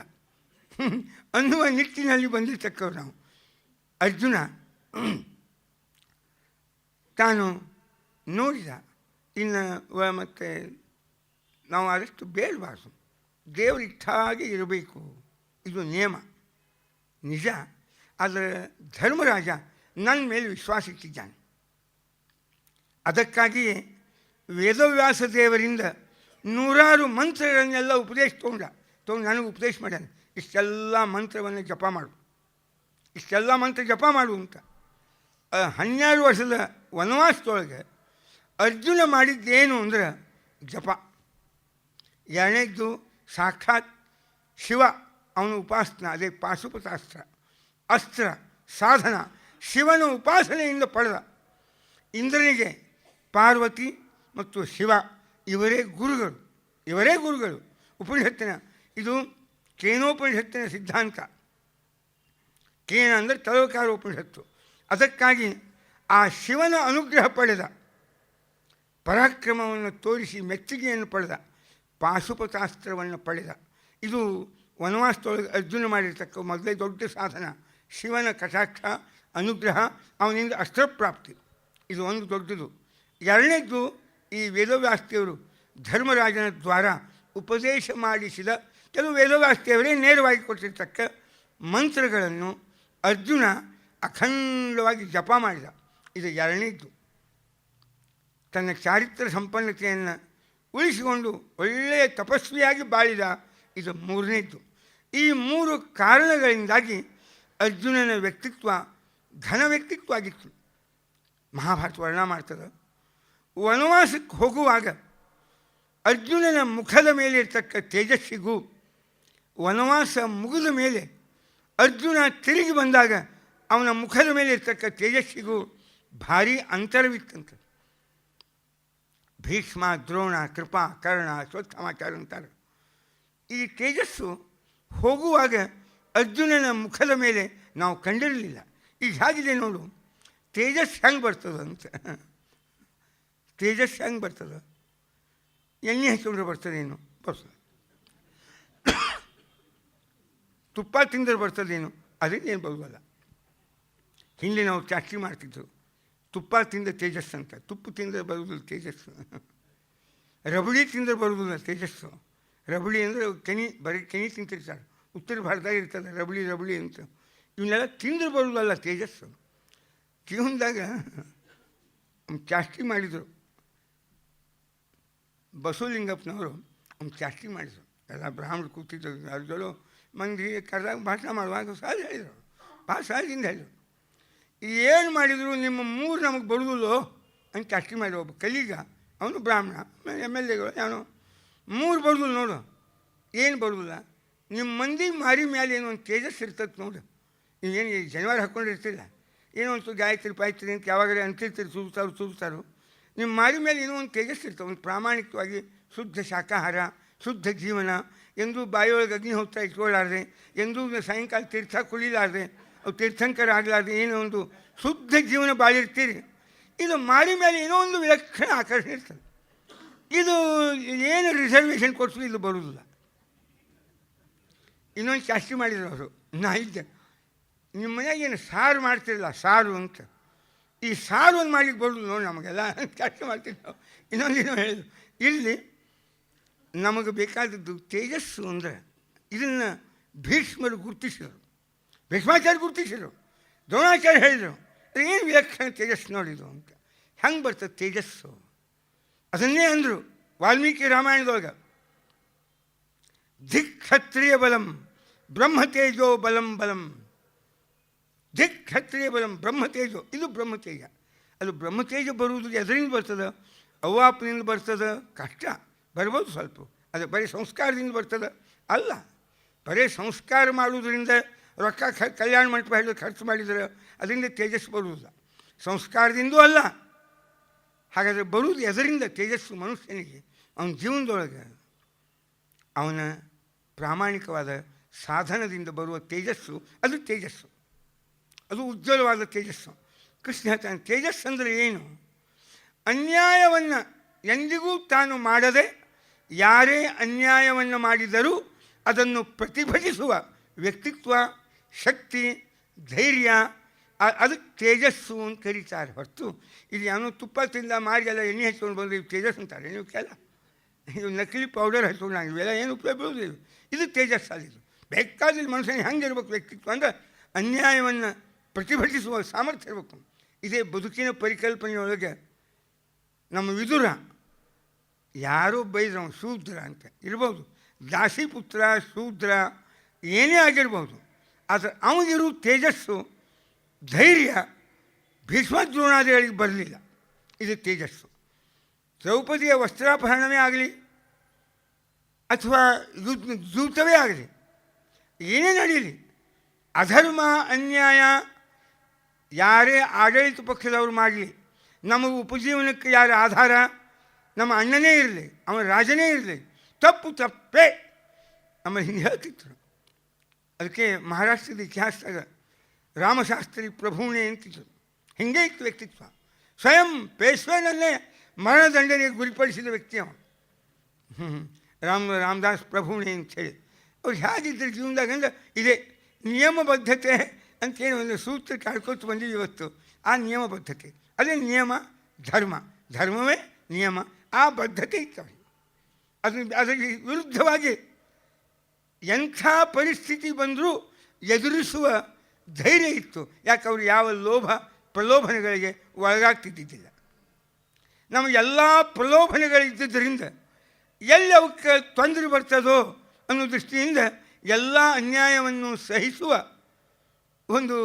ಅನ್ನುವ ನಿಟ್ಟಿನಲ್ಲಿ ಬಂದಿರ್ತಕ್ಕವ್ರು ನಾವು. ಅರ್ಜುನ ತಾನು ನೋಡಿದ ಇನ್ನು ಮತ್ತು ನಾವು ಆದಷ್ಟು ಬೇಡಬಾರ್ದು, ದೇವರು ಇಟ್ಟಾಗೆ ಇರಬೇಕು, ಇದು ನಿಯಮ ನಿಜ. ಆದರೆ ಧರ್ಮರಾಜ ನನ್ನ ಮೇಲೆ ವಿಶ್ವಾಸ ಇಟ್ಟಿದ್ದಾನೆ. ಅದಕ್ಕಾಗಿಯೇ ವೇದವ್ಯಾಸ ದೇವರಿಂದ 100 ಮಂತ್ರಗಳನ್ನೆಲ್ಲ ಉಪದೇಶ ತೊಗೊಂಡು ನನಗೆ ಉಪದೇಶ ಮಾಡ್ಯಾನೆ. ಇಷ್ಟೆಲ್ಲ ಮಂತ್ರವನ್ನು ಜಪ ಮಾಡು, ಇಷ್ಟೆಲ್ಲ ಮಂತ್ರ ಜಪ ಮಾಡು ಅಂತ. 12 ವರ್ಷದ ವನವಾಸದೊಳಗೆ ಅರ್ಜುನ ಮಾಡಿದ್ದೇನು ಅಂದ್ರೆ ಜಪ. ಎರಡನೇದ್ದು ಸಾಕ್ಷಾತ್ ಶಿವ ಅವನ ಉಪಾಸನ, ಅದೇ ಪಾಶುಪತಾಸ್ತ್ರ ಅಸ್ತ್ರ ಸಾಧನ ಶಿವನ ಉಪಾಸನೆಯಿಂದ ಪಡೆದ. ಇಂದ್ರನಿಗೆ ಪಾರ್ವತಿ ಮತ್ತು ಶಿವ ಇವರೇ ಗುರುಗಳು. ಉಪನಿಷತ್ತಿನ ಇದು ಕೇನೋಪನಿಷತ್ತಿನ ಸಿದ್ಧಾಂತ. ಕೇನ ಅಂದರೆ ತಲವಕಾರ ಉಪನಿಷತ್ತು. ಅದಕ್ಕಾಗಿ ಆ ಶಿವನ ಅನುಗ್ರಹ ಪಡೆದ, ಪರಾಕ್ರಮವನ್ನು ತೋರಿಸಿ ಮೆಚ್ಚುಗೆಯನ್ನು ಪಡೆದ, ಪಾಶುಪತಾಸ್ತ್ರವನ್ನು ಪಡೆದ. ಇದು ವನವಾಸದೊಳಗೆ ಅರ್ಜುನ ಮಾಡಿರ್ತಕ್ಕ ಮೊದಲೇ ದೊಡ್ಡ ಸಾಧನ. ಶಿವನ ಕಟಾಕ್ಷ ಅನುಗ್ರಹ, ಅವನಿಂದ ಅಸ್ತ್ರಪ್ರಾಪ್ತಿ, ಇದು ಒಂದು ದೊಡ್ಡದು. ಎರಡನೇದ್ದು ಈ ವೇದವ್ಯಾಸದೇವರು ಧರ್ಮರಾಜನ ದ್ವಾರ ಉಪದೇಶ ಮಾಡಿಸಿದ ಕೆಲವು ವೇದವ್ಯಾಸದೇವರೇ ನೇರವಾಗಿ ಕೊಟ್ಟಿರ್ತಕ್ಕ ಮಂತ್ರಗಳನ್ನು ಅರ್ಜುನ ಅಖಂಡವಾಗಿ ಜಪ ಮಾಡಿದ. ಇದು ಎರಡನೇದ್ದು. ತನ್ನ ಚಾರಿತ್ರ್ಯ ಸಂಪನ್ನತೆಯನ್ನು ಉಳಿಸಿಕೊಂಡು ಒಳ್ಳೆಯ ತಪಸ್ವಿಯಾಗಿ ಬಾಳಿದ. ಇದು ಮೂರನೇದ್ದು. ಈ 3 ಕಾರಣಗಳಿಂದಾಗಿ ಅರ್ಜುನನ ವ್ಯಕ್ತಿತ್ವ ಘನ ವ್ಯಕ್ತಿತ್ವ ಆಗಿತ್ತು. ಮಹಾಭಾರತ ವರ್ಣ ಮಾಡ್ತದೆ. ವನವಾಸಕ್ಕೆ ಹೋಗುವಾಗ ಅರ್ಜುನನ ಮುಖದ ಮೇಲೆ ಇರ್ತಕ್ಕ ತೇಜಸ್ಸಿಗೂ ವನವಾಸ ಮುಗಿದ ಮೇಲೆ ಅರ್ಜುನ ತಿರುಗಿ ಬಂದಾಗ ಅವನ ಮುಖದ ಮೇಲೆ ಇರ್ತಕ್ಕ ತೇಜಸ್ಸಿಗೂ ಭಾರೀ ಅಂತರವಿತ್ತಂತೆ. ಭೀಷ್ಮ, ದ್ರೋಣ, ಕೃಪಾ, ಕರ್ಣ, ಅಶ್ವತ್ಥಾಮಾಚಾರ್ಯ ಅಂತಾರೆ. ಈ ತೇಜಸ್ಸು ಹೋಗುವಾಗ ಅರ್ಜುನನ ಮುಖದ ಮೇಲೆ ನಾವು ಕಂಡಿರಲಿಲ್ಲ. ಈಗ ಹೇಗಿದೆ ನೋಡು, ತೇಜಸ್ ಹೆಂಗೆ ಬರ್ತದಂತ. ತೇಜಸ್ ಹೆಂಗೆ ಬರ್ತದೆ? ಎಣ್ಣೆ ಹಚ್ಚಿದ್ರೆ ಬರ್ತದೇನು? ಬರ್ತದೆ. ತುಪ್ಪ ತಿಂದರೆ ಬರ್ತದೇನು? ಅದನ್ನೇನು ಬರುವಲ್ಲ. ಹಿಂದೆ ನಾವು ಚಾಸ್ತಿ ಮಾಡ್ತಿದ್ರು, ತುಪ್ಪ ತಿಂದ ತೇಜಸ್ಸು ಅಂತ. ತುಪ್ಪ ತಿಂದರೆ ಬರುವುದಿಲ್ಲ ತೇಜಸ್ಸು. ರಬಡಿ ತಿಂದರೆ ಬರುವುದಿಲ್ಲ ತೇಜಸ್ಸು. ರಬಡಿ ಅಂದರೆ ಬರೀ ಕೆನಿ ತಿಂತಿರ್ತಾರೆ. ಉತ್ತರ ಭಾರತದಾಗ ಇರ್ತದೆ ರಬಡಿ ಅಂತ. ಇವನ್ನೆಲ್ಲ ತಿಂದರೆ ಬರುವುದಲ್ಲ ತೇಜಸ್ಸು. ಜೀವನದಾಗ ಚಾಸ್ತಿ ಮಾಡಿದರು ಬಸವಲಿಂಗಪ್ಪನವರು. ಚಾಸ್ತಿ ಮಾಡಿದರು. ಎಲ್ಲ ಬ್ರಾಹ್ಮಣರು ಕೂತಿದ್ದರು. ಅರ್ಜೋಳು ಮಂದಿ ಕರೆದಾಗ ಭಾಷಣ ಮಾಡುವಾಗ ಸಹಜ ಹೇಳಿದರು, ಭಾಳ ಸಹಜದಿಂದ ಹೇಳಿದರು. ಏನು ಮಾಡಿದರು, ನಿಮ್ಮ 3 ನಮಗೆ ಬರುವುದಿಲ್ಲೋ ಅಂತ ಚಾಸ್ತಿ ಮಾಡಿ. ಒಬ್ಬ ಕಲೀಗ, ಅವನು ಬ್ರಾಹ್ಮಣ, MLAಗಳು ಏನೋ 3 ಬರುದಿಲ್ಲ ನೋಡು. ಏನು ಬರುವುದಿಲ್ಲ, ನಿಮ್ಮ ಮಂದಿ ಮಾರಿ ಮೇಲೆ ಏನೋ ಒಂದು ತೇಜಸ್ ಇರ್ತದೆ ನೋಡು. ನೀವೇನು ಶನಿವಾರ ಹಾಕ್ಕೊಂಡಿರ್ತಿಲ್ಲ, ಏನೋ ಒಂದು ಗಾಯತ್ರಿ ಅಂತ ಯಾವಾಗಲೇ ಅಂತಿರ್ತೀರಿ, ಸುತ್ತಾರು. ನಿಮ್ಮ ಮಾರಿ ಮೇಲೆ ಏನೋ ಒಂದು ತೇಜಸ್ ಇರ್ತವೆ. ಒಂದು ಪ್ರಾಮಾಣಿಕವಾಗಿ ಶುದ್ಧ ಶಾಕಾಹಾರ, ಶುದ್ಧ ಜೀವನ, ಎಂದೂ ಬಾಯಿಯೊಳಗೆ ಅಗ್ನಿಹೋತ್ರ ಇಟ್ಕೊಳ್ಳಾರ್ದೆ, ಎಂದೂ ಸಾಯಂಕಾಲ ತೀರ್ಥ ಕುಳಿಲಾರ್ದೆ, ಅವು ತೀರ್ಥಂಕರ ಆಗಲಾರ್ದೆ ಏನೋ ಒಂದು ಶುದ್ಧ ಜೀವನ ಬಾಳಿರ್ತೀರಿ. ಇದು ಮಾಡಿ ಮೇಲೆ ಏನೋ ಒಂದು ವಿಲಕ್ಷಣ ಆಕರ್ಷಣೆ ಇರ್ತದೆ. ಇದು ಏನು ರಿಸರ್ವೇಷನ್ ಕೊಡಿಸು ಇದು ಬರುವುದಿಲ್ಲ. ಇನ್ನೊಂದು ಜಾಸ್ತಿ ಮಾಡಿದ್ರು ಅವರು, ನಾ ಇದ್ದೆ ನಿಮ್ಮ ಮನೆಯಾಗ ಏನು ಸಾರು ಮಾಡ್ತಿರಲ್ಲ ಸಾರು ಅಂತ, ಈ ಸಾರು ಒಂದು ಮಾಡ್ಲಿಕ್ಕೆ ಬರೋದು ನೋಡಿ ನಮಗೆಲ್ಲ ಕಷ್ಟ ಮಾಡ್ತೀವಿ ನಾವು. ಇನ್ನೊಂದೇನೋ ಹೇಳಿದ್ರು, ಇಲ್ಲಿ ನಮಗೆ ಬೇಕಾದದ್ದು ತೇಜಸ್ಸು ಅಂದರೆ ಇದನ್ನು ಭೀಷ್ಮರು ಗುರುತಿಸಿದರು, ಭೀಷ್ಮಾಚಾರ್ಯ ಗುರುತಿಸಿದರು, ದ್ರೋಣಾಚಾರ್ಯ ಹೇಳಿದರು ಏನು ವಿಲಕ್ಷಣ ತೇಜಸ್ಸು ನೋಡಿದು ಅಂತ. ಹೆಂಗೆ ಬರ್ತದೆ ತೇಜಸ್ಸು? ಅದನ್ನೇ ಅಂದರು ವಾಲ್ಮೀಕಿ ರಾಮಾಯಣದೊಳಗೆ, ಧಿಕ್ ಕ್ಷತ್ರಿಯ ಬಲಂ ಬ್ರಹ್ಮತೇಜೋ ಬಲಂ ಬಲಂ. ಧಿಕ್ ಕ್ಷತ್ರಿಯ ಬಲಂ ಬ್ರಹ್ಮತೇಜೋ, ಇದು ಬ್ರಹ್ಮತೇಜ. ಅದು ಬ್ರಹ್ಮತೇಜ ಬರುವುದು ಎದರಿಂದ ಬರ್ತದೆ? ಅವ್ವಾಪನಿಂದ ಬರ್ತದೆ, ಕಷ್ಟ ಬರ್ಬೋದು ಸ್ವಲ್ಪ. ಅದು ಬರೀ ಸಂಸ್ಕಾರದಿಂದ ಬರ್ತದೆ ಅಲ್ಲ. ಬರೀ ಸಂಸ್ಕಾರ ಮಾಡುವುದರಿಂದ ರೊಕ್ಕ ಕಲ್ಯಾಣ ಮಂಟಪ ಹೇಳಿದ್ರೆ ಖರ್ಚು ಮಾಡಿದರೆ ಅದರಿಂದ ತೇಜಸ್ಸು ಬರುವುದಿಲ್ಲ, ಸಂಸ್ಕಾರದಿಂದೂ ಅಲ್ಲ. ಹಾಗಾದರೆ ಬರುವುದು ಎದರಿಂದ ತೇಜಸ್ಸು? ಮನುಷ್ಯನಿಗೆ ಅವನ ಜೀವನದೊಳಗೆ ಅವನ ಪ್ರಾಮಾಣಿಕವಾದ ಸಾಧನದಿಂದ ಬರುವ ತೇಜಸ್ಸು, ಅದು ತೇಜಸ್ಸು, ಅದು ಉಜ್ವಲವಾದ ತೇಜಸ್ಸು. ಕೃಷ್ಣ ಹೇಳ್ತಾನೆ ತೇಜಸ್ಸು ಅಂದರೆ ಏನು? ಅನ್ಯಾಯವನ್ನು ಎಂದಿಗೂ ತಾನು ಮಾಡದೆ ಯಾರೇ ಅನ್ಯಾಯವನ್ನು ಮಾಡಿದರೂ ಅದನ್ನು ಪ್ರತಿಭಟಿಸುವ ವ್ಯಕ್ತಿತ್ವ, ಶಕ್ತಿ, ಧೈರ್ಯ, ಅದಕ್ಕೆ ತೇಜಸ್ಸು ಅಂತ ಕರೀತಾರೆ. ಹೊರತು ಇದು ಏನೋ ತುಪ್ಪ ತಿಂದ ಮಾರಿಗೆಲ್ಲ ಎಣ್ಣೆ ಹಚ್ಕೊಂಡು ಬಂದರೆ ಇವು ತೇಜಸ್ಸು ಅಂತಾರೆ. ನೀವು ಕೆಲ ಇವು ನಕಲಿ ಪೌಡರ್ ಹಚ್ಕೊಂಡು ನಾವು ಇವೆಲ್ಲ ಏನು ಉಪಯೋಗ ಬೀಳುವುದಿಲ್ಲ. ಇದು ತೇಜಸ್ಸು ಅಲ್ಲಿದು. ಬೇಕಾದಲ್ಲಿ ಮನುಷ್ಯನಿಗೆ ಹೆಂಗೆ ಇರಬೇಕು ವ್ಯಕ್ತಿತ್ವ ಅಂದರೆ ಅನ್ಯಾಯವನ್ನು ಪ್ರತಿಭಟಿಸುವ ಸಾಮರ್ಥ್ಯ ಇರಬೇಕು. ಇದೇ ಬದುಕಿನ ಪರಿಕಲ್ಪನೆಯೊಳಗೆ ನಮ್ಮ ವಿದುರ ಯಾರೋ ಬೈದ್ರು ಅವನು ಶೂದ್ರ ಅಂತ ಇರ್ಬೋದು, ದಾಸಿಪುತ್ರ ಶೂದ್ರ ಏನೇ ಆಗಿರ್ಬೋದು, ಆದರೆ ಅವನಿಗಿರೋ ತೇಜಸ್ಸು, ಧೈರ್ಯ ಭೀಷ್ಮದ್ರೋಣಾದಿಗಳಿಗೆ ಬರಲಿಲ್ಲ. ಇದು ತೇಜಸ್ಸು. ದ್ರೌಪದಿಯ ವಸ್ತ್ರಾಪಹರಣವೇ ಆಗಲಿ ಅಥವಾ ಜೂತವೇ ಆಗಲಿ, ಏನೇ ನಡೆಯಲಿ, ಅಧರ್ಮ ಅನ್ಯಾಯ ಯಾರೇ ಆಡಳಿತ ಪಕ್ಷದವರು ಮಾಡಲಿ, ನಮಗೆ ಉಪಜೀವನಕ್ಕೆ ಯಾರ ಆಧಾರ, ನಮ್ಮ ಅಣ್ಣನೇ ಇರಲಿ, ಅವನ ರಾಜನೇ ಇರಲಿ, ತಪ್ಪು ತಪ್ಪೇ ನಮ್ಮ ಹಿಂಗೆ ಹೇಳ್ತಿದ್ರು. ಅದಕ್ಕೆ ಮಹಾರಾಷ್ಟ್ರದ ಇತಿಹಾಸದಾಗ ರಾಮಶಾಸ್ತ್ರಿ ಪ್ರಭುಣೆ ಅಂತಿದ್ರು. ಹಿಂಗೆ ಇತ್ತು ವ್ಯಕ್ತಿತ್ವ. ಸ್ವಯಂ ಪೇಶ್ವೆನಲ್ಲೇ ಮರಣದಂಡನೆಗೆ ಗುರಿಪಡಿಸಿದ ವ್ಯಕ್ತಿ ಅವನು. ರಾಮದಾಸ್ ಪ್ರಭುಣೆ ಅಂಥೇಳಿ ಅವ್ರು ಹೇಗಿದ್ದರು ಜೀವನದಾಗ ಅಂದ್ರೆ ಇದೇ ನಿಯಮಬದ್ಧತೆ ಅಂತೇನು ಒಂದು ಸೂತ್ರ ಕಾಡ್ಕೊತ ಬಂದಿದ್ದು ಇವತ್ತು. ಆ ನಿಯಮಬದ್ಧತೆ ಅದೇ ನಿಯಮ, ಧರ್ಮ, ಧರ್ಮವೇ ನಿಯಮ, ಆ ಬದ್ಧತೆ ಇತ್ತು ಅವರಿಗೆ. ಅದಕ್ಕೆ ವಿರುದ್ಧವಾಗಿ ಎಂಥ ಪರಿಸ್ಥಿತಿ ಬಂದರೂ ಎದುರಿಸುವ ಧೈರ್ಯ ಇತ್ತು. ಯಾಕೆ ಅವರು ಯಾವ ಲೋಭ ಪ್ರಲೋಭನೆಗಳಿಗೆ ಒಳಗಾಗ್ತಿದ್ದಿದ್ದಿಲ್ಲ. ನಮಗೆಲ್ಲ ಪ್ರಲೋಭನೆಗಳಿದ್ದರಿಂದ ಎಲ್ಲಿ ಅವಕ್ಕೆ ತೊಂದರೆ ಬರ್ತದೋ ಅನ್ನೋ ದೃಷ್ಟಿಯಿಂದ ಎಲ್ಲ ಅನ್ಯಾಯವನ್ನು ಸಹಿಸುವ ಒಂದು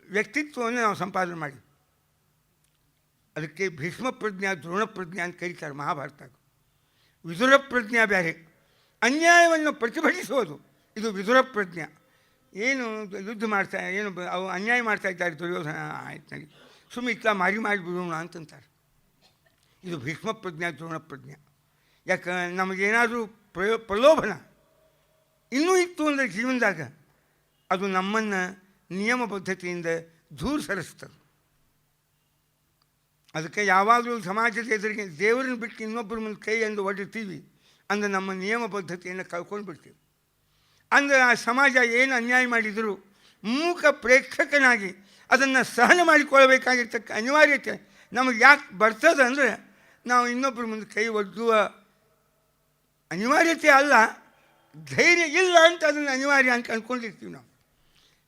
ವ್ಯಕ್ತಿತ್ವವನ್ನು ನಾವು ಸಂಪಾದನೆ ಮಾಡಿ. ಅದಕ್ಕೆ ಭೀಷ್ಮ ಪ್ರಜ್ಞಾ ದ್ರೋಣ ಪ್ರಜ್ಞಾ ಅಂತ ಕರೀತಾರೆ ಮಹಾಭಾರತ. ವಿದುರ ಪ್ರಜ್ಞಾ ಬೇರೆ, ಅನ್ಯಾಯವನ್ನು ಪ್ರತಿಭಟಿಸೋದು ಇದು ವಿದುರ ಪ್ರಜ್ಞಾ. ಏನು ಯುದ್ಧ ಮಾಡ್ತಾ ಏನು ಅವು ಅನ್ಯಾಯ ಮಾಡ್ತಾ ಇದ್ದಾರೆ ದುರ್ಯೋಧನ, ಆಯ್ತು ನನಗೆ ಸುಮ್ಮನೆ ಇತ್ತ ಮಾಡಿಬಿಡೋಣ ಅಂತಂತಾರೆ. ಇದು ಭೀಷ್ಮ ಪ್ರಜ್ಞಾ ದ್ರೋಣ ಪ್ರಜ್ಞಾ. ಯಾಕೆ ನಮಗೇನಾದರೂ ಪ್ರಲೋಭನ ಇನ್ನೂ ಇತ್ತು ಅಂದರೆ ಜೀವನದಾಗ ಅದು ನಮ್ಮನ್ನು ನಿಯಮಬದ್ಧತೆಯಿಂದ ದೂರ ಸರಿಸ್ತದೆ. ಅದಕ್ಕೆ ಯಾವಾಗಲೂ ಸಮಾಜದ ಎದುರಿಗೆ ದೇವರನ್ನು ಬಿಟ್ಟು ಇನ್ನೊಬ್ಬರ ಮುಂದೆ ಕೈ ಎಂದು ಹೊಡಿತೀವಿ ಅಂದರೆ ನಮ್ಮ ನಿಯಮಬದ್ಧತೆಯನ್ನು ಕಳ್ಕೊಂಡು ಬಿಡ್ತೀವಿ. ಅಂದರೆ ಆ ಸಮಾಜ ಏನು ಅನ್ಯಾಯ ಮಾಡಿದರೂ ಮೂಕ ಪ್ರೇಕ್ಷಕನಾಗಿ ಅದನ್ನು ಸಹನ ಮಾಡಿಕೊಳ್ಳಬೇಕಾಗಿರ್ತಕ್ಕ ಅನಿವಾರ್ಯತೆ ನಮಗೆ ಯಾಕೆ ಬರ್ತದೆ ಅಂದರೆ ನಾವು ಇನ್ನೊಬ್ಬರ ಮುಂದೆ ಕೈ ಒಡ್ಡುವ ಅನಿವಾರ್ಯತೆ ಅಲ್ಲ, ಧೈರ್ಯ ಇಲ್ಲ ಅಂತ ಅದನ್ನು ಅನಿವಾರ್ಯ ಅಂತ ಅಂದ್ಕೊಂಡಿರ್ತೀವಿ ನಾವು.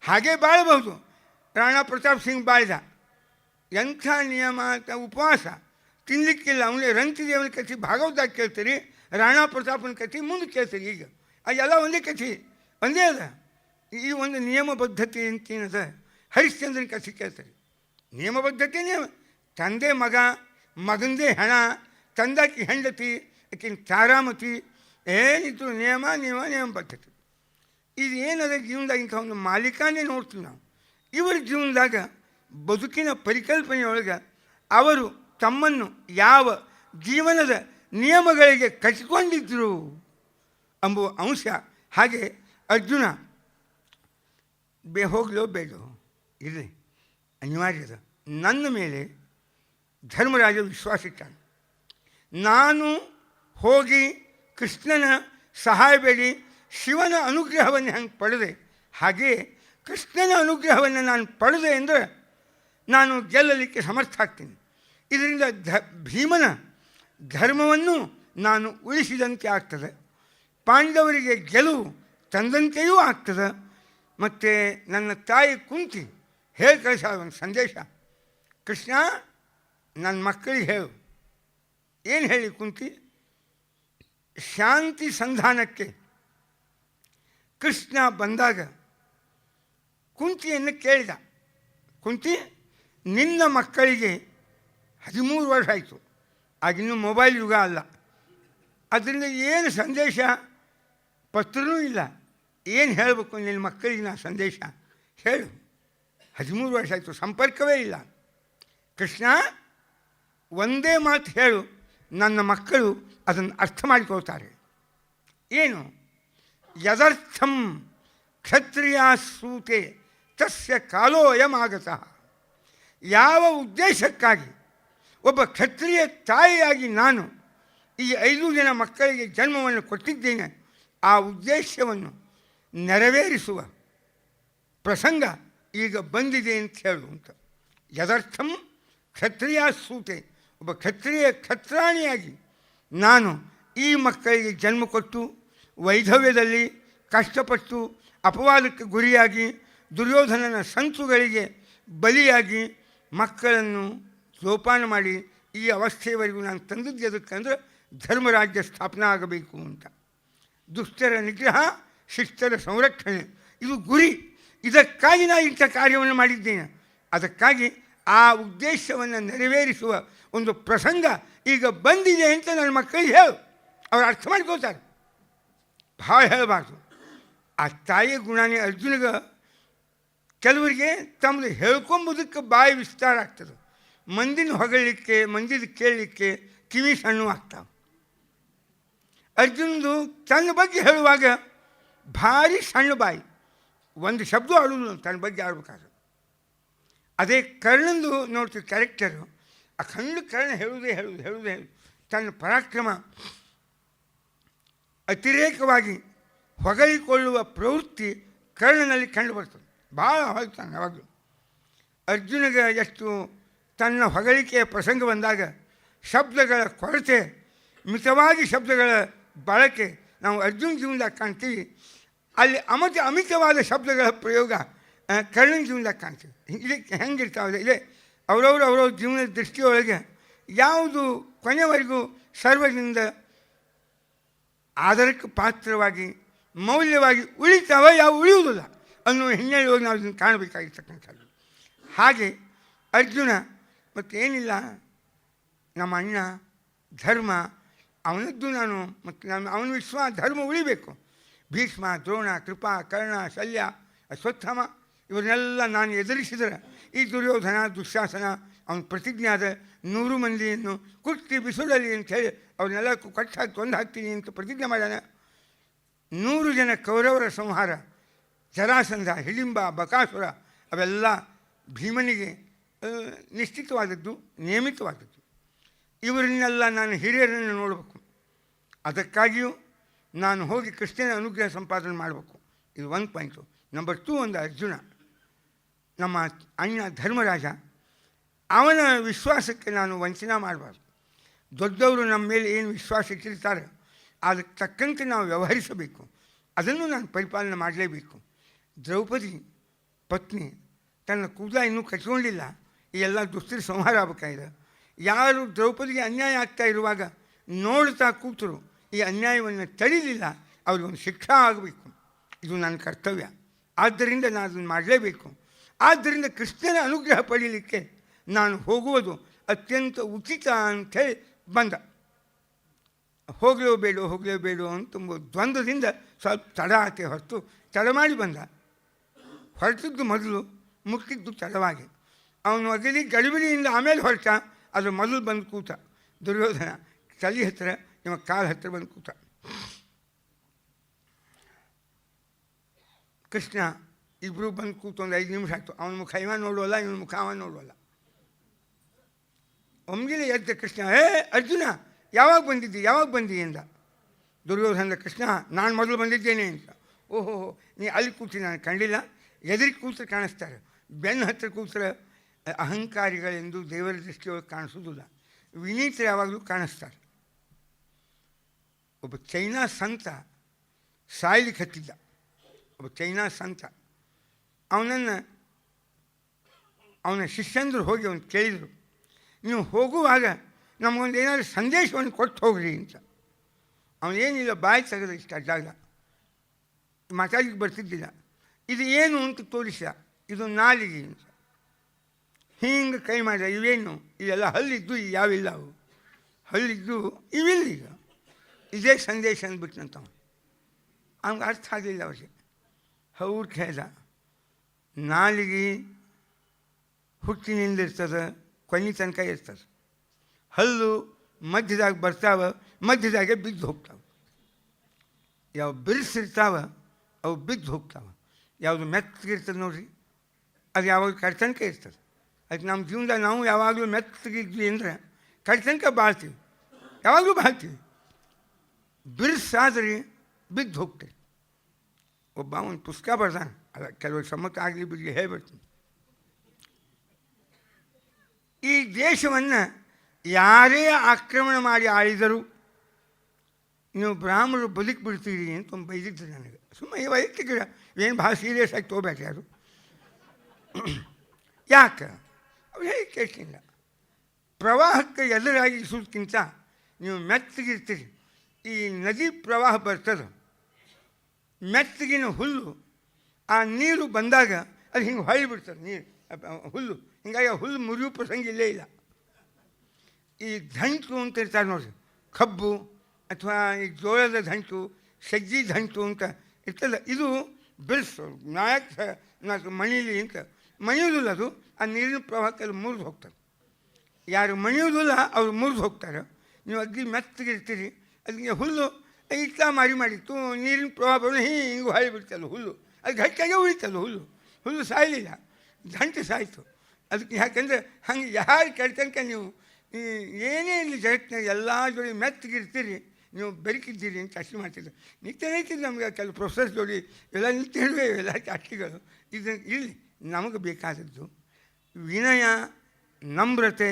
ಹಾಗೇ ಬಾಳಬಹುದು. ರಾಣಾ ಪ್ರತಾಪ್ ಸಿಂಗ್ ಬಾಳ್ದ ಎಂಥ ನಿಯಮ ಅಂತ, ಉಪವಾಸ, ತಿನ್ನಲಿಕ್ಕಿಲ್ಲ. ಅವನೇ ರಂತಿದೇವನ ಕಥೆ ಭಾಗವತದಾಗ ಕೇಳ್ತೀರಿ, ರಾಣಾ ಪ್ರತಾಪನ ಕಥೆ ಮುಂದೆ ಕೇಳ್ತೀರಿ. ಈಗ ಅದೆಲ್ಲ ಒಂದೇ ಕಥೆ, ಒಂದೇ ಅದ. ಈ ಒಂದು ನಿಯಮಬದ್ಧತೆ ಅಂತೇನದ ಹರಿಶ್ಚಂದ್ರನ ಕಥೆ ಕೇಳ್ತಾರೆ. ನಿಯಮಬದ್ಧತೆ ನಿಯಮ, ತಂದೆ ಮಗ, ಮಗಂದೇ ಹೆಣ, ತಂದಾಕಿ ಹೆಂಡತಿ, ಆಕಿನ ತಾರಾಮತಿ, ಏನಿತ್ತು ನಿಯಮ ನಿಯಮ ನಿಯಮಬದ್ಧತೆ. ಇದು ಏನದ ಜೀವನದಾಗ ಇಂಥ ಒಂದು ಮಾಲೀಕಾನೇ ನೋಡ್ತೀವಿ ನಾವು. ಇವರ ಜೀವನದಾಗ ಬದುಕಿನ ಪರಿಕಲ್ಪನೆಯೊಳಗೆ ಅವರು ತಮ್ಮನ್ನು ಯಾವ ಜೀವನದ ನಿಯಮಗಳಿಗೆ ಕಟ್ಟಿಕೊಂಡಿದ್ದರು ಎಂಬುವ ಅಂಶ. ಹಾಗೆ ಅರ್ಜುನ ಹೋಗಲೋ ಬೇಡೋ ಇರಲಿ, ಅನಿವಾರ್ಯದ. ನನ್ನ ಮೇಲೆ ಧರ್ಮರಾಜ ವಿಶ್ವಾಸ ಇಟ್ಟಾನೆ. ನಾನು ಹೋಗಿ ಕೃಷ್ಣನ ಸಹಾಯ ಬೇಡಿ ಶಿವನ ಅನುಗ್ರಹವನ್ನು ಹೆಂಗೆ ಪಡೆದೆ, ಹಾಗೆಯೇ ಕೃಷ್ಣನ ಅನುಗ್ರಹವನ್ನು ನಾನು ಪಡೆದೆ ಅಂದರೆ ನಾನು ಗೆಲ್ಲಲಿಕ್ಕೆ ಸಮರ್ಥ ಆಗ್ತೀನಿ. ಇದರಿಂದ ಭೀಮನ ಧರ್ಮವನ್ನು ನಾನು ಉಳಿಸಿದಂತೆ ಆಗ್ತದೆ, ಪಾಂಡವರಿಗೆ ಗೆಲುವು ತಂದಂತೆಯೂ ಆಗ್ತದೆ. ಮತ್ತು ನನ್ನ ತಾಯಿ ಕುಂತಿ ಹೇಳಿ ಕಳಿಸ ಒಂದು ಸಂದೇಶ, ಕೃಷ್ಣ ನನ್ನ ಮಕ್ಕಳಿಗೆ ಹೇಳು. ಏನು ಹೇಳಿ ಕುಂತಿ? ಶಾಂತಿ ಸಂಧಾನಕ್ಕೆ ಕೃಷ್ಣ ಬಂದಾಗ ಕುಂತಿಯನ್ನು ಕೇಳಿದ, ಕುಂತಿ ನಿನ್ನ ಮಕ್ಕಳಿಗೆ 13 ವರ್ಷ ಆಯಿತು, ಆಗಿನ್ನೂ ಮೊಬೈಲ್ ಯುಗ ಅಲ್ಲ, ಅದರಿಂದ ಏನು ಸಂದೇಶ ಪತ್ರನೂ ಇಲ್ಲ, ಏನು ಹೇಳಬೇಕು ನಿನ್ನ ಮಕ್ಕಳಿಗೆ ನಾ ಸಂದೇಶ ಹೇಳು. 13 ವರ್ಷ ಆಯಿತು, ಸಂಪರ್ಕವೇ ಇಲ್ಲ. ಕೃಷ್ಣ ಒಂದೇ ಮಾತು ಹೇಳು, ನನ್ನ ಮಕ್ಕಳು ಅದನ್ನು ಅರ್ಥ ಮಾಡಿಕೊಳ್ತಾರೆ. ಏನು? ಯದರ್ಥಂ ಕ್ಷತ್ರಿಯಾಸೂತೆ ತಸ್ಯ ಕಾಲೋಯಮಾಗತಃ. ಯಾವ ಉದ್ದೇಶಕ್ಕಾಗಿ ಒಬ್ಬ ಕ್ಷತ್ರಿಯ ತಾಯಿಯಾಗಿ ನಾನು ಈ 5 ಜನ ಮಕ್ಕಳಿಗೆ ಜನ್ಮವನ್ನು ಕೊಟ್ಟಿದ್ದೇನೆ, ಆ ಉದ್ದೇಶವನ್ನು ನೆರವೇರಿಸುವ ಪ್ರಸಂಗ ಈಗ ಬಂದಿದೆ ಅಂತ ಹೇಳು ಅಂತ. ಯದರ್ಥಂ ಕ್ಷತ್ರಿಯಾಸೂತೆ, ಒಬ್ಬ ಕ್ಷತ್ರಾಣಿಯಾಗಿ ನಾನು ಈ ಮಕ್ಕಳಿಗೆ ಜನ್ಮ ಕೊಟ್ಟು ವೈಧವ್ಯದಲ್ಲಿ ಕಷ್ಟಪಟ್ಟು ಅಪವಾದಕ್ಕೆ ಗುರಿಯಾಗಿ ದುರ್ಯೋಧನನ ಸಂಚುಗಳಿಗೆ ಬಲಿಯಾಗಿ ಮಕ್ಕಳನ್ನು ಜೋಪಾನ ಮಾಡಿ ಈ ಅವಸ್ಥೆಯವರೆಗೂ ನಾನು ತಂದದ್ದು ಎದಕ್ಕಂದ್ರೆ ಧರ್ಮರಾಜ್ಯ ಸ್ಥಾಪನೆ ಆಗಬೇಕು ಅಂತ. ದುಷ್ಟರ ನಿಗ್ರಹ, ಶಿಷ್ಟರ ಸಂರಕ್ಷಣೆ, ಇದು ಗುರಿ. ಇದಕ್ಕಾಗಿ ನಾನು ಇಂಥ ಕಾರ್ಯವನ್ನು ಮಾಡಿದ್ದೇನೆ. ಅದಕ್ಕಾಗಿ ಆ ಉದ್ದೇಶವನ್ನು ನೆರವೇರಿಸುವ ಒಂದು ಪ್ರಸಂಗ ಈಗ ಬಂದಿದೆ ಅಂತ ನನ್ನ ಮಕ್ಕಳಿಗೆ ಹೇಳು, ಅವ್ರು ಅರ್ಥ ಮಾಡ್ಕೋತಾರೆ. ಭಾಳ ಹೇಳಬಾರ್ದು. ಆ ತಾಯಿಯ ಗುಣನೇ ಅರ್ಜುನಿಗೆ ಕೆಲವರಿಗೆ ತಮ್ಮದು ಹೇಳ್ಕೊಂಬುದಕ್ಕೆ ಬಾಯಿ ವಿಸ್ತಾರ ಆಗ್ತದೆ, ಮಂದಿನ ಹೊಗಳಲಿಕ್ಕೆ ಮಂದಿದ ಕೇಳಲಿಕ್ಕೆ ಕಿವಿ ಸಣ್ಣ ಆಗ್ತಾವೆ. ಅರ್ಜುನದು ತನ್ನ ಬಗ್ಗೆ ಹೇಳುವಾಗ ಭಾರಿ ಸಣ್ಣ ಬಾಯಿ, ಒಂದು ಶಬ್ದ ಆಡೋದು ತನ್ನ ಬಗ್ಗೆ ಆಡ್ಬೇಕಾದ್ರೆ. ಅದೇ ಕರ್ಣಂದು ನೋಡ್ತೀವಿ ಕ್ಯಾರೆಕ್ಟರು, ಅಖಂಡ ಕರ್ಣ ಹೇಳುವುದೇ ತನ್ನ ಪರಾಕ್ರಮ ಅತಿರೇಕವಾಗಿ ಹೊಗಳಿಕೊಳ್ಳುವ ಪ್ರವೃತ್ತಿ ಕರ್ಣನಲ್ಲಿ ಕಂಡು ಬರ್ತದೆ. ಭಾಳ ಹೊಳ್ತಾನೆ ಯಾವಾಗಲೂ. ಅರ್ಜುನಿಗೆ ಎಷ್ಟು ತನ್ನ ಹೊಗಳಿಕೆಯ ಪ್ರಸಂಗ ಬಂದಾಗ ಶಬ್ದಗಳ ಕೊರತೆ, ಮಿತವಾಗಿ ಶಬ್ದಗಳ ಬಳಕೆ ನಾವು ಅರ್ಜುನ ಜೀವನದಾಗ ಕಾಣ್ತೀವಿ. ಅಲ್ಲಿ ಅಮಿತವಾದ ಶಬ್ದಗಳ ಪ್ರಯೋಗ ಕರ್ಣನ ಜೀವನದಾಗ ಕಾಣ್ತೀವಿ. ಇದಕ್ಕೆ ಹೆಂಗಿರ್ತಾವೆ ಇದೆ ಅವರವ್ರ ಜೀವನದ ದೃಷ್ಟಿಯೊಳಗೆ ಯಾವುದು ಕೊನೆವರೆಗೂ ಸರ್ವದಿಂದ ಆಧಾರಕ್ಕೆ ಪಾತ್ರವಾಗಿ ಮೌಲ್ಯವಾಗಿ ಉಳಿತಾವ, ಯಾವ ಉಳಿಯುವುದಿಲ್ಲ ಅನ್ನೋ ಹಿನ್ನೆಲೆಯೊಳಗೆ ನಾವು ಇದನ್ನು ಕಾಣಬೇಕಾಗಿರ್ತಕ್ಕಂಥದ್ದು. ಹಾಗೆ ಅರ್ಜುನ ಮತ್ತೇನಿಲ್ಲ, ನಮ್ಮ ಅಣ್ಣ ಧರ್ಮ ಅವನದ್ದು ನಾನು ಮತ್ತು ಅವನ ವಿಶ್ವಾಸ ಧರ್ಮ ಉಳಿಬೇಕು. ಭೀಷ್ಮ, ದ್ರೋಣ, ಕೃಪಾ, ಕರ್ಣ, ಶಲ್ಯ, ಅಶ್ವತ್ಥಾಮ ಇವರನ್ನೆಲ್ಲ ನಾನು ಎದುರಿಸಿದರೆ ಈ ದುರ್ಯೋಧನ ದುಶ್ಯಾಸನ ಅವನ ಪ್ರತಿಜ್ಞೆ ಆದ 100 ಮಂದಿಯನ್ನು ಕುಟ್ಟಿ ಬಿಸುಡಲಿ ಅಂಥೇಳಿ ಅವ್ರನ್ನೆಲ್ಲ ಕಟ್ಟಾಕಿ ಕೊಂದು ಹಾಕ್ತೀನಿ ಅಂತ ಪ್ರತಿಜ್ಞೆ ಮಾಡ್ಯಾನ. 100 ಜನ ಕೌರವರ ಸಂಹಾರ, ಜರಾಸಂಧ, ಹಿಡಿಂಬ, ಬಕಾಸುರ ಅವೆಲ್ಲ ಭೀಮನಿಗೆ ನಿಶ್ಚಿತವಾದದ್ದು, ನೇಮಿತವಾದದ್ದು. ಇವರನ್ನೆಲ್ಲ ನಾನು ಹಿರಿಯರನ್ನು ನೋಡಬೇಕು. ಅದಕ್ಕಾಗಿಯೂ ನಾನು ಹೋಗಿ ಕೃಷ್ಣನ ಅನುಗ್ರಹ ಸಂಪಾದನೆ ಮಾಡಬೇಕು. ಇದು ಒಂದು ಪಾಯಿಂಟು. ನಂಬರ್ 2, ಒಂದು ಅರ್ಜುನ ನಮ್ಮ ಅಣ್ಣ ಧರ್ಮರಾಜ, ಅವನ ವಿಶ್ವಾಸಕ್ಕೆ ನಾನು ವಂಚನೆ ಮಾಡಬಾರ್ದು. ದೊಡ್ಡವರು ನಮ್ಮ ಮೇಲೆ ಏನು ವಿಶ್ವಾಸ ಇಟ್ಟಿರ್ತಾರೆ ಅದಕ್ಕೆ ತಕ್ಕಂತೆ ನಾವು ವ್ಯವಹರಿಸಬೇಕು. ಅದನ್ನು ನಾನು ಪರಿಪಾಲನೆ ಮಾಡಲೇಬೇಕು. ದ್ರೌಪದಿ ಪತ್ನಿ ತನ್ನ ಕೂದಲ ಇನ್ನೂ ಕಟ್ಕೊಂಡಿಲ್ಲ, ಈ ಎಲ್ಲ ದುಷ್ಟರ ಸಂಹಾರ ಆಗಬೇಕಾಗಿದೆ. ಯಾರು ದ್ರೌಪದಿಗೆ ಅನ್ಯಾಯ ಆಗ್ತಾ ಇರುವಾಗ ನೋಡ್ತಾ ಕೂತರು, ಈ ಅನ್ಯಾಯವನ್ನು ತಡೀಲಿಲ್ಲ, ಅವ್ರಿಗೊಂದು ಶಿಕ್ಷಾ ಆಗಬೇಕು. ಇದು ನನ್ನ ಕರ್ತವ್ಯ. ಆದ್ದರಿಂದ ನಾನು ಅದನ್ನು ಮಾಡಲೇಬೇಕು. ಆದ್ದರಿಂದ ಕೃಷ್ಣನ ಅನುಗ್ರಹ ಪಡೀಲಿಕ್ಕೆ ನಾನು ಹೋಗುವುದು ಅತ್ಯಂತ ಉಚಿತ ಅಂಥೇಳಿ ಬಂದ. ಹೋಗಲೇಬೇಡೋ ಅಂತಂಬ ದ್ವಂದ್ವದಿಂದ ಸ್ವಲ್ಪ ತಡ ಆತೆ ಹೊರತು ತಡ ಮಾಡಿ ಬಂದ. ಹೊರಟಿದ್ದು ಮೊದಲು, ಮುಟ್ಟಿದ್ದು ತಡವಾಗಿ. ಅವನು ಅಗಲಿ ಗಡಿಬಿಡಿಯಿಂದ ಆಮೇಲೆ ಹೊರಟ, ಅದು ಮೊದಲು ಬಂದು ಕೂತ. ದುರ್ಯೋಧನ ತಲೆ ಹತ್ತಿರ, ಇವ ಕಾಲು ಹತ್ತಿರ ಬಂದು ಕೂತ. ಕೃಷ್ಣ ಇಬ್ಬರು ಬಂದು ಕೂತು ಒಂದು 5 ನಿಮಿಷ ಆಯಿತು. ಅವನ ಮುಖ ಇವ ನೋಡೋಲ್ಲ, ಇವನ ಮುಖ ಅವ ನೋಡೋಲ್ಲ. ಒಮ್ಮೆಲೆ ಎದ್ದ ಕೃಷ್ಣ, ಅರ್ಜುನ ಯಾವಾಗ ಬಂದಿ ಎಂದ. ದುರ್ಯೋಧನ, ಕೃಷ್ಣ ನಾನು ಮೊದಲು ಬಂದಿದ್ದೇನೆ ಅಂತ. ಓಹೋ, ನೀ ಅಲ್ಲಿ ಕೂತಿ ನಾನು ಕಂಡಿಲ್ಲ, ಎದುರಿಗೆ ಕೂತ್ರೆ ಕಾಣಿಸ್ತಾರೆ, ಬೆನ್ನ ಹತ್ತಿರ ಕೂತ್ರೆ ಅಹಂಕಾರಿಗಳೆಂದು ದೇವರ ದೃಷ್ಟಿಯೊಳಗೆ ಕಾಣಿಸೋದಿಲ್ಲ, ವಿನೀತರು ಯಾವಾಗಲೂ ಕಾಣಿಸ್ತಾರೆ. ಒಬ್ಬ ಚೈನಾ ಸಂತ ಸಾಯ್ಲಿಕ್ಕೆ ಹತ್ತಿದ್ದ, ಒಬ್ಬ ಚೈನಾ ಸಂತ. ಅವನ ಶಿಷ್ಯಂದರು ಹೋಗಿ ಅವನು ಕೇಳಿದರು, ನೀವು ಹೋಗುವಾಗ ನಮಗೊಂದು ಏನಾದರೂ ಸಂದೇಶವನ್ನು ಕೊಟ್ಟು ಹೋಗ್ರಿ ಅಂತ. ಅವನೇನಿಲ್ಲ, ಬಾಯಿ ತೆಗೆದ ಇಷ್ಟ ಜಾಗ ಮಾತಾಡಿಗೆ ಬರ್ತಿದ್ದಿಲ್ಲ. ಇದು ಏನು ಅಂತ ತೋರಿಸಿದ, ಇದು ನಾಲಿಗೆ ಅಂತ. ಹಿಂಗೆ ಕೈ ಮಾಡಿದ, ಇವೇನು ಇದೆಲ್ಲ ಹಲ್ಲಿದ್ದು ಯಾವಿಲ್ಲ, ಅವು ಹಲ್ಲಿದ್ದು ಇವಿಲ್ಲ, ಈಗ ಇದೇ ಸಂದೇಶ ಅಂದ್ಬಿಟ್ನಂತ. ಅವ್ನಿಗೆ ಅರ್ಥ ಆಗಲಿಲ್ಲ ಅವ್ರಿಗೆ. ಅವ್ರು ಕೇಳ್ದ, ನಾಲಿಗೆ ಹುಟ್ಟಿನಿಂದ ಇರ್ತದೆ, ಕೊನೆ ತನಕ ಇರ್ತದೆ. ಹಲ್ಲು ಮಧ್ಯದಾಗ ಬರ್ತಾವೆ, ಮಧ್ಯದಾಗೆ ಬಿದ್ದು ಹೋಗ್ತಾವೆ. ಯಾವ ಬಿರುಸಿರ್ತಾವೆ ಅವು ಬಿದ್ದು ಹೋಗ್ತಾವೆ. ಯಾವುದು ಮೆತ್ತಗಿರ್ತದೆ ನೋಡ್ರಿ, ಅದು ಯಾವಾಗ ಕಡ್ತನಕ ಇರ್ತದೆ. ಅದಕ್ಕೆ ನಮ್ಮ ಜೀವನದಾಗ ನಾವು ಯಾವಾಗಲೂ ಮೆತ್ತಗಿದ್ವಿ ಅಂದರೆ ಕಡ್ತನಕ ಬಾಳ್ತೀವಿ, ಯಾವಾಗಲೂ ಬಾಳ್ತೀವಿ. ಬಿರುಸಾದ್ರೆ ಬಿದ್ದು ಹೋಗ್ತೀವಿ. ಒಬ್ಬ ಒಂದು ಪುಸ್ತಕ ಬರ್ದಾನೆ, ಅಲ್ಲ ಕೆಲವು ಸಮ್ಮತ ಆಗಲಿ ಬಿಡಿ ಹೇಳ್ಬಿಡ್ತೀನಿ. ಈ ದೇಶವನ್ನು ಯಾರೇ ಆಕ್ರಮಣ ಮಾಡಿ ಆಳಿದರೂ ನೀವು ಬ್ರಾಹ್ಮಣರು ಬದುಕಿಬಿಡ್ತೀರಿ ಅಂತ ಒಂದು ಬೈದಿದ್ರು ನನಗೆ. ಸುಮ್ಮನೆ ವೈಯಕ್ತಿಕ, ಏನು ಭಾಳ ಸೀರಿಯಸ್ ಆಗಿ ತೊಗೋಬೇಕು ಯಾರು. ಯಾಕೆ ಅವ್ರು ಹೇಳಿ ಕೇಳ್ತಿಲ್ಲ. ಪ್ರವಾಹಕ್ಕೆ ಎದುರಾಗಿಸೋದಕ್ಕಿಂತ ನೀವು ಮೆತ್ತಗಿರ್ತೀರಿ. ಈ ನದಿ ಪ್ರವಾಹ ಬರ್ತದೆ, ಮೆತ್ತಗಿನ ಹುಲ್ಲು, ಆ ನೀರು ಬಂದಾಗ ಅದು ಹಿಂಗೆ ಹೊಳ್ಳಿಬಿಡ್ತದೆ ನೀರು, ಹುಲ್ಲು. ಹೀಗಾಗಿ ಆ ಹುಲ್ಲು ಮುರಿಯೋ ಪ್ರಸಂಗ ಇಲ್ಲೇ ಇಲ್ಲ. ಈ ದಂಟು ಅಂತ ಇರ್ತಾರೆ ನೋಡಿರಿ, ಕಬ್ಬು ಅಥವಾ ಈ ಜೋಳದ ದಂಟು, ಸಜ್ಜಿ ದಂಟು ಅಂತ ಇರ್ತಲ್ಲ, ಇದು ಬಿಡಿಸು ನಾಲ್ಕು ಮಣೀಲಿ ಅಂತ ಮಣಿಯೋದಿಲ್ಲ. ಅದು ಆ ನೀರಿನ ಪ್ರವಾಹಕ್ಕೆ ಅದು ಮುರಿದು ಹೋಗ್ತದೆ. ಯಾರು ಮಣಿಯೋದಿಲ್ಲ ಅವರು ಮುರಿದು ಹೋಗ್ತಾರೆ. ನೀವು ಅಗ್ದಿ ಮೆತ್ತಗಿರ್ತೀರಿ, ಅದಕ್ಕೆ ಹುಲ್ಲು ಇಟ್ಲ ಮಾಡಿತ್ತು, ನೀರಿನ ಪ್ರವಾಹ ಬರೋದು ಹಿಂಗೆ ಹೊಳಿ ಬಿಡ್ತಲ್ಲ ಹುಲ್ಲು, ಅದು ಗಟ್ಟಿಯಾಗೆ ಉಳಿತಲ್ಲ ಹುಲ್ಲು ಸಾಯಲಿಲ್ಲ, ದಂಟು ಸಾಯಿತು. ಅದಕ್ಕೆ ಯಾಕೆಂದರೆ ಹಂಗೆ ಯಾರು ಕೆಡ್ತನಕ ನೀವು ಏನೇ ಇಲ್ಲಿ ಜಗತ್ತಿನಾಗ ಎಲ್ಲ ಜೋಡಿ ಮೆತ್ತಗಿರ್ತೀರಿ, ನೀವು ಬೆರಕಿದ್ದೀರಿ ಅಂತ ಅಷ್ಟು ಮಾಡ್ತಿದ್ದೆ. ನಿತ್ಯ ನೈತಿದ್ದು ನಮಗೆ ಕೆಲವು ಪ್ರೊಫೆಸರ್ ಜೋಡಿ ಎಲ್ಲ ನಿಂತಿರುವೆ, ಇವೆಲ್ಲ ಚಾಟಿಗಳು. ಇಲ್ಲಿ ನಮಗೆ ಬೇಕಾದದ್ದು ವಿನಯ, ನಮ್ರತೆ.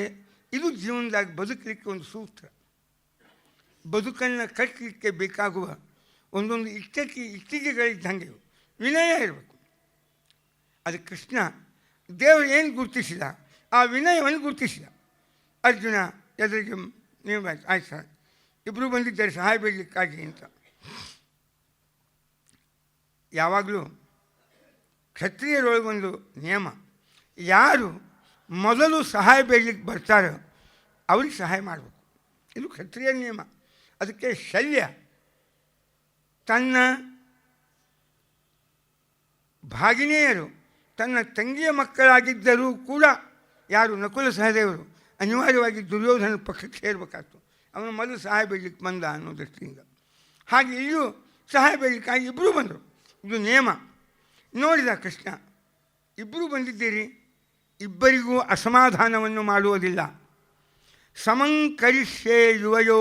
ಇದು ಜೀವನದಾಗ ಬದುಕಲಿಕ್ಕೆ ಒಂದು ಸೂತ್ರ. ಬದುಕನ್ನು ಕಟ್ಟಲಿಕ್ಕೆ ಬೇಕಾಗುವ ಒಂದೊಂದು ಇಟ್ಟಿಗೆಗಳಿದ್ದಂಗೆ ವಿನಯ ಇರಬೇಕು. ಅದು ಕೃಷ್ಣ ದೇವರು ಏನು ಗುರುತಿಸಿದ, ಆ ವಿನಯವನ್ನು ಗುರುತಿಸಿದ. ಅರ್ಜುನ ಎದುರಿಗೆ ನೀವು ಆಯ್ತು ಸರ್, ಇಬ್ಬರು ಬಂದಿದ್ದಾರೆ ಸಹಾಯ ಬೇಡಲಿಕ್ಕಾಗಿ ಅಂತ. ಯಾವಾಗಲೂ ಕ್ಷತ್ರಿಯರೊಳಗೊಂದು ನಿಯಮ, ಯಾರು ಮೊದಲು ಸಹಾಯ ಬೇಡಲಿಕ್ಕೆ ಬರ್ತಾರೋ ಅವ್ರಿಗೆ ಸಹಾಯ ಮಾಡಬೇಕು. ಇದು ಕ್ಷತ್ರಿಯ ನಿಯಮ. ಅದಕ್ಕೆ ಶಲ್ಯ ತನ್ನ ಭಾಗಿನಿಯರು ತನ್ನ ತಂಗಿಯ ಮಕ್ಕಳಾಗಿದ್ದರೂ ಕೂಡ ಯಾರು ನಕುಲ ಸಹದೇವರು ಅನಿವಾರ್ಯವಾಗಿ ದುರ್ಯೋಧನ ಪಕ್ಷಕ್ಕೆ ಸೇರಬೇಕಾಯ್ತು. ಅವನು ಮೊದಲು ಸಹಾಯ ಬೇಡಲಿಕ್ಕೆ ಬಂದ ಅನ್ನೋ ದೃಷ್ಟಿಯಿಂದ. ಹಾಗೆ ಇಲ್ಲೂ ಸಹಾಯ ಬೇಡಲಿಕ್ಕಾಗಿ ಇಬ್ಬರೂ ಬಂದರು. ಇದು ನಿಯಮ. ನೋಡಿದ ಕೃಷ್ಣ, ಇಬ್ಬರೂ ಬಂದಿದ್ದೀರಿ, ಇಬ್ಬರಿಗೂ ಅಸಮಾಧಾನವನ್ನು ಮಾಡುವುದಿಲ್ಲ. ಸಮಂಕರಿಷ್ಯೆ ಯುವಯೋ,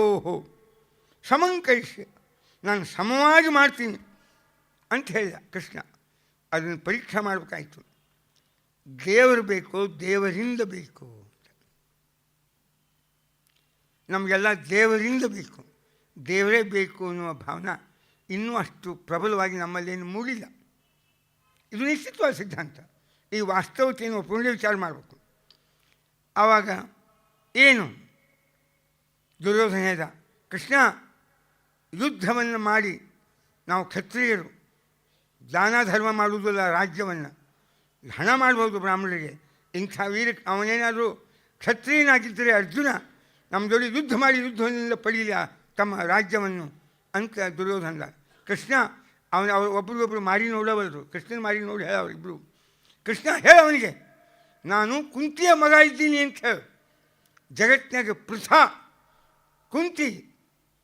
ಸಮಂಕರಿಷ್ಯೆ, ನಾನು ಸಮವಾಗಿ ಮಾಡ್ತೀನಿ ಅಂತ ಹೇಳಿದ ಕೃಷ್ಣ. ಅದನ್ನು ಪರೀಕ್ಷೆ ಮಾಡಬೇಕಾಯ್ತು. ದೇವರು ಬೇಕು, ದೇವರಿಂದ ಬೇಕು. ನಮಗೆಲ್ಲ ದೇವರಿಂದ ಬೇಕು, ದೇವರೇ ಬೇಕು ಅನ್ನುವ ಭಾವನೆ ಇನ್ನೂ ಅಷ್ಟು ಪ್ರಬಲವಾಗಿ ನಮ್ಮಲ್ಲೇನು ಮೂಡಿಲ್ಲ. ಇದು ನಿಶ್ಚಿತವಾದ ಸಿದ್ಧಾಂತ. ಈ ವಾಸ್ತವತೆಯನ್ನು ಒಪ್ಪಿಕೊಂಡೇ ವಿಚಾರ ಮಾಡಬೇಕು. ಆವಾಗ ಏನು ದುರ್ಯೋಧನ ಹೇಳಿದ, ಕೃಷ್ಣ ಯುದ್ಧವನ್ನು ಮಾಡಿ ನಾವು ಕ್ಷತ್ರಿಯರು ದಾನ ಧರ್ಮ ಮಾಡುವುದಿಲ್ಲ, ರಾಜ್ಯವನ್ನು ಹಣ ಮಾಡ್ಬೋದು ಬ್ರಾಹ್ಮಣರಿಗೆ. ಇಂಥ ವೀರಕ್ಕೆ ಅವನೇನಾದರೂ ಕ್ಷತ್ರಿಯನಾಗಿದ್ದರೆ ಅರ್ಜುನ ನಮ್ಮ ಜೋಡಿ ಯುದ್ಧ ಮಾಡಿ ಯುದ್ಧದಿಂದ ಪಡೀಲಿ ತಮ್ಮ ರಾಜ್ಯವನ್ನು ಅಂತ ದುರ್ಯೋಧನ. ಕೃಷ್ಣ ಅವರು ಒಬ್ರಿಗೊಬ್ರು ಮಾರಿ ನೋಡಬಲ್ಲರು. ಕೃಷ್ಣನ ಮಾರಿ ನೋಡಿ ಹೇಳ ಅವರಿಬ್ಬರು. ಕೃಷ್ಣ ಹೇಳವನಿಗೆ, ನಾನು ಕುಂತಿಯ ಮಗ ಇದ್ದೀನಿ ಅಂತ ಹೇಳು. ಜಗತ್ತಿನಾಗ ಪೃಥಾ ಕುಂತಿ,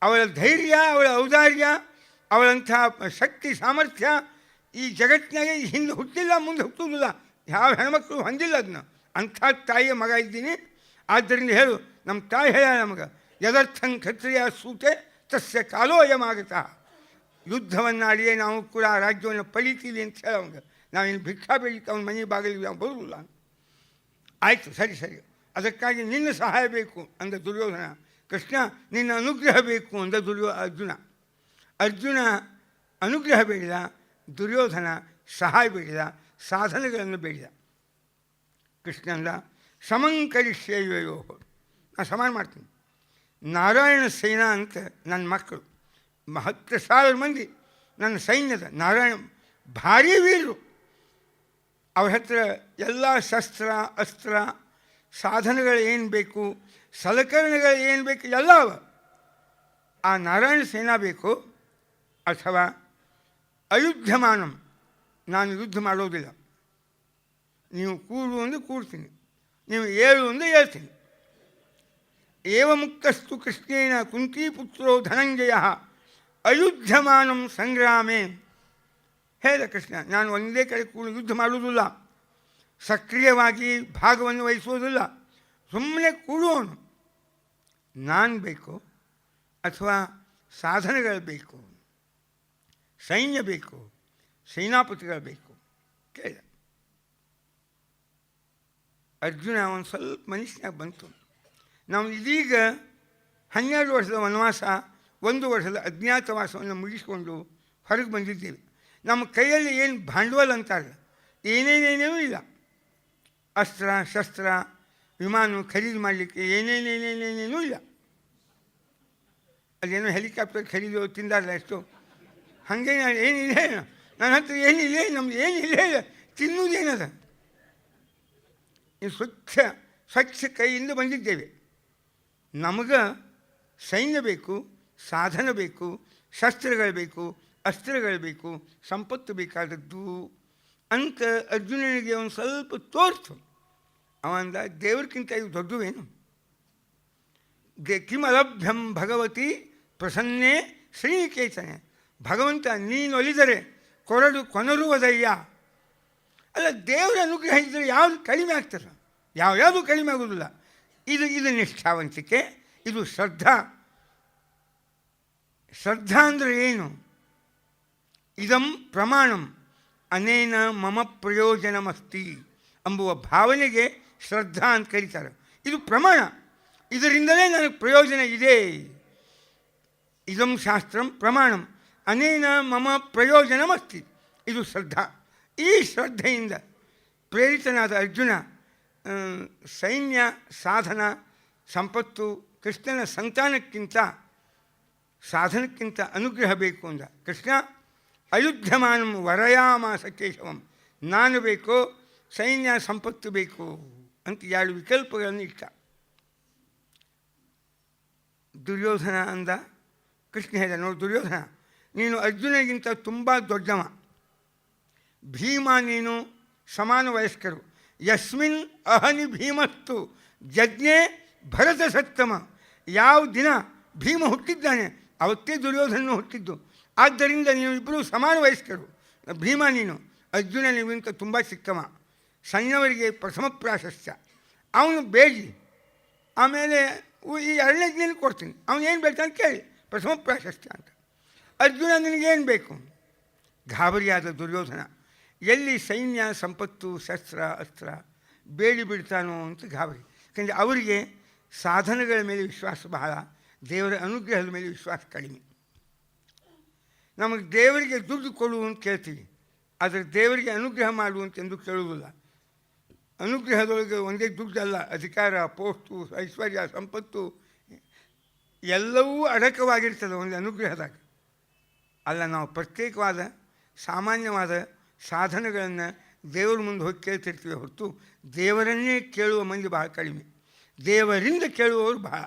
ಅವಳ ಧೈರ್ಯ, ಅವಳ ಔದಾರ್ಯ, ಅವಳಂಥ ಶಕ್ತಿ ಸಾಮರ್ಥ್ಯ ಈ ಜಗತ್ತಿನಾಗೆ ಹಿಂದೆ ಹುಟ್ಟಿಲ್ಲ, ಮುಂದೆ ಹುಟ್ಟುವುದಿಲ್ಲ, ಯಾವ ಹೆಣ್ಮಕ್ಳು ಹೊಂದಿಲ್ಲ ಅದನ್ನ. ಅಂಥ ತಾಯಿಯ ಮಗ ಇದ್ದೀನಿ. ಆದ್ದರಿಂದ ಹೇಳು, ನಮ್ಮ ತಾಯಿ ಹೇಳ ನಮಗೆ, ಯದರ್ಥಂ ಕ್ಷತ್ರಿಯ ಸೂತೆ ತಸ್ಯ ಕಾಲೋಯಮಾಗತಃ. ಯುದ್ಧವನ್ನಾಡಿಯೇ ನಾವು ಕೂಡ ಆ ರಾಜ್ಯವನ್ನು ಪಡೀತೀವಿ ಅಂತ ಹೇಳ ಅವಂಗೆ. ನಾವೇನು ಭಿಕ್ಷಾ ಬೇಡಿತ್ತು ಅವನ ಮನೆ ಬಾಗಿಲಿಗೆ ನಾವು ಬರುವುದಿಲ್ಲ. ಆಯಿತು, ಸರಿ ಸರಿ, ಅದಕ್ಕಾಗಿ ನಿನ್ನ ಸಹಾಯ ಬೇಕು ಅಂದ ದುರ್ಯೋಧನ. ಕೃಷ್ಣ ನಿನ್ನ ಅನುಗ್ರಹ ಬೇಕು ಅಂದ ಅರ್ಜುನ. ಅರ್ಜುನ ಅನುಗ್ರಹ ಬೇಡಿದ, ದುರ್ಯೋಧನ ಸಹಾಯ ಬೇಡಿದ, ಸಾಧನೆಗಳನ್ನು ಬೇಡಿದ. ಕೃಷ್ಣಂದ ಸಮಂಕರಿಷ್ಯೆಯೋ, ನಾನು ಸಮಾನ ಮಾಡ್ತೀನಿ. ನಾರಾಯಣ ಸೇನಾ ಅಂತ ನನ್ನ ಮಕ್ಕಳು 10,000 ಮಂದಿ ನನ್ನ ಸೈನ್ಯದ ನಾರಾಯಣ ಭಾರೀ ವೀರರು. ಅವ್ರ ಹತ್ರ ಎಲ್ಲ ಶಸ್ತ್ರ ಅಸ್ತ್ರ ಸಾಧನಗಳು ಏನು ಬೇಕು, ಸಲಕರಣೆಗಳು ಏನು ಬೇಕು, ಎಲ್ಲ ಅವ. ಆ ನಾರಾಯಣ ಸೇನಾ ಬೇಕು. ಅಥವಾ ಅಯುದ್ಧಮಾನಂ, ನಾನು ಯುದ್ಧ ಮಾಡೋದಿಲ್ಲ. ನೀವು ಕೂಡು ಅಂದರೆ ಕೂಡ್ತೀನಿ, ನೀವು ಏಳು ಅಂದರೆ ಹೇಳ್ತೀನಿ. ಏವ ಮುಕ್ತಸ್ತು ಕೃಷ್ಣೇನ ಕುಂತೀಪುತ್ರೋ ಧನಂಜಯ ಅಯುದ್ಧಮಾನಂ ಸಂಗ್ರಾಮೇ. ಹೇಳಿದ ಕೃಷ್ಣ, ನಾನು ಒಂದೇ ಕಡೆ ಕೂಡು ಯುದ್ಧ ಮಾಡುವುದಿಲ್ಲ, ಸಕ್ರಿಯವಾಗಿ ಭಾಗವನ್ನು ವಹಿಸುವುದಿಲ್ಲ, ಸುಮ್ಮನೆ ಕೂಡುವವನು. ನಾನು ಬೇಕು ಅಥವಾ ಸಾಧನೆಗಳು ಬೇಕು, ಸೈನ್ಯ ಬೇಕು, ಸೇನಾಪತಿಗಳು ಬೇಕು ಕೇಳಿದ. ಅರ್ಜುನ ಒಂದು ಸ್ವಲ್ಪ ಮನುಷ್ಯನಾಗ ಬಂತು. ನಾವು ಇದೀಗ 12 ವರ್ಷದ ವನವಾಸ, 1 ವರ್ಷದ ಅಜ್ಞಾತವಾಸವನ್ನು ಮುಗಿಸ್ಕೊಂಡು ಹೊರಗೆ ಬಂದಿದ್ದೇವೆ. ನಮ್ಮ ಕೈಯಲ್ಲಿ ಏನು ಭಾಂಡವಾಳ ಅಂತಾರಲ್ಲ, ಏನೇನೇನೇನೂ ಇಲ್ಲ. ಅಸ್ತ್ರ ಶಸ್ತ್ರ ವಿಮಾನ ಖರೀದಿ ಮಾಡಲಿಕ್ಕೆ ಏನೇನೇನೇನೇನೇನೂ ಇಲ್ಲ. ಅದೇನೋ ಹೆಲಿಕಾಪ್ಟರ್ ಖರೀದಿ ತಿಂದಾರಲ್ಲ ಎಷ್ಟು, ಹಾಗೆ ಏನಿಲ್ಲ ನನ್ನ ಹತ್ರ, ಏನಿಲ್ಲ ನಮ್ದು, ಏನಿಲ್ಲ ತಿನ್ನುವುದೇನದ. ಈ ಸ್ವಚ್ಛ ಕೈಯಿಂದ ಬಂದಿದ್ದೇವೆ. ನಮಗೆ ಸೈನ್ಯ ಬೇಕು, ಸಾಧನ ಬೇಕು, ಶಸ್ತ್ರಗಳು ಬೇಕು, ಅಸ್ತ್ರಗಳು ಬೇಕು, ಸಂಪತ್ತು ಬೇಕಾದದ್ದು ಅಂತ ಅರ್ಜುನನಿಗೆ ಒಂದು ಸ್ವಲ್ಪ ತೋರ್ತು. ಅವಂದ, ದೇವ್ರಿಗಿಂತ ಇದು ದೊಡ್ಡವೇನು? ಕಿಮಲಭ್ಯಂ ಭಗವತಿ ಪ್ರಸನ್ನೇ ಶ್ರೀನಿಕೇತನೆ. ಭಗವಂತ ನೀನೊಲಿದರೆ ಕೊನರುವುದಯ್ಯ. ಅಲ್ಲ, ದೇವರ ಅನುಗ್ರಹ ಇದ್ದರೆ ಯಾವುದು ಕಡಿಮೆ ಆಗ್ತದೆ? ಯಾವ್ಯಾವುದು ಕಡಿಮೆ ಆಗೋದಿಲ್ಲ. ಇದು ನಿಷ್ಠಾವಂತಿಕೆ, ಇದು ಶ್ರದ್ಧಾ. ಶ್ರದ್ಧಾ ಅಂದರೆ ಏನು? ಇದಂ ಪ್ರಮಾಣಂ ಅನೇನ ಮಮ ಪ್ರಯೋಜನಮಸ್ತಿ ಎಂಬುವ ಭಾವನೆಗೆ ಶ್ರದ್ಧಾ ಅಂತ ಕರೀತಾರೆ. ಇದು ಪ್ರಮಾಣ, ಇದರಿಂದಲೇ ನನಗೆ ಪ್ರಯೋಜನ ಇದೆ. ಇದಂ ಶಾಸ್ತ್ರಂ ಪ್ರಮಾಣಂ ಅನೇನ ಮಮ ಪ್ರಯೋಜನಮಸ್ತಿ, ಇದು ಶ್ರದ್ಧಾ. ಈ ಶ್ರದ್ಧೆಯಿಂದ ಪ್ರೇರಿತನಾದ ಅರ್ಜುನ ಸೈನ್ಯ ಸಾಧನ ಸಂಪತ್ತು ಕೃಷ್ಣನ ಸಂತಾನಕ್ಕಿಂತ ಸಾಧನಕ್ಕಿಂತ ಅನುಗ್ರಹ ಬೇಕು ಅಂದ. ಕೃಷ್ಣ ಅಯುದ್ಧಮಾನಂ ವರಯಾಮಾಸ ಕೇಶವಂ, ನಾನು ಬೇಕೋ ಸೈನ್ಯ ಸಂಪತ್ತು ಬೇಕು ಅಂತ 2 ವಿಕಲ್ಪಗಳನ್ನು ಇಟ್ಟ. ದುರ್ಯೋಧನ ಅಂದ. ಕೃಷ್ಣ ಹೇಳಿದ, ನೋಡಿ ದುರ್ಯೋಧನ, ನೀನು ಅರ್ಜುನಗಿಂತ ತುಂಬ ದೊಡ್ಡವ, ಭೀಮ ನೀನು ಸಮಾನ ವಯಸ್ಕರು. ಯಸ್ಮಿನ್ ಅಹನಿ ಭೀಮಸ್ತು ಜಜ್ಞೆ ಭರತ ಸತ್ತಮ. ಯಾವ ದಿನ ಭೀಮ ಹುಟ್ಟಿದ್ದಾನೆ ಅವತ್ತೇ ದುರ್ಯೋಧನ ಹುಟ್ಟಿದ್ದು. ಆದ್ದರಿಂದ ನೀವು ಇಬ್ಬರು ಸಮಾನ ವಯಸ್ಕರು. ಭೀಮ ನೀನು, ಅರ್ಜುನ ನೀವಿಂತ ತುಂಬ ಚಿಕ್ಕವ. ಸಣ್ಣವರಿಗೆ ಪ್ರಥಮ ಪ್ರಾಶಸ್ತ್ಯ. ಅವನು ಬೇಡಿ, ಆಮೇಲೆ ಈ 2ನೇ ದಿನ ಕೊಡ್ತೀನಿ, ಅವನೇನು ಬೇಕಂತ ಕೇಳಿ, ಪ್ರಥಮ ಪ್ರಾಶಸ್ತ್ಯ ಅಂತ. ಅರ್ಜುನ ನಿನಗೇನು ಬೇಕು? ಗಾಬರಿಯಾದ ದುರ್ಯೋಧನ, ಎಲ್ಲಿ ಸೈನ್ಯ ಸಂಪತ್ತು ಶಸ್ತ್ರ ಅಸ್ತ್ರ ಬೇಡಿ ಬಿಡ್ತಾನೋ ಅಂತ ಗಾಬರಿ. ಯಾಕಂದರೆ ಅವರಿಗೆ ಸಾಧನಗಳ ಮೇಲೆ ವಿಶ್ವಾಸ ಬಹಳ, ದೇವರ ಅನುಗ್ರಹದ ಮೇಲೆ ವಿಶ್ವಾಸ ಕಡಿಮೆ. ನಮಗೆ ದೇವರಿಗೆ ದುಡ್ಡು ಕೊಡು ಅಂತ ಕೇಳ್ತೀವಿ, ಆದರೆ ದೇವರಿಗೆ ಅನುಗ್ರಹ ಮಾಡುವಂತೆಂದು ಕೇಳುವುದಿಲ್ಲ. ಅನುಗ್ರಹದೊಳಗೆ ಒಂದೇ ದುಡ್ಡಲ್ಲ, ಅಧಿಕಾರ, ಪೋಸ್ಟು, ಐಶ್ವರ್ಯ, ಸಂಪತ್ತು ಎಲ್ಲವೂ ಅಡಕವಾಗಿರ್ತದೆ ಒಂದು ಅನುಗ್ರಹದಾಗ. ಅಲ್ಲ, ನಾವು ಪ್ರತ್ಯೇಕವಾದ ಸಾಮಾನ್ಯವಾದ ಸಾಧನಗಳನ್ನು ದೇವರ ಮುಂದೆ ಹೋಗಿ ಕೇಳ್ತಿರ್ತೀವಿ ಹೊರತು ದೇವರನ್ನೇ ಕೇಳುವ ಮಂದಿ ಬಹಳ ಕಡಿಮೆ. ದೇವರಿಂದ ಕೇಳುವವರು ಬಹಳ.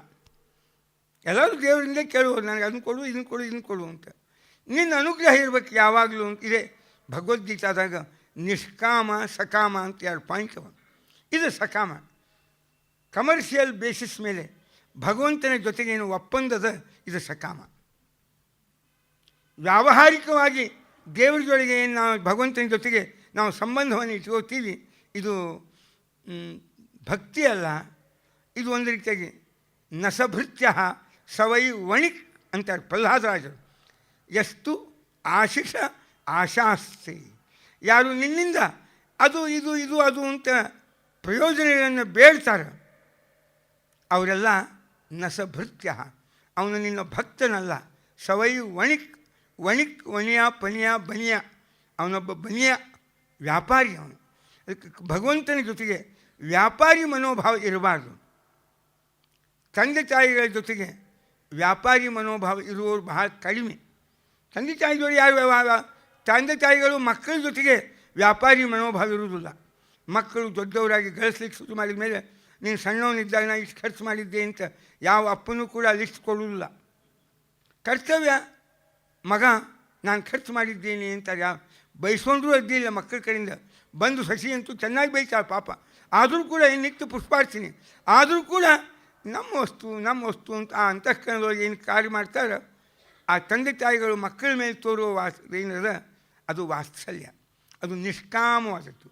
ಎಲ್ಲರೂ ದೇವರಿಂದ ಕೇಳುವವರು, ನನಗೆ ಅದನ್ನು ಕೊಡು, ಇದನ್ನು ಕೊಡು, ಇದನ್ನು ಕೊಡು ಅಂತ. ನಿನ್ನ ಅನುಗ್ರಹ ಇರಬೇಕು ಯಾವಾಗಲೂ ಅಂತ ಇದೆ. ಭಗವದ್ಗೀತಾದಾಗ ನಿಷ್ಕಾಮ ಸಕಾಮ ಅಂತ 2 ಪಾಯಿಂಟ್ ಅವ. ಇದು ಸಕಾಮ, ಕಮರ್ಷಿಯಲ್ ಬೇಸಿಸ್ ಮೇಲೆ ಭಗವಂತನ ಜೊತೆಗೇನು ಒಪ್ಪಂದದ, ಇದು ಸಕಾಮ. ವ್ಯಾವಹಾರಿಕವಾಗಿ ದೇವ್ರ ಜೊತೆಗೆ ಏನು ನಾವು ಭಗವಂತನ ಜೊತೆಗೆ ನಾವು ಸಂಬಂಧವನ್ನು ಇಟ್ಕೋತೀವಿ, ಇದು ಭಕ್ತಿ ಅಲ್ಲ, ಇದು ಒಂದು ರೀತಿಯಾಗಿ ನಸಭೃತ್ಯ ಸವೈ ವಣಿಕ್ ಅಂತಾರೆ ಪ್ರಹ್ಲಾದರಾಜರು. ಎಷ್ಟು ಆಶಿಷ ಆಶಾಸ್ತಿ, ಯಾರು ನಿನ್ನಿಂದ ಅದು ಇದು ಇದು ಅದು ಅಂತ ಪ್ರಯೋಜನಗಳನ್ನು ಬೇಡ್ತಾರೆ ಅವರೆಲ್ಲ ನಸಭೃತ್ಯ, ಅವನು ನಿನ್ನ ಭಕ್ತನಲ್ಲ. ಸವೈ ವಣಿಕ್, ವಣಿಕ್ ವಣಿಯ ಪನಿಯ ಬನಿಯ, ಅವನೊಬ್ಬ ಬನಿಯ ವ್ಯಾಪಾರಿ. ಅವನು ಅದಕ್ಕೆ ಭಗವಂತನ ಜೊತೆಗೆ ವ್ಯಾಪಾರಿ ಮನೋಭಾವ ಇರಬಾರ್ದು. ತಂದೆ ತಾಯಿಗಳ ಜೊತೆಗೆ ವ್ಯಾಪಾರಿ ಮನೋಭಾವ ಇರುವವರು ಬಹಳ ಕಡಿಮೆ. ತಂದೆ ತಾಯಿಗಳು ಯಾರು, ತಂದೆ ತಾಯಿಗಳು ಮಕ್ಕಳ ಜೊತೆಗೆ ವ್ಯಾಪಾರಿ ಮನೋಭಾವ ಇರುವುದಿಲ್ಲ. ಮಕ್ಕಳು ದೊಡ್ಡವರಾಗಿ ಗಳಿಸ್ಲಿಕ್ಕೆ ಶುರು ಮಾಡಿದ ಮೇಲೆ ನೀನು ಸಣ್ಣವನಿದ್ದಾಗ ನಾನು ಇಷ್ಟು ಖರ್ಚು ಮಾಡಿದ್ದೆ ಅಂತ ಯಾವ ಅಪ್ಪನೂ ಕೂಡ ಲಿಸ್ಟ್ ಕೊಡುವುದಿಲ್ಲ. ಕರ್ತವ್ಯ ಮಗ ನಾನು ಖರ್ಚು ಮಾಡಿದ್ದೇನೆ ಅಂತ ಯಾವ ಬಯಸ್ಕೊಂಡ್ರೂ ಅಡ್ಡಿಲ್ಲ. ಮಕ್ಕಳ ಕಡೆಯಿಂದ ಬಂದು ಸಸಿ ಅಂತೂ ಚೆನ್ನಾಗಿ ಬೈತಾಳೆ ಪಾಪ, ಆದರೂ ಕೂಡ ನಿತ್ಯ ಪುಷ್ಪಾರ್ಚನೆ, ಆದರೂ ಕೂಡ ನಮ್ಮ ವಸ್ತು ಅಂತ ಆ ಅಂತಃಕರಣದೊಳಗೆ ಏನು ಕಾರ್ಯ ಮಾಡ್ತಾರೆ, ಆ ತಂದೆ ತಾಯಿಗಳು ಮಕ್ಕಳ ಮೇಲೆ ತೋರುವ ಏನದ ಅದು ವಾತ್ಸಲ್ಯ, ಅದು ನಿಷ್ಕಾಮವಾದದ್ದು.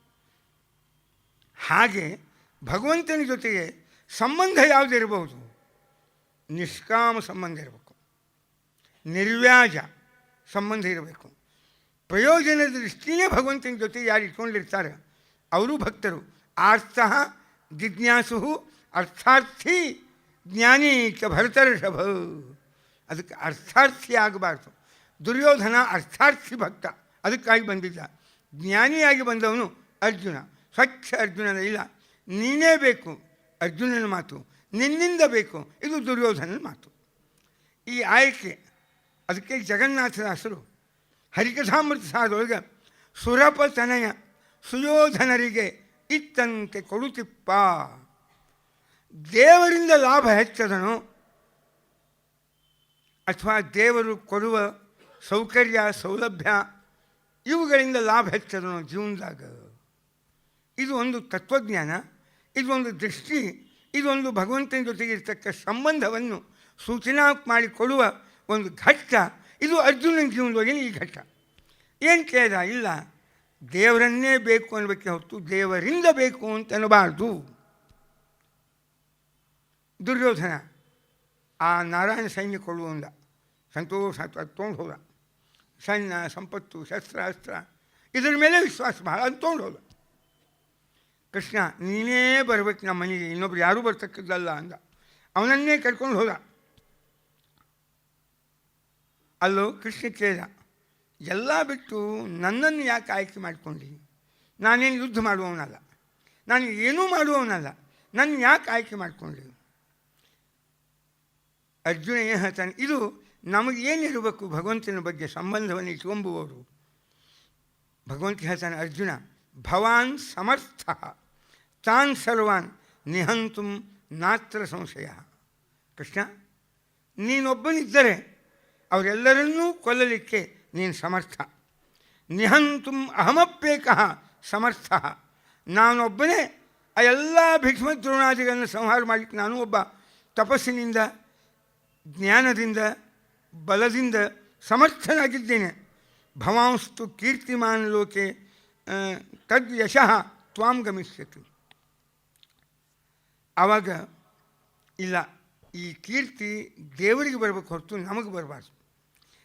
ಹಾಗೆ ಭಗವಂತನ ಜೊತೆಗೆ ಸಂಬಂಧ ಯಾವುದಿರಬಹುದು, ನಿಷ್ಕಾಮ ಸಂಬಂಧ ಇರಬೇಕು, ನಿರ್ವ್ಯಾಜ ಸಂಬಂಧ ಇರಬೇಕು. ಪ್ರಯೋಜನದ ದೃಷ್ಟಿಯೇ ಭಗವಂತನ ಜೊತೆ ಯಾರು ಇಟ್ಕೊಂಡಿರ್ತಾರೆ ಅವರು ಭಕ್ತರು. ಆರ್ತಃ ಜಿಜ್ಞಾಸು ಅರ್ಥಾರ್ಥಿ ಜ್ಞಾನಿ ಚ ಭರತರ್ಷಭ. ಅದಕ್ಕೆ ಅರ್ಥಾರ್ಥಿ ಆಗಬಾರ್ದು. ದುರ್ಯೋಧನ ಅರ್ಥಾರ್ಥಿ ಭಕ್ತ, ಅದಕ್ಕಾಗಿ ಬಂದಿದ್ದ. ಜ್ಞಾನಿಯಾಗಿ ಬಂದವನು ಅರ್ಜುನ, ಸ್ವಚ್ಛ ಅರ್ಜುನನ ಇಲ್ಲ. ನೀನೇ ಬೇಕು ಅರ್ಜುನನ ಮಾತು, ನಿನ್ನಿಂದ ಬೇಕು ಇದು ದುರ್ಯೋಧನನ ಮಾತು. ಈ ಆಯ್ಕೆ ಅದಕ್ಕೆ ಜಗನ್ನಾಥದಾಸರು ಹರಿಕಥಾಮೃತ ಸಾರದೊಳಗೆ ಸುರಪ ತನಯ ಸುಯೋಧನರಿಗೆ ಇತ್ತಂತೆ ಕೊಡುತ್ತಿಪ್ಪ. ದೇವರಿಂದ ಲಾಭ ಹೆಚ್ಚದನೋ ಅಥವಾ ದೇವರು ಕೊಡುವ ಸೌಕರ್ಯ ಸೌಲಭ್ಯ ಇವುಗಳಿಂದ ಲಾಭ ಹೆಚ್ಚದನೋ ಜೀವನದಾಗ, ಇದು ಒಂದು ತತ್ವಜ್ಞಾನ, ಇದೊಂದು ದೃಷ್ಟಿ, ಇದೊಂದು ಭಗವಂತನ ಜೊತೆಗೆ ಇರ್ತಕ್ಕ ಸಂಬಂಧವನ್ನು ಸೂಚನಾ ಮಾಡಿಕೊಡುವ ಒಂದು ಘಟ್ಟ. ಇದು ಅರ್ಜುನನ ಜೀವನದೊಳಗಿನ ಈ ಘಟ್ಟ. ಏನು ಕೇಳಿದ, ಇಲ್ಲ ದೇವರನ್ನೇ ಬೇಕು ಅನ್ನಬೇಕೆ ಹೊತ್ತು ದೇವರಿಂದ ಬೇಕು ಅಂತ ಅನ್ನಬಾರ್ದು. ದುರ್ಯೋಧನ ಆ ನಾರಾಯಣ ಸೈನ್ಯ ಕೊಡುವಂದ ಸಂತೋಷ ತೊಗೊಂಡು ಹೋದ. ಸೈನ್ಯ ಸಂಪತ್ತು ಶಸ್ತ್ರ ಅಸ್ತ್ರ ಇದರ ಮೇಲೆ ವಿಶ್ವಾಸ ಬಹಳ ಅಂತ ತೊಗೊಂಡು ಹೋದ. ಕೃಷ್ಣ ನೀನೇ ಬರಬೇಕು ನಮ್ಮ ಮನೆಗೆ, ಇನ್ನೊಬ್ರು ಯಾರೂ ಬರ್ತಕ್ಕದ್ದಲ್ಲ ಅಂದ. ಅವನನ್ನೇ ಕರ್ಕೊಂಡು ಹೋದ. ಅಲ್ಲೋ ಕೃಷ್ಣ ಕೇಳಿದ, ಎಲ್ಲ ಬಿಟ್ಟು ನನ್ನನ್ನು ಯಾಕೆ ಆಯ್ಕೆ ಮಾಡಿಕೊಂಡಿ? ನಾನೇನು ಯುದ್ಧ ಮಾಡುವವನಲ್ಲ, ನಾನು ಏನೂ ಮಾಡುವವನಲ್ಲ, ನನ್ನ ಯಾಕೆ ಆಯ್ಕೆ ಮಾಡಿಕೊಂಡಿ? ಅರ್ಜುನ ಏನು ಹೇಳ್ತಾನೆ, ಇದು ನಮಗೇನಿರಬೇಕು ಭಗವಂತನ ಬಗ್ಗೆ ಸಂಬಂಧವನ್ನು ಇಟ್ಕೊಂಬುವವರು. ಭಗವಂತ ಹೇಳ್ತಾನೆ, ಅರ್ಜುನ ಭವಾನ್ ಸಮರ್ಥ ತಾನ್ ಸರ್ವಾನ್ ನಿಹಂತು ನಾತ್ರ ಸಂಶಯ. ಕೃಷ್ಣ ನೀನೊಬ್ಬನಿದ್ದರೆ ಅವರೆಲ್ಲರನ್ನೂ ಕೊಲ್ಲಲಿಕ್ಕೆ ನೀನು ಸಮರ್ಥ. ನಿಹಂತು ಅಹಮಪ್ಯೇಕಃ ಸಮರ್ಥ, ನಾನೊಬ್ಬನೇ ಆ ಎಲ್ಲ ಭೀಷ್ಮ ದ್ರೋಣಾದಿಗಳನ್ನು ಸಂಹಾರ ಮಾಡಲಿಕ್ಕೆ ನಾನು ಒಬ್ಬ ತಪಸ್ಸಿನಿಂದ ಜ್ಞಾನದಿಂದ ಬಲದಿಂದ ಸಮರ್ಥನಾಗಿದ್ದೇನೆ. ಭವಾಂಸ್ತು ಕೀರ್ತಿಮಾನ್ ಲೋಕೆ ತದ್ ಯಶಃ ತ್ವಾಂ ಗಮಿಷ್ಯತಿ. ಆವಾಗ ಇಲ್ಲ, ಈ ಕೀರ್ತಿ ದೇವರಿಗೆ ಬರಬೇಕು ಹೊರತು ನಮಗೆ ಬರಬಾರ್ದು.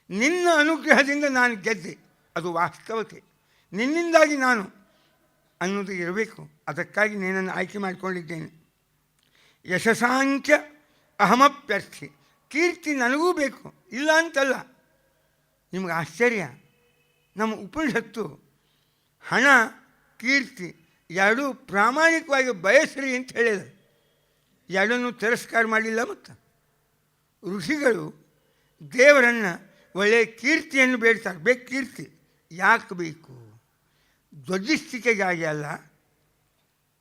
ನಿನ್ನ ಅನುಗ್ರಹದಿಂದ ನಾನು ಗೆದ್ದೆ, ಅದು ವಾಸ್ತವತೆ. ನಿನ್ನಿಂದಾಗಿ ನಾನು ಅನ್ನೋದು ಇರಬೇಕು. ಅದಕ್ಕಾಗಿ ನಿನ್ನನ್ನು ಆಯ್ಕೆ ಮಾಡಿಕೊಂಡಿದ್ದೇನೆ. ಯಶಸಾಂಚ ಅಹಮಪ್ಯರ್ಥಿ, ಕೀರ್ತಿ ನನಗೂ ಬೇಕು, ಇಲ್ಲ ಅಂತಲ್ಲ. ನಿಮಗೆ ಆಶ್ಚರ್ಯ, ನಮ್ಮ ಉಪನಿಷತ್ತು ಹಣ ಕೀರ್ತಿ ಎರಡೂ ಪ್ರಾಮಾಣಿಕವಾಗಿ ಬಯಸ್ರಿ ಅಂತ ಹೇಳಿದೆ. ಎರಡನ್ನೂ ತಿರಸ್ಕಾರ ಮಾಡಲಿಲ್ಲ. ಮತ್ತು ಋಷಿಗಳು ದೇವರನ್ನು ಒಳ್ಳೆಯ ಕೀರ್ತಿಯನ್ನು ಬೇಡ್ತಾರೆ. ಬೇಕು ಕೀರ್ತಿ, ಯಾಕೆ ಬೇಕು? ಧ್ವಜಿಸ್ತಿಕೆಗಾಗಿ ಅಲ್ಲ.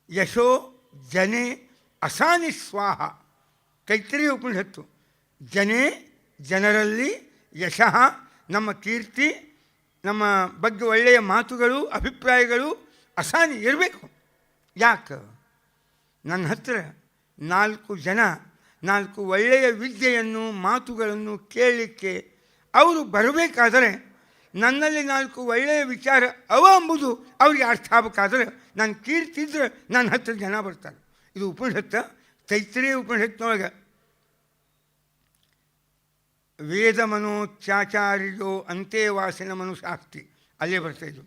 ಯಶೋ ಜನೇ ಅಸಾನಿ ಸ್ವಾಹ, ತೈತ್ರೇಯ ಉಪನಿಷತ್ತು. ಜನೇ ಜನರಲ್ಲಿ, ಯಶಃ ನಮ್ಮ ಕೀರ್ತಿ, ನಮ್ಮ ಬಗ್ಗೆ ಒಳ್ಳೆಯ ಮಾತುಗಳು ಅಭಿಪ್ರಾಯಗಳು ಅಸಾನಿ ಇರಬೇಕು. ಯಾಕೆ? ನನ್ನ ಹತ್ತಿರ 4 ಜನ 4 ಒಳ್ಳೆಯ ವಿದ್ಯೆಯನ್ನು ಮಾತುಗಳನ್ನು ಕೇಳಲಿಕ್ಕೆ ಅವರು ಬರಬೇಕಾದರೆ ನನ್ನಲ್ಲಿ 4 ಒಳ್ಳೆಯ ವಿಚಾರ ಅವ ಎಂಬುದು ಅವರಿಗೆ ಅರ್ಥ ಆಗಬೇಕಾದ್ರೆ ನನ್ನ ಕೀರ್ತಿ ಇದ್ದರೆ ನನ್ನ ಹತ್ತಿರ ಜನ ಬರ್ತಾರೆ. ಇದು ಉಪನಿಷತ್ತು, ತೈತ್ರೇಯ ಉಪನಿಷತ್ತಿನೊಳಗೆ ವೇದ ಮನೋಚ್ಚಾಚಾರ್ಯೋ ಅಂತೇವಾಸಿನ ಮನುಶಾಸ್ತಿ ಅಲ್ಲೇ ಬರ್ತಾಯಿದ್ದು.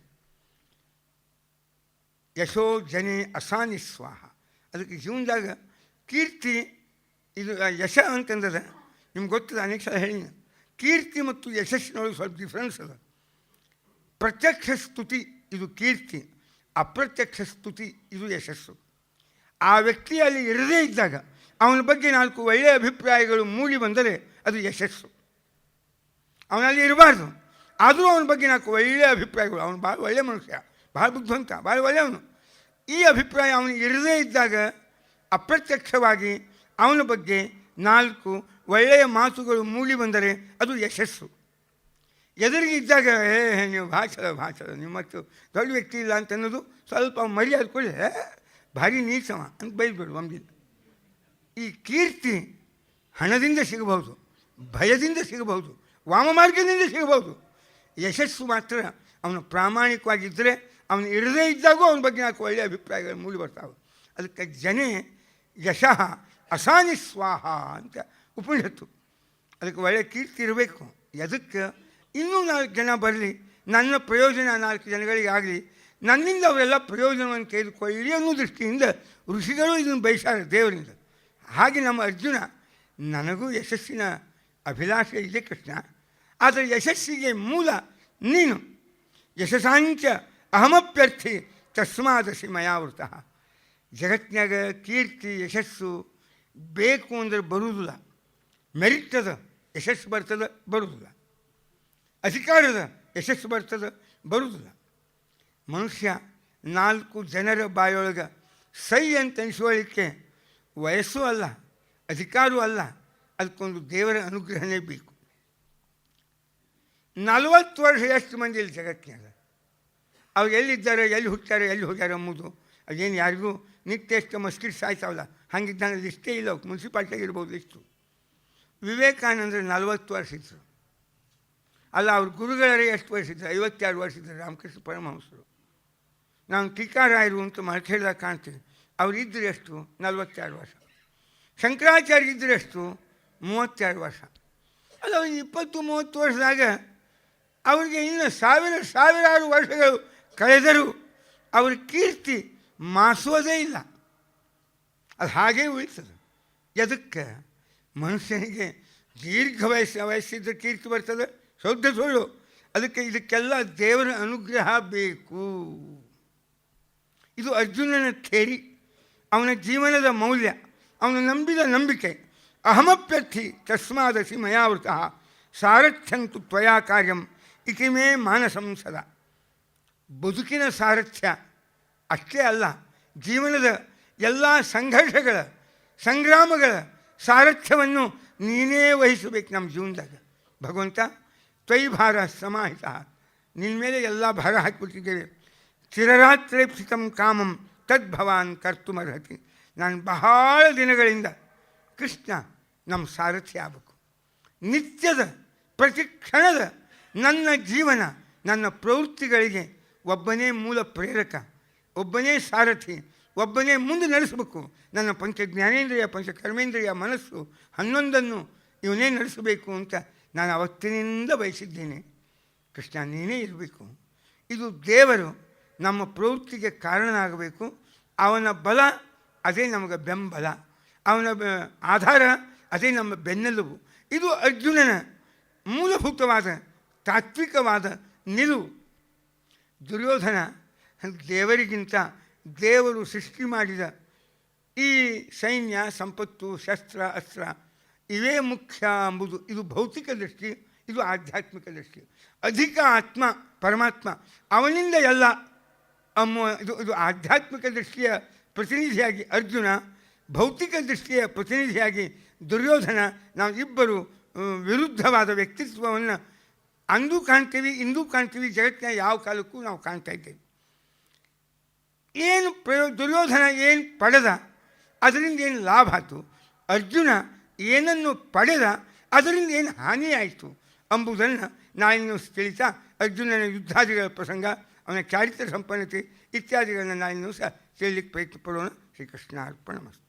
ಯಶೋ ಜನೇ ಅಸಾನಿ ಸ್ವಾಹ. ಅದಕ್ಕೆ ಜೀವನದಾಗ ಕೀರ್ತಿ ಇದು ಯಶ ಅಂತಂದ್ರೆ ನಿಮ್ಗೆ ಗೊತ್ತದ, ಅನೇಕ ಸಲ ಹೇಳಿ. ಕೀರ್ತಿ ಮತ್ತು ಯಶಸ್ಸಿನೊಳಗೆ ಸ್ವಲ್ಪ ಡಿಫ್ರೆನ್ಸ್ ಅದ. ಪ್ರತ್ಯಕ್ಷ ಸ್ತುತಿ ಇದು ಕೀರ್ತಿ, ಅಪ್ರತ್ಯಕ್ಷ ಸ್ತುತಿ ಇದು ಯಶಸ್ಸು. ಆ ವ್ಯಕ್ತಿ ಅಲ್ಲಿ ಇರದೇ ಇದ್ದಾಗ ಅವನ ಬಗ್ಗೆ 4 ಒಳ್ಳೆಯ ಅಭಿಪ್ರಾಯಗಳು ಮೂಡಿ ಬಂದರೆ ಅದು ಯಶಸ್ಸು. ಅವನಲ್ಲಿ ಇರಬಾರ್ದು, ಆದರೂ ಅವನ ಬಗ್ಗೆ 4 ಒಳ್ಳೆಯ ಅಭಿಪ್ರಾಯಗಳು, ಅವನು ಭಾಳ ಒಳ್ಳೆಯ ಮನುಷ್ಯ, ಭಾಳ ಬುದ್ಧಿವಂತ, ಭಾಳ ಒಳ್ಳೆಯವನು, ಈ ಅಭಿಪ್ರಾಯ ಅವನಿಗೆ ಇರದೇ ಇದ್ದಾಗ ಅಪ್ರತ್ಯಕ್ಷವಾಗಿ ಅವನ ಬಗ್ಗೆ 4 ಒಳ್ಳೆಯ ಮಾತುಗಳು ಮೂಡಿ ಬಂದರೆ ಅದು ಯಶಸ್ಸು. ಎದುರಿಗೆ ಇದ್ದಾಗ ನೀವು ಭಾಷಣ ನಿಮ್ಮ ಮತ್ತು ದೊಡ್ಡ ವ್ಯಕ್ತಿ ಇಲ್ಲ ಅಂತ ಅನ್ನೋದು ಸ್ವಲ್ಪ ಮರ್ಯಾದೆ ಕೊಡಿ, ಭಾರಿ ನೀಚವ ಅಂತ ಬೈದ್ಬಿಡು ಒಮ್ಮಿಲ್ಲ. ಈ ಕೀರ್ತಿ ಹಣದಿಂದ ಸಿಗಬಹುದು, ಭಯದಿಂದ ಸಿಗಬಹುದು, ವಾಮಮಾರ್ಗದಿಂದ ಸಿಗಬಹುದು. ಯಶಸ್ಸು ಮಾತ್ರ ಅವನು ಪ್ರಾಮಾಣಿಕವಾಗಿದ್ದರೆ, ಅವನು ಇರದೇ ಇದ್ದಾಗೂ ಅವನ ಬಗ್ಗೆ 4 ಒಳ್ಳೆಯ ಅಭಿಪ್ರಾಯಗಳು ಮೂಡಿ ಬರ್ತಾವೆ. ಅದಕ್ಕೆ ಜನೇ ಯಶಃ ಅಸಾನಿ ಸ್ವಾಹ ಅಂತ ಉಪನಿಷತ್ತು. ಅದಕ್ಕೆ ಒಳ್ಳೆಯ ಕೀರ್ತಿ ಇರಬೇಕು. ಎದಕ್ಕೆ ಇನ್ನೂ 4 ಜನ ಬರಲಿ, ನನ್ನ ಪ್ರಯೋಜನ 4 ಜನಗಳಿಗೆ ಆಗಲಿ, ನನ್ನಿಂದ ಅವರೆಲ್ಲ ಪ್ರಯೋಜನವನ್ನು ತೆಗೆದುಕೊಳ್ಳಿ ಅನ್ನೋ ದೃಷ್ಟಿಯಿಂದ ಋಷಿಗಳು ಇದನ್ನು ಬಯಸಾರೆ ದೇವರಿಂದ. ಹಾಗೆ ನಮ್ಮ ಅರ್ಜುನ, ನನಗೂ ಯಶಸ್ಸಿನ ಅಭಿಲಾಷೆ ಇದೆ ಕೃಷ್ಣ, ಆದರೆ ಯಶಸ್ಸಿಗೆ ಮೂಲ ನೀನು. ಯಶಸ್ಸಾಂಚ ಅಹಮಪ್ಯರ್ಥಿ ತಸ್ಮಾದಸಿ ಮಯಾವೃತಃ. ಜಗತ್ತಿನಾಗ ಕೀರ್ತಿ ಯಶಸ್ಸು ಬೇಕು ಅಂದರೆ ಬರುವುದಿಲ್ಲ. ಮೆರಿಟದ ಯಶಸ್ಸು ಬರ್ತದೆ, ಬರುವುದಿಲ್ಲ. ಅಧಿಕಾರದ ಯಶಸ್ಸು ಬರ್ತದೆ, ಬರುವುದಿಲ್ಲ. ಮನುಷ್ಯ 4 ಜನರ ಬಾಯೊಳಗೆ ಸೈ ಅಂತ ಅನಿಸ್ಕೊಳ್ಳಿಕ್ಕೆ ವಯಸ್ಸು ಅಲ್ಲ, ಅಧಿಕಾರವೂ ಅಲ್ಲ, ಅದಕ್ಕೊಂದು ದೇವರ ಅನುಗ್ರಹನೇ ಬೇಕು. 40 ವರ್ಷ ಎಷ್ಟು ಮಂದಿ ಇಲ್ಲಿ ಜಗತ್ತಿನಾಗ ಅವ್ರು ಎಲ್ಲಿದ್ದಾರೆ, ಎಲ್ಲಿ ಹುಟ್ಟಾರೆ, ಎಲ್ಲಿ ಹೋಗ್ಯಾರ ಎಂಬುದು ಅದೇನು ಯಾರಿಗೂ ನಿತ್ಯ ಎಷ್ಟು ಮಸ್ಕಿಟ್ ಸಾಯ್ತಾವಲ್ಲ, ಹಂಗಿದ್ದಂಗೆ ಲಿಸ್ಟೇ ಇಲ್ಲ. ಮುನ್ಸಿಪಾಲ್ಟಿಯಾಗಿ ಇರ್ಬೋದು ಲಿಸ್ಟು. ವಿವೇಕಾನಂದರು 40 ವರ್ಷ ಇದ್ದರು. ಅಲ್ಲ, ಅವ್ರ ಗುರುಗಳರೇ ಎಷ್ಟು ವರ್ಷ ಇದ್ದರು? 52 ವರ್ಷ ಇದ್ದರು ರಾಮಕೃಷ್ಣ ಪರಮಹಂಸರು. ನಾನು ಟೀಕಾರಾಯರು ಅಂತ ಮಲ್ಖೇಡ್ದಾಗ ಕಾಣ್ತೀನಿ. ಅವ್ರು ಇದ್ದರು ಎಷ್ಟು? 42 ವರ್ಷ. ಶಂಕರಾಚಾರ್ಯ ಇದ್ದರು ಎಷ್ಟು? 32 ವರ್ಷ. ಅಲ್ಲ, 20-30 ವರ್ಷದಾಗ ಅವ್ರಿಗೆ ಇನ್ನು ಸಾವಿರಾರು ವರ್ಷಗಳು ಕಳೆದರೂ ಅವ್ರ ಕೀರ್ತಿ ಮಾಸೋದೇ ಇಲ್ಲ, ಅದು ಹಾಗೇ ಉಳಿತದೆ. ಎದಕ್ಕೆ? ಮನುಷ್ಯನಿಗೆ ದೀರ್ಘ ವಯಸ್ಸಿದ್ದ ಕೀರ್ತಿ ಬರ್ತದೆ, ಶುದ್ಧ ಸುಳ್ಳು. ಅದಕ್ಕೆ ಇದಕ್ಕೆಲ್ಲ ದೇವರ ಅನುಗ್ರಹ ಬೇಕು. ಇದು ಅರ್ಜುನನ ಥೇರಿ, ಅವನ ಜೀವನದ ಮೌಲ್ಯ, ಅವನು ನಂಬಿದ ನಂಬಿಕೆ. ಅಹಮಪ್ಯರ್ಥಿ ತಸ್ಮಾದಸಿ ಮಯಾವೃತಃ ಸಾರಥ್ಯಂತು ತ್ವಯಾ ಕಾರ್ಯಂ ಇತಿ ಮೇ ಮಾನಸಂ ಸದಾ. ಬದುಕಿನ ಸಾರಥ್ಯ ಅಷ್ಟೇ ಅಲ್ಲ, ಜೀವನದ ಎಲ್ಲ ಸಂಘರ್ಷಗಳ, ಸಂಗ್ರಾಮಗಳ ಸಾರಥ್ಯವನ್ನು ನೀನೇ ವಹಿಸಬೇಕು ನಮ್ಮ ಜೀವನದಾಗ. ಭಗವಂತ ತ್ವಯಿ ಭಾರ ಸಮಾಹಿತ, ನಿನ್ನ ಮೇಲೆ ಎಲ್ಲ ಭಾರ ಹಾಕಿಬಿಟ್ಟಿದ್ದೇವೆ. ಚಿರರಾತ್ರೇಪ್ಸಿತಂ ಕಾಮಂ ತದ್ಭವಾನ್ ಕರ್ತುಮರ್ಹತಿ. ನಾನು ಬಹಳ ದಿನಗಳಿಂದ ಕೃಷ್ಣ ನಮ್ಮ ಸಾರಥಿ ಆಗಬೇಕು. ನಿತ್ಯದ ಪ್ರತಿ ಕ್ಷಣದ ನನ್ನ ಜೀವನ, ನನ್ನ ಪ್ರವೃತ್ತಿಗಳಿಗೆ ಒಬ್ಬನೇ ಮೂಲ ಪ್ರೇರಕ, ಒಬ್ಬನೇ ಸಾರಥಿ, ಒಬ್ಬನೇ ಮುಂದೆ ನಡೆಸಬೇಕು. ನನ್ನ ಪಂಚ ಜ್ಞಾನೇಂದ್ರಿಯ, ಪಂಚ ಕರ್ಮೇಂದ್ರಿಯ, ಮನಸ್ಸು 11 ಇವನೇ ನಡೆಸಬೇಕು ಅಂತ ನಾನು ಅವತ್ತಿನಿಂದ ಬಯಸಿದ್ದೇನೆ. ಕೃಷ್ಣ ನೀನೇ ಇರಬೇಕು. ಇದು ದೇವರು ನಮ್ಮ ಪ್ರವೃತ್ತಿಗೆ ಕಾರಣ ಆಗಬೇಕು. ಅವನ ಬಲ ಅದೇ ನಮಗೆ ಬೆಂಬಲ, ಅವನ ಆಧಾರ ಅದೇ ನಮ್ಮ ಬೆನ್ನೆಲುಬು. ಇದು ಅರ್ಜುನನ ಮೂಲಭೂತವಾದ ತಾತ್ವಿಕವಾದ ನಿಲುವು. ದುರ್ಯೋಧನ ದೇವರಿಗಿಂತ ದೇವರು ಸೃಷ್ಟಿ ಮಾಡಿದ ಈ ಸೈನ್ಯ, ಸಂಪತ್ತು, ಶಸ್ತ್ರ, ಅಸ್ತ್ರ ಇವೇ ಮುಖ್ಯ ಎಂಬುದು ಇದು ಭೌತಿಕ ದೃಷ್ಟಿ, ಇದು ಆಧ್ಯಾತ್ಮಿಕ ದೃಷ್ಟಿ. ಅಧಿಕ ಆತ್ಮ ಪರಮಾತ್ಮ, ಅವನಿಂದ ಎಲ್ಲ ಇದು ಆಧ್ಯಾತ್ಮಿಕ ದೃಷ್ಟಿಯ ಪ್ರತಿನಿಧಿಯಾಗಿ ಅರ್ಜುನ, ಭೌತಿಕ ದೃಷ್ಟಿಯ ಪ್ರತಿನಿಧಿಯಾಗಿ ದುರ್ಯೋಧನ. ನಾವು ಇಬ್ಬರು ವಿರುದ್ಧವಾದ ವ್ಯಕ್ತಿತ್ವವನ್ನು ಅಂದೂ ಕಾಣ್ತೀವಿ, ಇಂದೂ ಕಾಣ್ತೀವಿ. ಜಗತ್ತಿನ ಯಾವ ಕಾಲಕ್ಕೂ ನಾವು ಕಾಣ್ತಾ ಇದ್ದೇವೆ. ಏನು ದುರ್ಯೋಧನ ಏನು ಪಡೆದ, ಅದರಿಂದ ಏನು ಲಾಭ ಆಯಿತು, ಅರ್ಜುನ ಏನನ್ನು ಪಡೆದ, ಅದರಿಂದ ಏನು ಹಾನಿಯಾಯಿತು ಎಂಬುದನ್ನು ನಾನಿನ್ನು ತಿಳಿತಾ ಅರ್ಜುನನ ಯುದ್ಧಾದಿಗಳ ಪ್ರಸಂಗ, ಅವನ ಚಾರಿತ್ರ ಸಂಪನ್ನತೆ ಇತ್ಯಾದಿಗಳನ್ನು ನಾನಿನ್ನೂ ಸಹ ಕೇಳಲಿಕ್ಕೆ ಪ್ರಯತ್ನ ಪಡೋಣ. ಶ್ರೀಕೃಷ್ಣ ಅರ್ಪಣಮಸ್ತು.